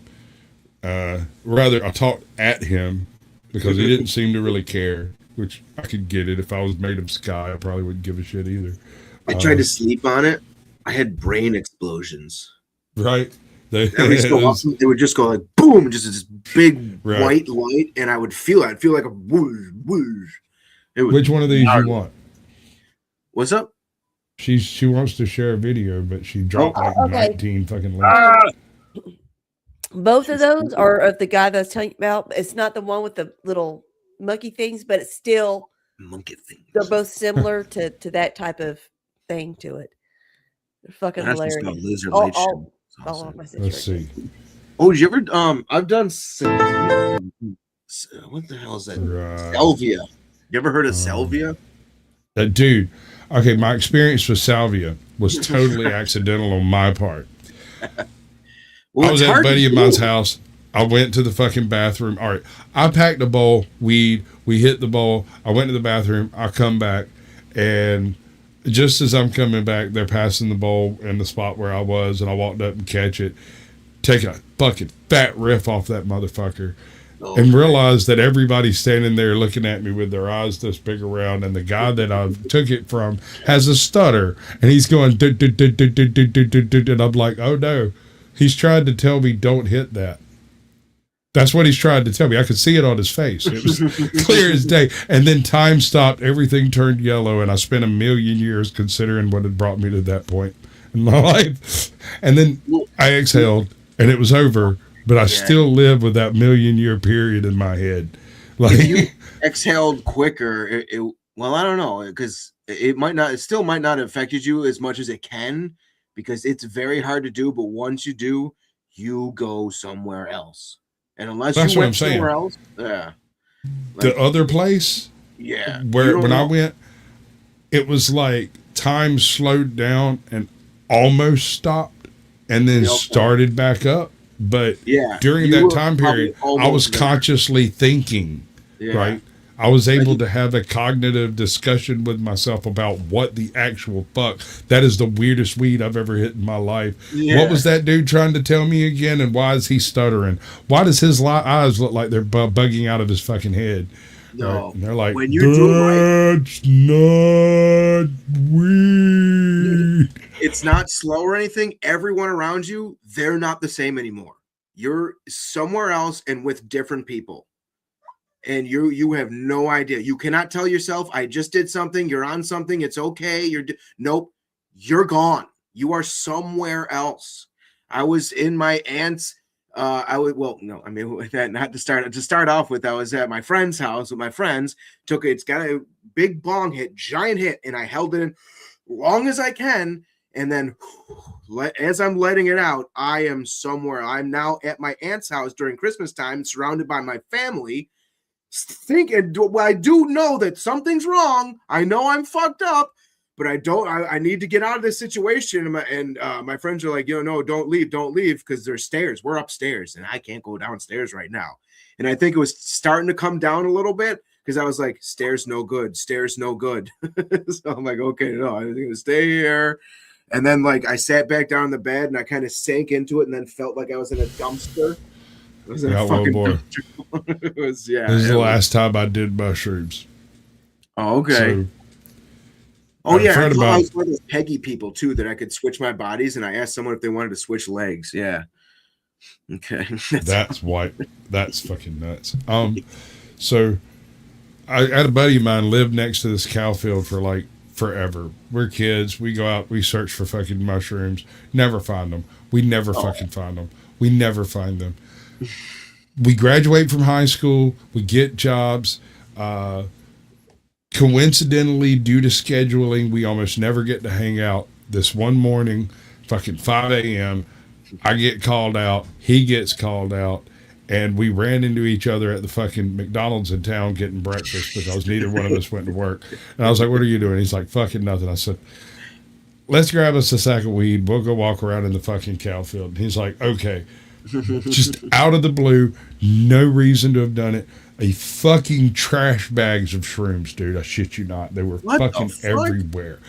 Rather, I talked at him because he didn't seem to really care. Which I could get it. If I was made of sky, I probably wouldn't give a shit either. I tried to sleep on it. I had brain explosions. Right. They would just go like boom, just this big white light, and I would feel it. I'd feel like a whoosh, whoosh. Which one of these you want? What's up? She wants to share a video, but she dropped 19 fucking links. Both of those are of the guy that I was telling you about. It's not the one with the little monkey things, but it's still monkey things. They're both similar to that type of thing to it. They're fucking hilarious. Let's see. Oh, did you ever I've done what the hell is that? Salvia. You ever heard of salvia? Dude, okay, my experience with salvia was totally accidental on my part. Well, I was at a buddy of mine's house. I went to the fucking bathroom. All right. I packed a bowl, weed. We hit the bowl. I went to the bathroom. I come back. And just as I'm coming back, they're passing the bowl in the spot where I was. And I walked up and catch it. Take a fucking fat riff off that motherfucker. And realized that everybody's standing there looking at me with their eyes this big around. And the guy that I took it from has a stutter. And he's going, and I'm like, oh no. He's trying to tell me don't hit that. That's what he's trying to tell me. I could see it on his face. It was clear as day. And then time stopped. Everything turned yellow. And I spent 1,000,000 years considering what had brought me to that point in my life. And then I exhaled and it was over. But I still live with that 1,000,000-year period in my head. Like, if you exhaled quicker, well, I don't know. Because it still might not have affected you as much as it can. Because it's very hard to do. But once you do, you go somewhere else. And unless that's you what went I'm saying. Somewhere else, yeah. The other place, yeah, where when I went, it was like time slowed down and almost stopped and then started back up. But during that time period, I was consciously thinking, right? I was able to have a cognitive discussion with myself about what the actual fuck. That is the weirdest weed I've ever hit in my life. Yeah. What was that dude trying to tell me again? And why is he stuttering? Why does his eyes look like they're bugging out of his fucking head? No. Right? And they're like, when you're that's not weed. It's not slow or anything. Everyone around you, they're not the same anymore. You're somewhere else and with different people. And you have no idea. You cannot tell yourself, I just did something. You're on something. It's okay. Nope. You're gone. You are somewhere else. I was in my aunt's. Not to start off with. I was at my friend's house with my friends. It's got a big bong hit, giant hit, and I held it in long as I can. And then, as I'm letting it out, I am somewhere. I'm now at my aunt's house during Christmas time, surrounded by my family. I do know that something's wrong. I know I'm fucked up, but I need to get out of this situation. And my friends are like, no, don't leave, because there's stairs. We're upstairs, and I can't go downstairs right now. And I think it was starting to come down a little bit because I was like, stairs no good. So I'm like, okay, no, I'm gonna stay here. And then I sat back down in the bed and I kind of sank into it, and then felt like I was in a dumpster. It was boy. This is the last time I did mushrooms. Oh, okay. I was one of those Peggy people too, that I could switch my bodies, and I asked someone if they wanted to switch legs. Yeah. Okay. That's white. That's fucking nuts. So I had a buddy of mine live next to this cow field for forever. We're kids. We go out, we search for fucking mushrooms, never find them. We never fucking find them. We never find them. We graduate from high school, we get jobs. Coincidentally, due to scheduling, we almost never get to hang out. This one morning, fucking 5 a.m., I get called out, he gets called out, and we ran into each other at the fucking McDonald's in town getting breakfast because neither one of us went to work. And I was like, what are you doing? He's like, fucking nothing. I said, let's grab us a sack of weed. We'll go walk around in the fucking cow field. And he's like, okay. Just out of the blue, no reason to have done it. A fucking trash bags of shrooms, dude. I shit you not. They were fucking everywhere.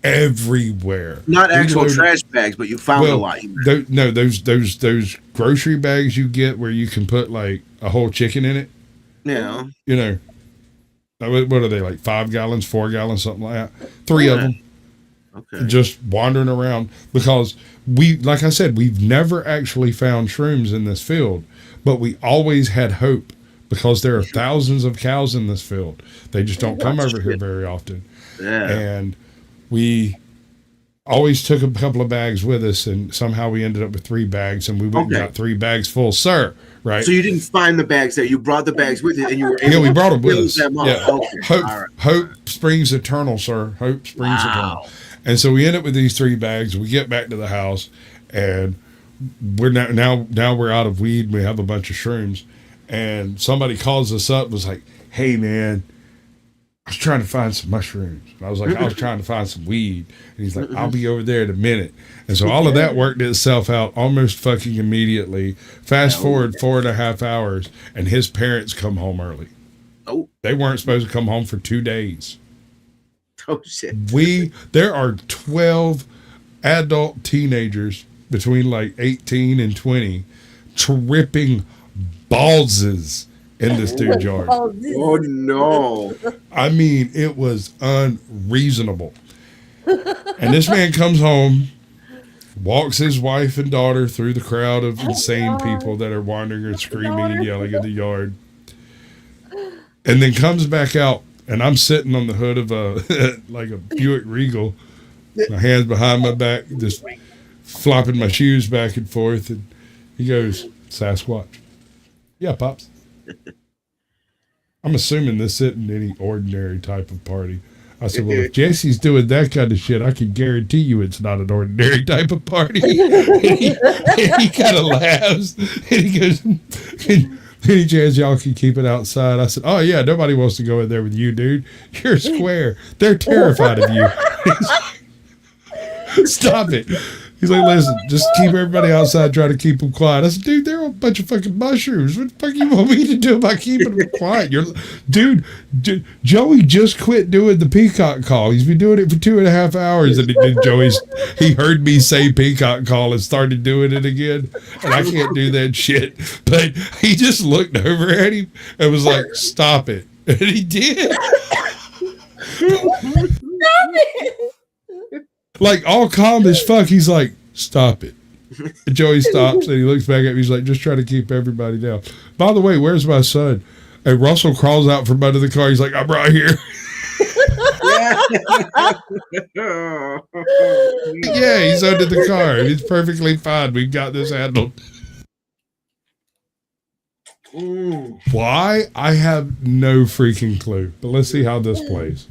Everywhere. Not actual trash bags, but you found a lot. Those grocery bags you get where you can put a whole chicken in it. Yeah. What are they, 5 gallons, 4 gallons, something like that? 3 of them. Okay. Just wandering around because like I said, we've never actually found shrooms in this field, but we always had hope because there are thousands of cows in this field. They just don't come over here very often. Yeah. And we always took a couple of bags with us, and somehow we ended up with 3 bags, and we went and got 3 bags full, sir. Right. So you didn't find the bags there. You brought the bags with you, and you were able we brought them with us. Yeah. Okay. Hope springs eternal, sir. Hope springs eternal. And so we end up with these 3 bags. We get back to the house, and we're now we're out of weed. We have a bunch of shrooms, and somebody calls us up and was like, hey, man, I was trying to find some mushrooms. And I was like, I was trying to find some weed. And he's like, I'll be over there in a minute. And so all of that worked itself out almost fucking immediately. Fast forward 4.5 hours, and his parents come home early. Oh. They weren't supposed to come home for 2 days. Oh, shit. There are 12 adult teenagers between 18 and 20 tripping ballses in this dude's yard. Oh, no. I mean, it was unreasonable. And this man comes home, walks his wife and daughter through the crowd of insane people that are wandering and screaming and yelling in the yard, and then comes back out. And I'm sitting on the hood of a Buick Regal, my hands behind my back, just flopping my shoes back and forth. And he goes, Sasquatch. Yeah, Pops. I'm assuming this isn't any ordinary type of party. I said, well, if Jesse's doing that kind of shit, I can guarantee you it's not an ordinary type of party. and he kind of laughs. And he goes, Any chance y'all can keep it outside? I said, oh yeah, nobody wants to go in there with you, dude. You're square. They're terrified of you. Stop it. He's like, listen, just keep everybody outside, try to keep them quiet. I said, dude, they're a bunch of fucking mushrooms. What the fuck you want me to do about keeping them quiet? Dude, Joey just quit doing the peacock call. He's been doing it for 2.5 hours. And then he heard me say peacock call and started doing it again. And I can't do that shit. But he just looked over at him and was like, stop it. And he did. Stop it. Like, all calm as fuck, he's like, stop it. And Joey stops and he looks back at me. He's like, just trying to keep everybody down. By the way, where's my son? And Russell crawls out from under the car. He's like, I'm right here. Yeah, he's under the car. It's perfectly fine. We've got this handled. Why? I have no freaking clue. But let's see how this plays.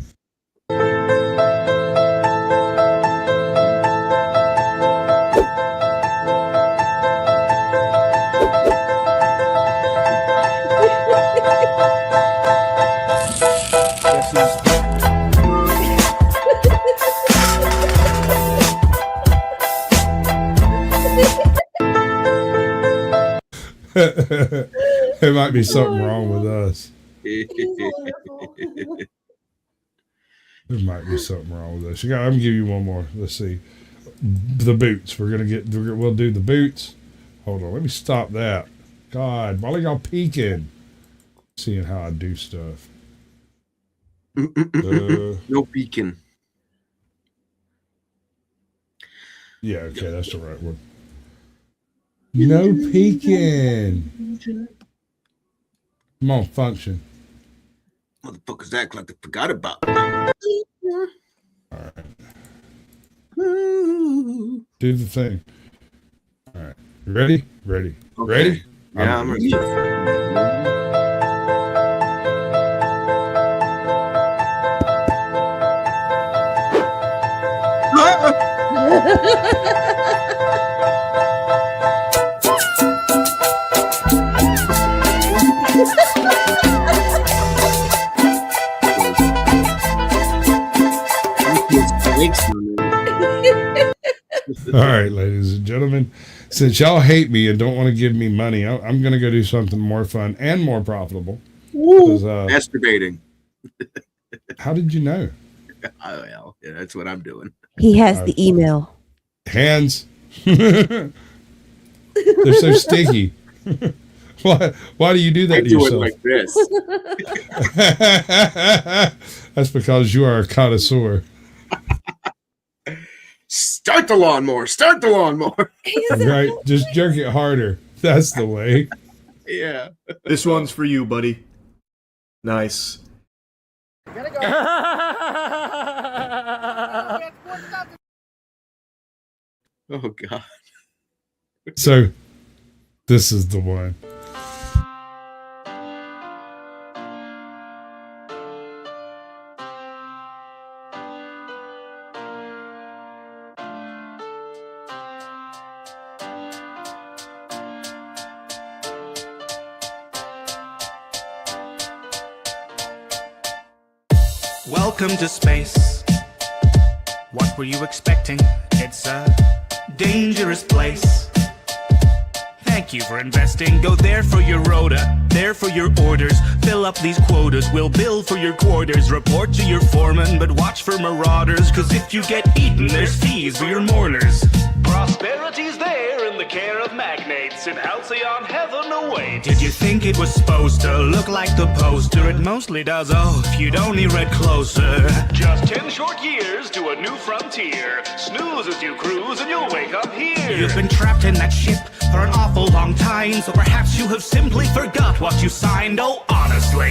There might be something wrong with us. There might be something wrong with us. I'm gonna give you one more. Let's see. The boots. We'll do the boots. Hold on. Let me stop that. God, why are y'all peeking? Seeing how I do stuff. No peeking. Yeah, okay, that's the right one. No peeking. Come on, function. Motherfuckers act like they forgot about me. All right. Do the thing. All right. You ready? Ready. Okay. Ready? Yeah, I'm ready. All right, ladies and gentlemen, since y'all hate me and don't want to give me money, I'm going to go do something more fun and more profitable. Masturbating. How did you know? Oh, well, yeah, that's what I'm doing. He has the email. Hands. They're so sticky. Why do you do that to yourself? I do it like this. That's because you are a connoisseur. Start the lawnmower. Start the lawnmower. Right. Just jerk it harder. That's the way. Yeah. This one's for you, buddy. Nice. Oh, God. So, this is the one. Welcome to space. What were you expecting? It's a dangerous place. Thank you for investing. Go there for your rota, there for your orders. Fill up these quotas, we'll bill for your quarters. Report to your foreman, but watch for marauders. Cause if you get eaten, there's fees for your mourners. Prosperity's there in the care of magnates. In halcyon heaven awaits. Did you think it was supposed to look like the poster? It mostly does, oh, if you'd only read closer. Just 10 short years to a new frontier. Snooze as you cruise and you'll wake up here. You've been trapped in that ship for an awful long time. So perhaps you have simply forgot what you signed, oh honestly.